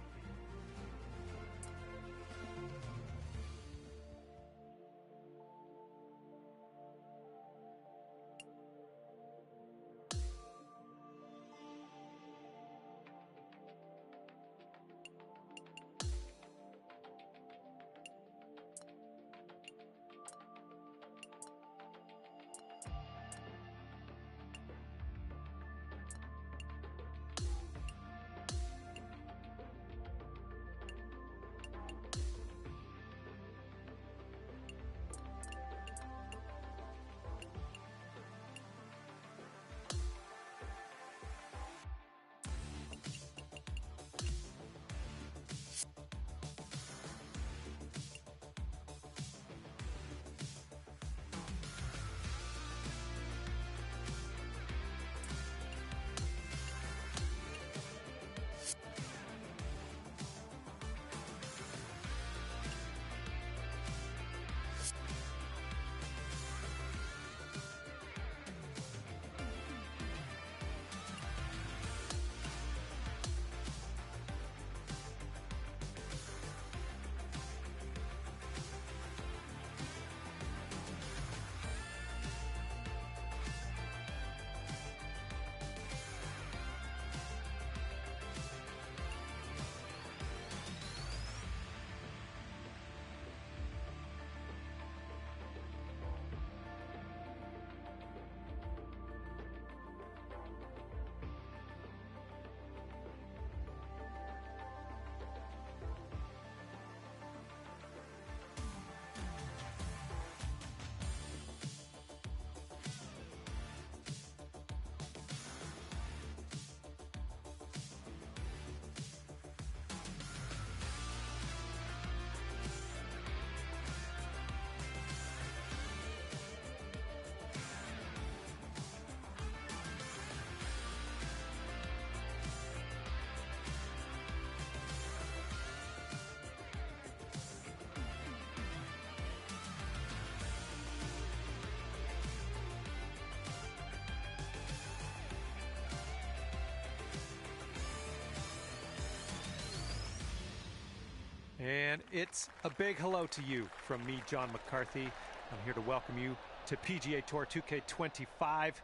And it's a big hello to you from me, John McCarthy. I'm here to welcome you to PGA Tour 2K25.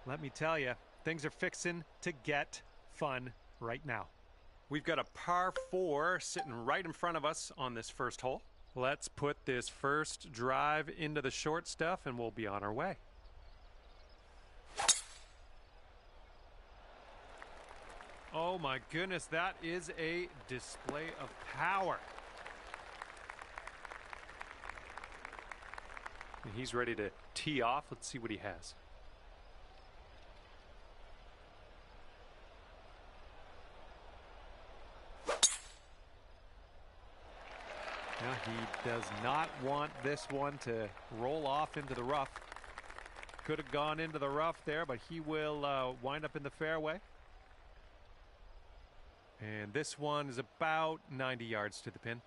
Let me tell you, things are fixing to get fun right now. We've got a par 4 sitting right in front of us on this first hole. Let's put this first drive into the short stuff and we'll be on our way. Oh my goodness, that is a display of power. And he's ready to tee off. Let's see what he has. Now he does not want this one to roll off into the rough. Could have gone into the rough there, but he will wind up in the fairway. And this one is about 90 yards to the pin.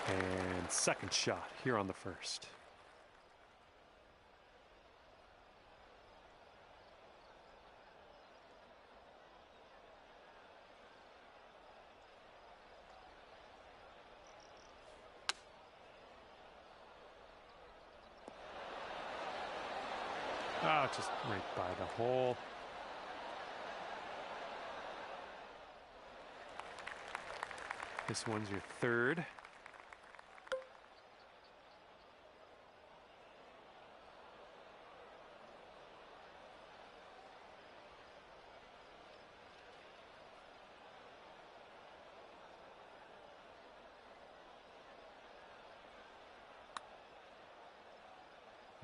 And second shot here on the first. Oh, just right by the hole. This one's your third.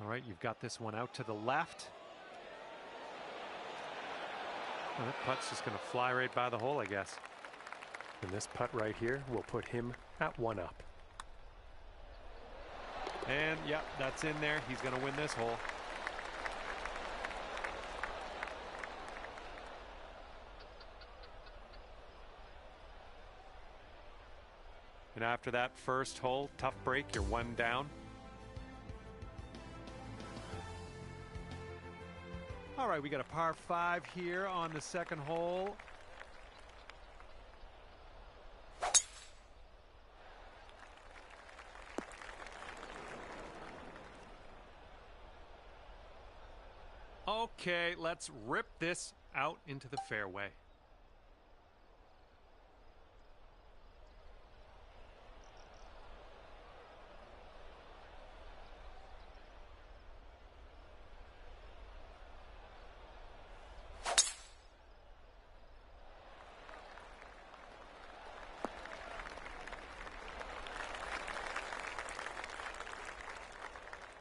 All right, you've got this one out to the left. Well, that putt's just going to fly right by the hole, I guess. And this putt right here will put him at 1 up. And, yep, that's in there. He's going to win this hole. And after that first hole, tough break, you're 1 down. All right, we got a par 5 here on the second hole. Okay, let's rip this out into the fairway.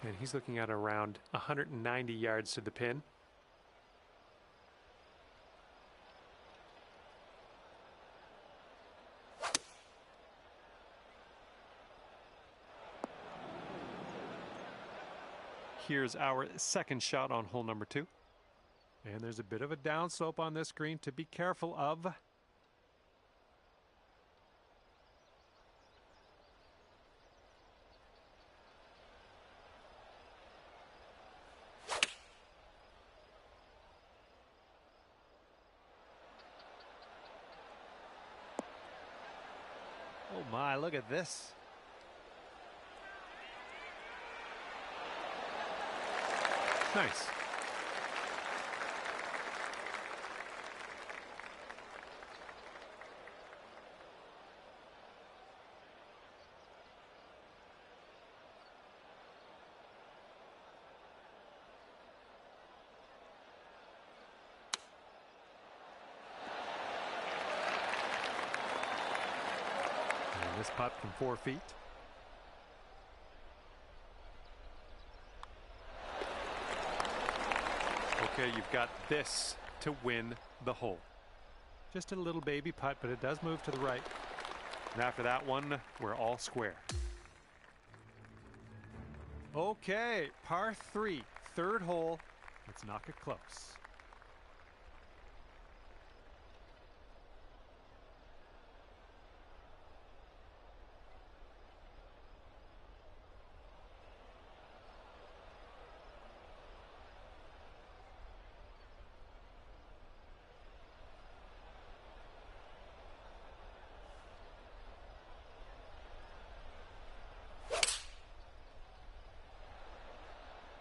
And he's looking at around 190 yards to the pin. Here's our second shot on hole number 2. And there's a bit of a downslope on this green to be careful of. Oh my, look at this. Nice. And this putt from 4 feet. Okay, you've got this to win the hole. Just a little baby putt, but it does move to the right. And after that one, we're all square. Okay, par 3, third hole. Let's knock it close.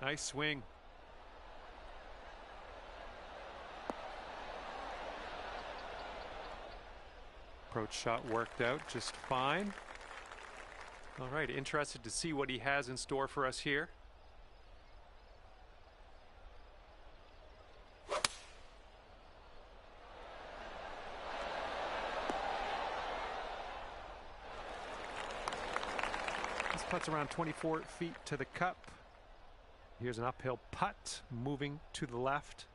Nice swing. Approach shot worked out just fine. All right, interested to see what he has in store for us here. Putt's around 24 feet to the cup. Here's an uphill putt moving to the left.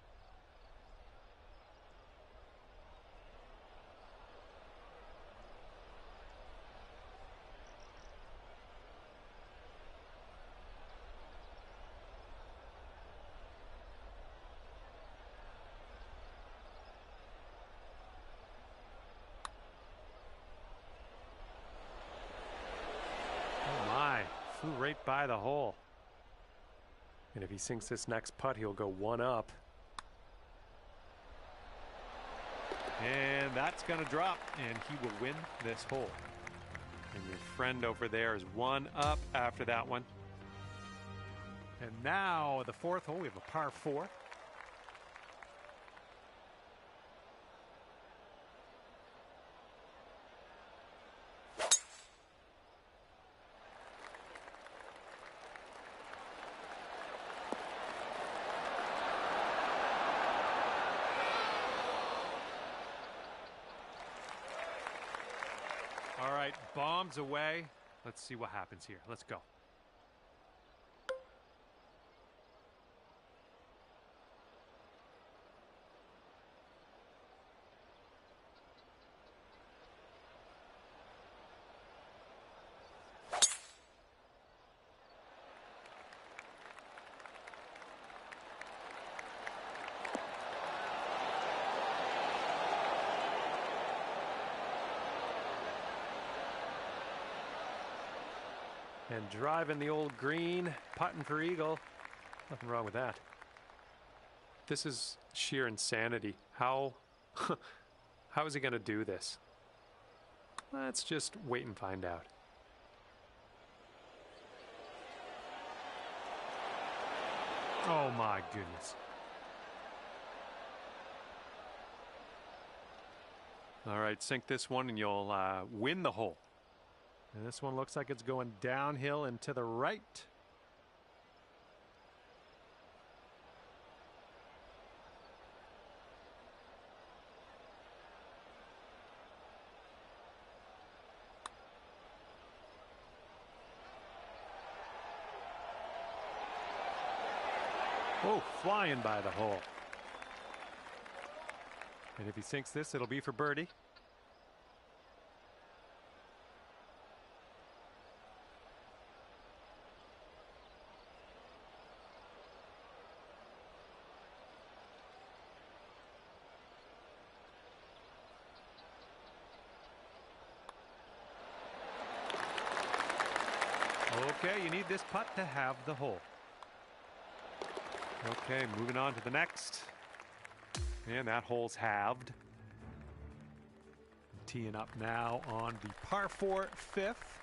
Flew right by the hole. And if he sinks this next putt, he'll go one up. And that's going to drop, and he will win this hole. And your friend over there is one up after that one. And now the fourth hole, we have a par 4. All right, bombs away. Let's see what happens here. Let's go. And driving the old green, putting for eagle. Nothing wrong with that. This is sheer insanity. How is he going to do this? Let's just wait and find out. Oh my goodness. All right, sink this one and you'll win the hole. And this one looks like it's going downhill and to the right. Oh, flying by the hole. And if he sinks this, it'll be for birdie. Okay, you need this putt to have the hole. Okay, moving on to the next. And that hole's halved. Teeing up now on the par 4 fifth.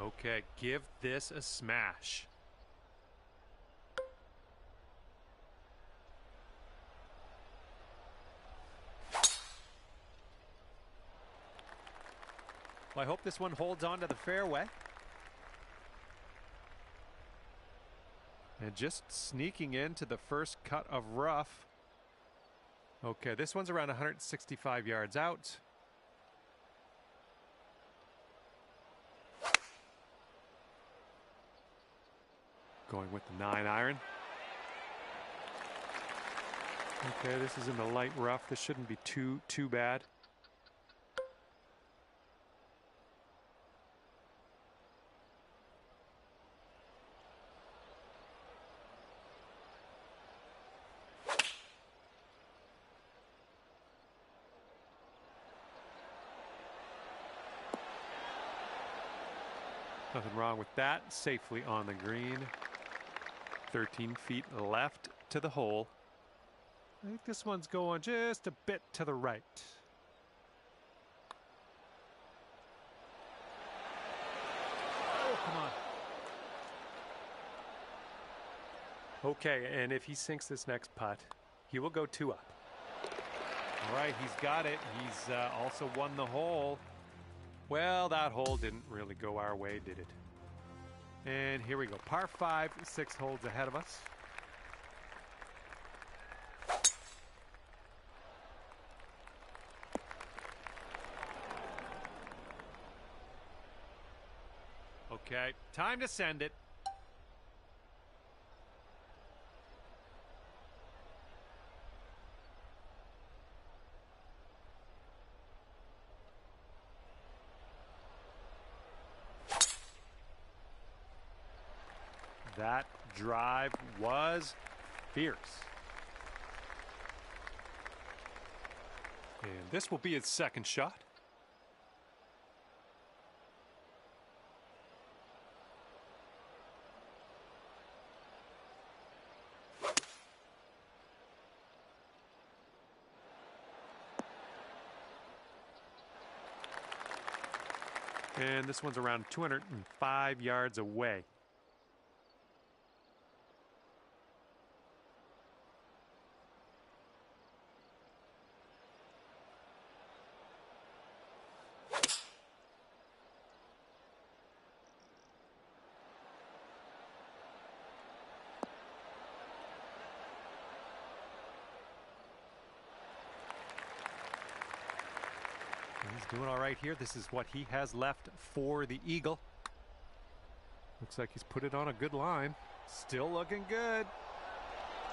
Okay, give this a smash. Well, I hope this one holds on to the fairway. And just sneaking into the first cut of rough. Okay, this one's around 165 yards out. Going with the 9-iron. Okay, this is in the light rough. This shouldn't be too bad. Nothing wrong with that. Safely on the green. 13 feet left to the hole. I think this one's going just a bit to the right. Oh, come on. Okay, and if he sinks this next putt, he will go 2 up. All right, he's got it. He's also won the hole. Well, that hole didn't really go our way, did it? And here we go. Par 5, 6 holes ahead of us. Okay, time to send it. That drive was fierce. And this will be his second shot. And this one's around 205 yards away. He's doing all right here. This is what he has left for the eagle. Looks like he's put it on a good line. Still looking good.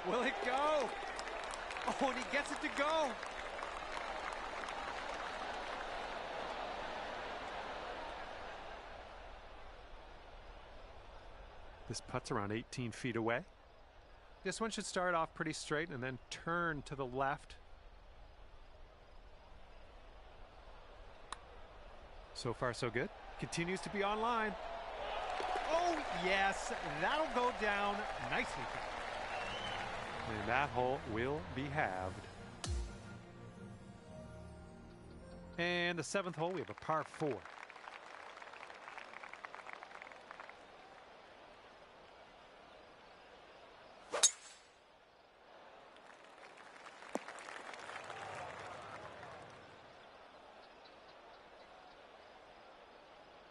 Will it go? Oh, and he gets it to go. This putt's around 18 feet away. This one should start off pretty straight and then turn to the left. So far, so good. Continues to be online. Oh, yes. That'll go down nicely. And that hole will be halved. And the 7th hole, we have a par 4.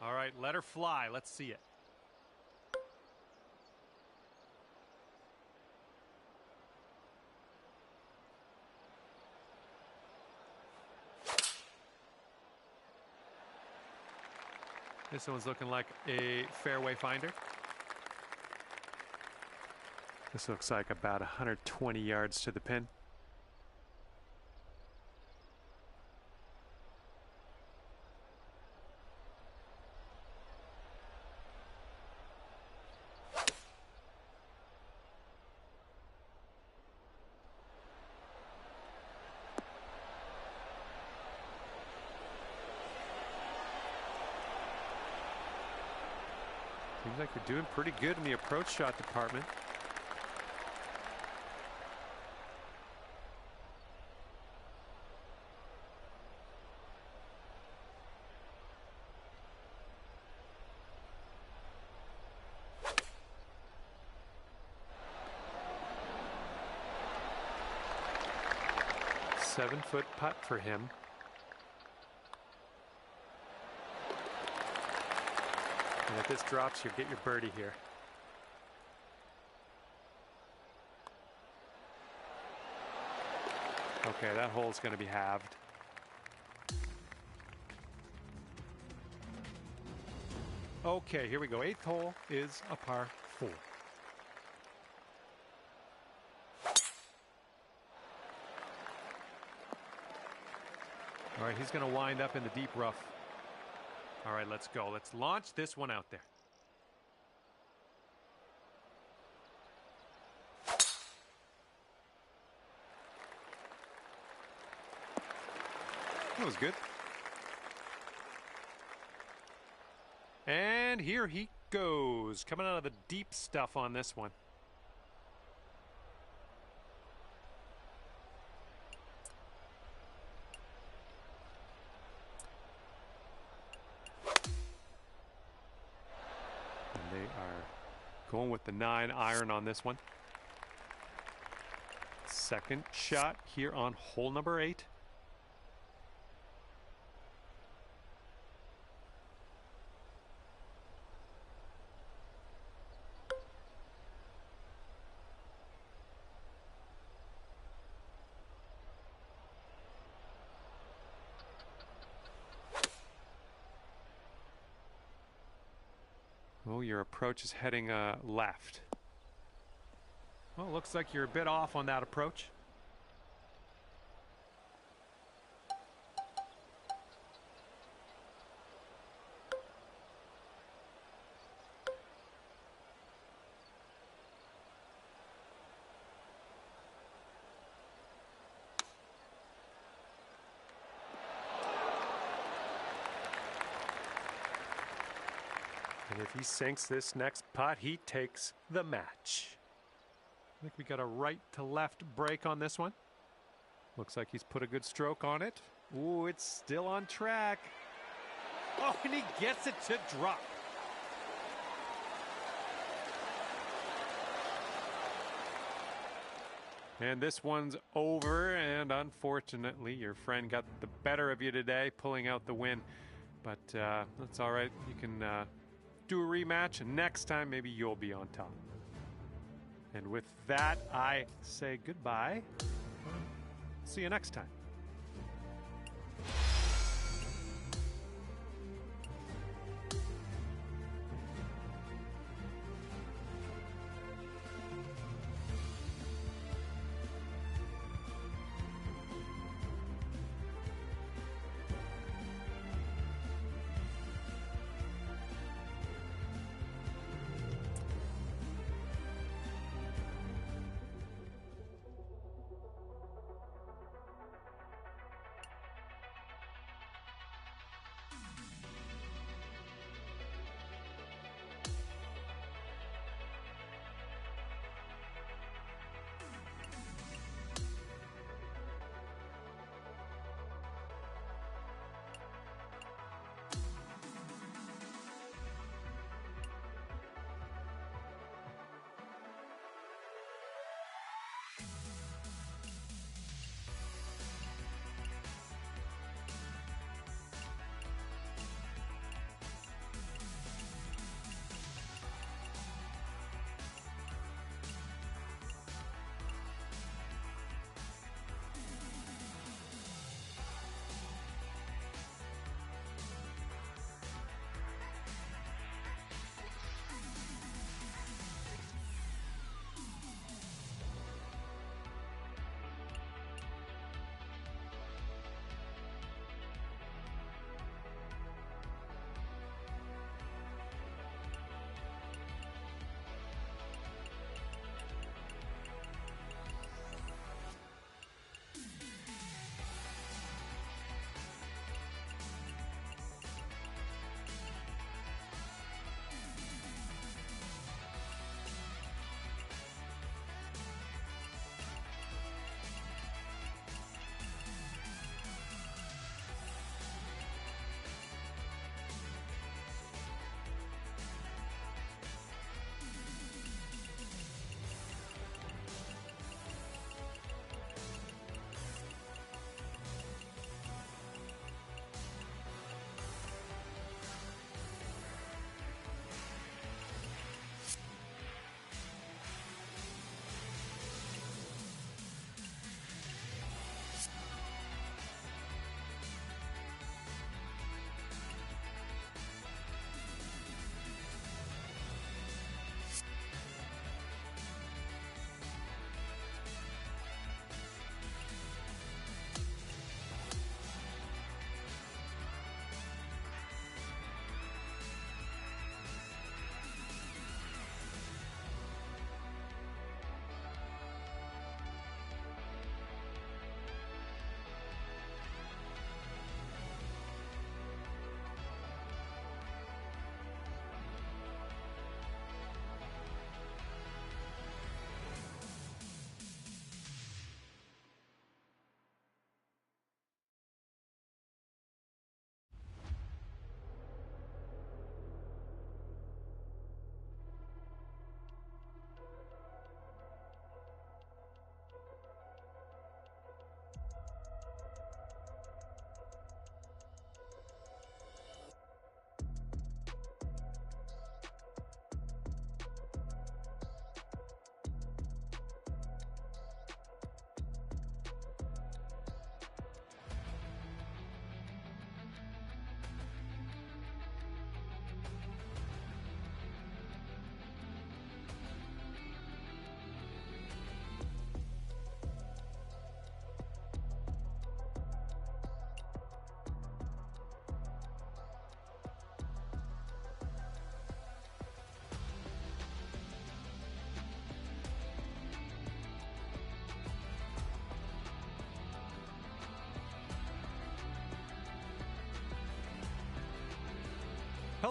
All right, let her fly. Let's see it. This one's looking like a fairway finder. This looks like about 120 yards to the pin. Seems like they're doing pretty good in the approach shot department. Seven-foot putt for him. And if this drops, you get your birdie here. Okay, that hole's going to be halved. Okay, here we go. 8th hole is a par 4. All right, he's going to wind up in the deep rough. All right, let's go. Let's launch this one out there. That was good. And here he goes, coming out of the deep stuff on this one. Going with the 9-iron on this one. Second shot here on hole number 8. Oh, your approach is heading left. Well, looks like you're a bit off on that approach. And if he sinks this next putt, he takes the match. I think we got a right to left break on this one. Looks like he's put a good stroke on it. Ooh, it's still on track. Oh, and he gets it to drop. And this one's over, and unfortunately, your friend got the better of you today, pulling out the win. But that's all right. You can do a rematch, and next time maybe you'll be on top. And with that, I say goodbye. See you next time.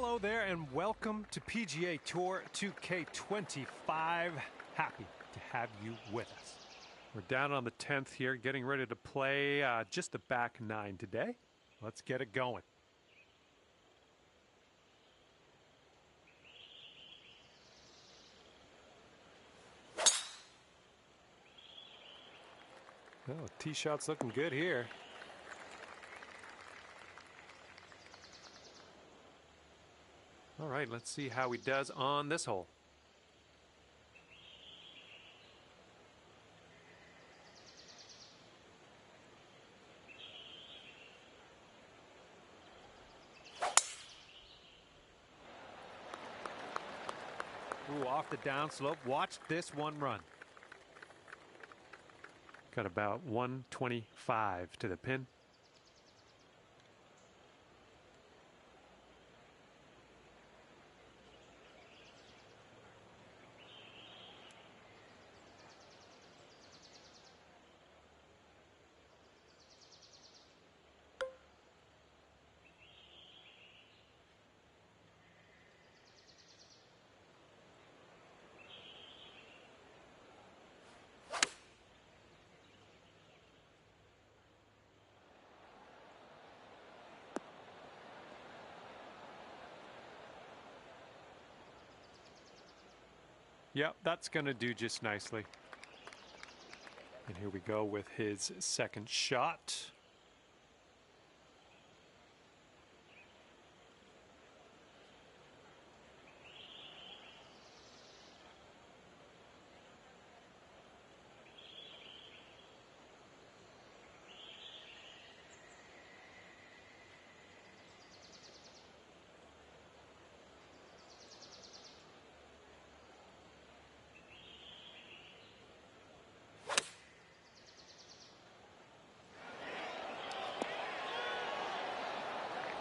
Hello there and welcome to PGA Tour 2K25. Happy to have you with us. We're down on the 10th here, getting ready to play just the back nine today. Let's get it going. Oh, tee shot's looking good here. All right, let's see how he does on this hole. Ooh, off the downslope. Watch this one run. Got about 125 to the pin. Yep, that's going to do just nicely. And here we go with his second shot.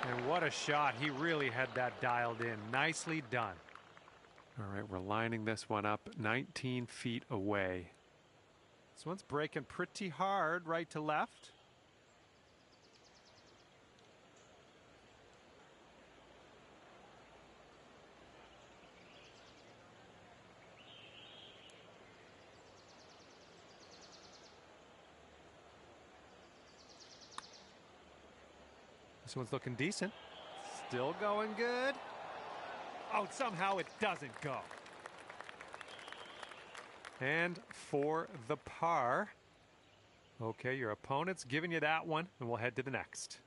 And what a shot. He really had that dialed in. Nicely done. All right, we're lining this one up 19 feet away. This one's breaking pretty hard right to left. This one's looking decent. Still going good. Oh, somehow it doesn't go. And for the par. Okay, your opponent's giving you that one, and we'll head to the next.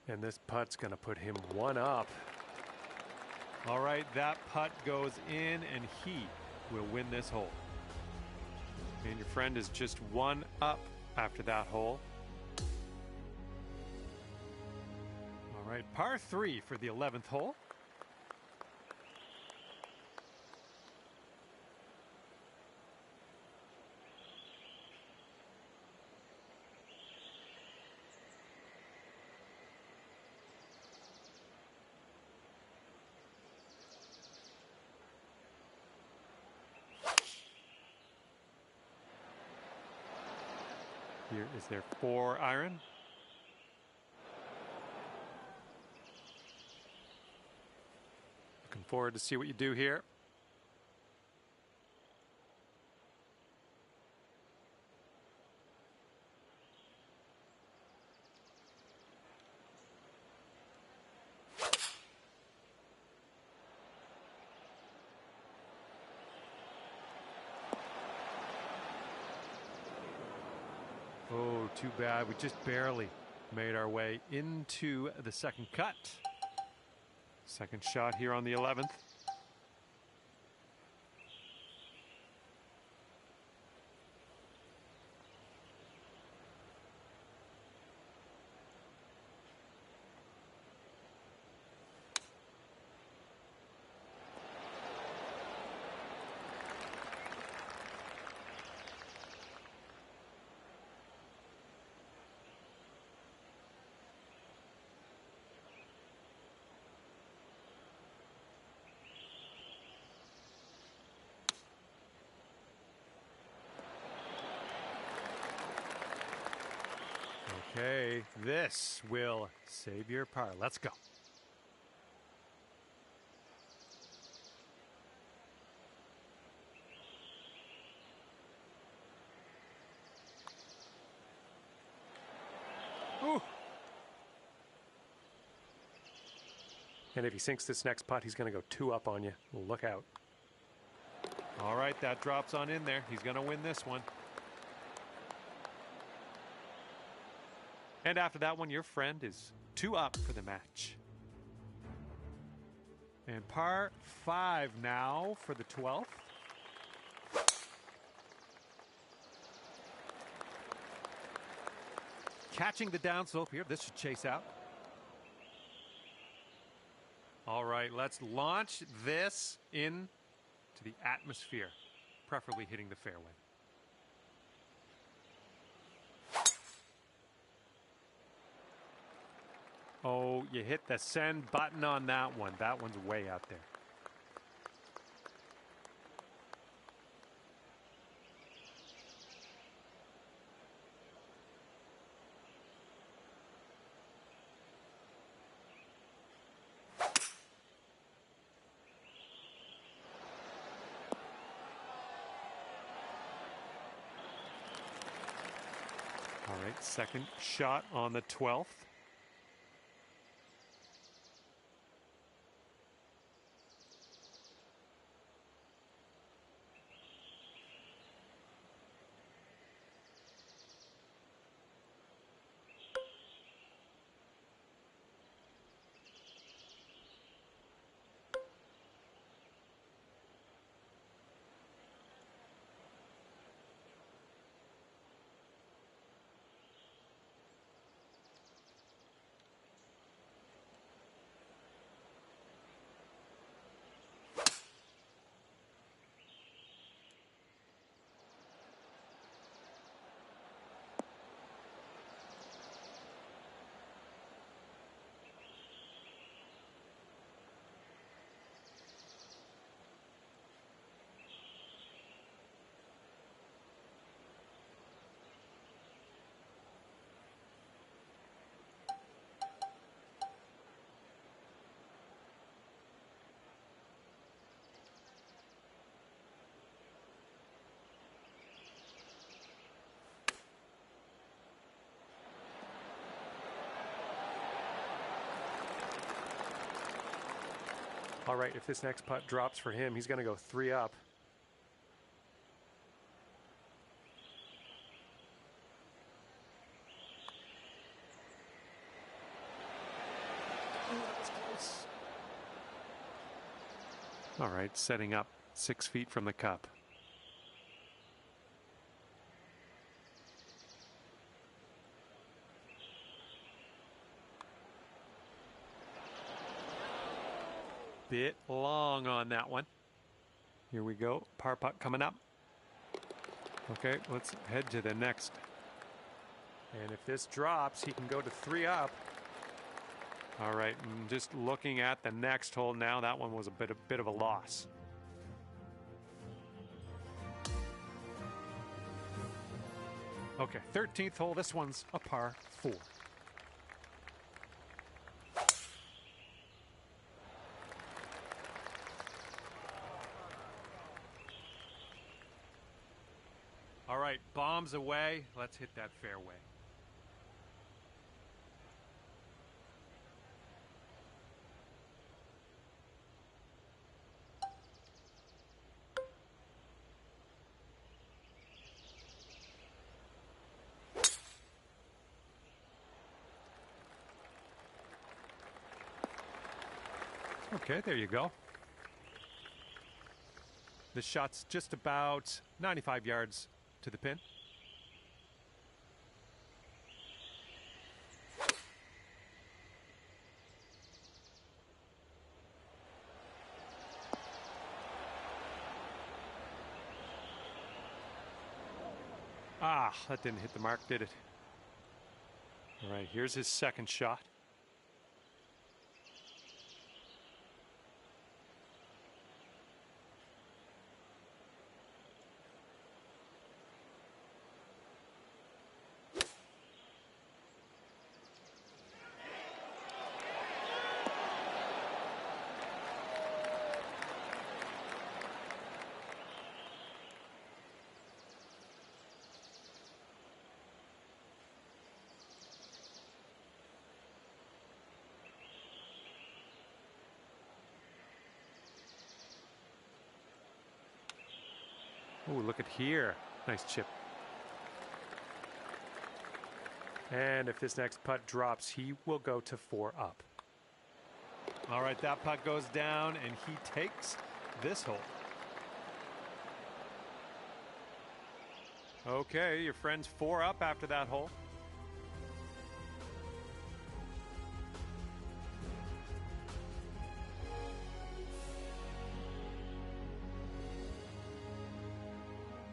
And this putt's going to put him one up. All right, that putt goes in, and he will win this hole. And your friend is just one up after that hole. All right, par 3 for the 11th hole. Here is their 4-iron. Looking forward to see what you do here. Oh, too bad. We just barely made our way into the second cut. Second shot here on the 11th. Okay, this will save your par. Let's go. Ooh. And if he sinks this next putt, he's going to go 2 up on you. Look out. All right, that drops on in there. He's going to win this one. And after that one, your friend is 2 up for the match. And par 5 now for the 12th. Catching the downslope here. This should chase out. All right, let's launch this into the atmosphere, preferably hitting the fairway. Oh, you hit the send button on that one. That one's way out there. All right, second shot on the 12th. All right, if this next putt drops for him, he's going to go 3 up. All right, setting up 6 feet from the cup. Bit long on that one. Here we go. Par putt coming up. Okay, let's head to the next. And if this drops, he can go to 3 up. All right, and just looking at the next hole now, that one was a bit of a loss. Okay, 13th hole. This one's a par 4. All right, bombs away. Let's hit that fairway. Okay, there you go. The shot's just about 95 yards to the pin. Ah, that didn't hit the mark, did it? All right, here's his second shot. Oh, look at here. Nice chip. And if this next putt drops, he will go to 4 up. All right, that putt goes down, and he takes this hole. Okay, your friend's 4 up after that hole.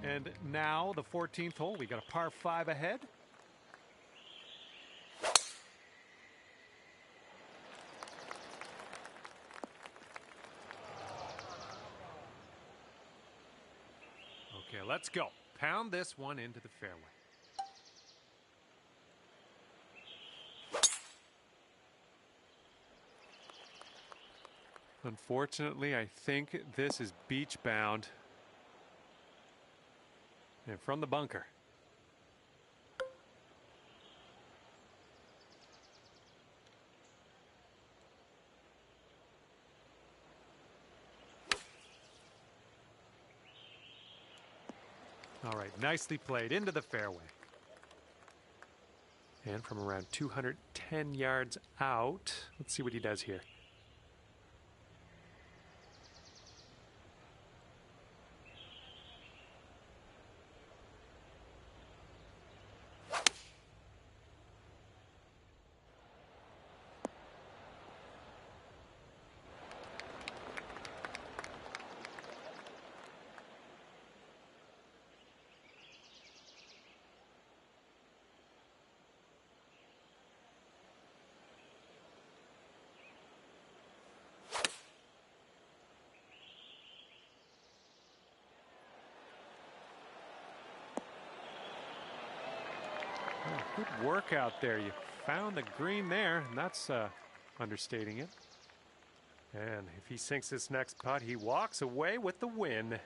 And now the 14th hole. We got a par 5 ahead. Okay, let's go. Pound this one into the fairway. Unfortunately, I think this is beach bound. And from the bunker. All right, nicely played into the fairway. And from around 210 yards out, let's see what he does here. Oh, good work out there. You found the green there, and that's understating it. And if he sinks this next putt, he walks away with the win.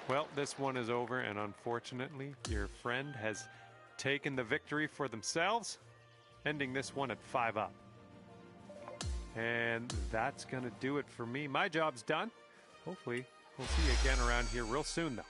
Well, this one is over, and unfortunately, your friend has taken the victory for themselves, ending this one at 5 up. And that's going to do it for me. My job's done. Hopefully, we'll see you again around here real soon, though.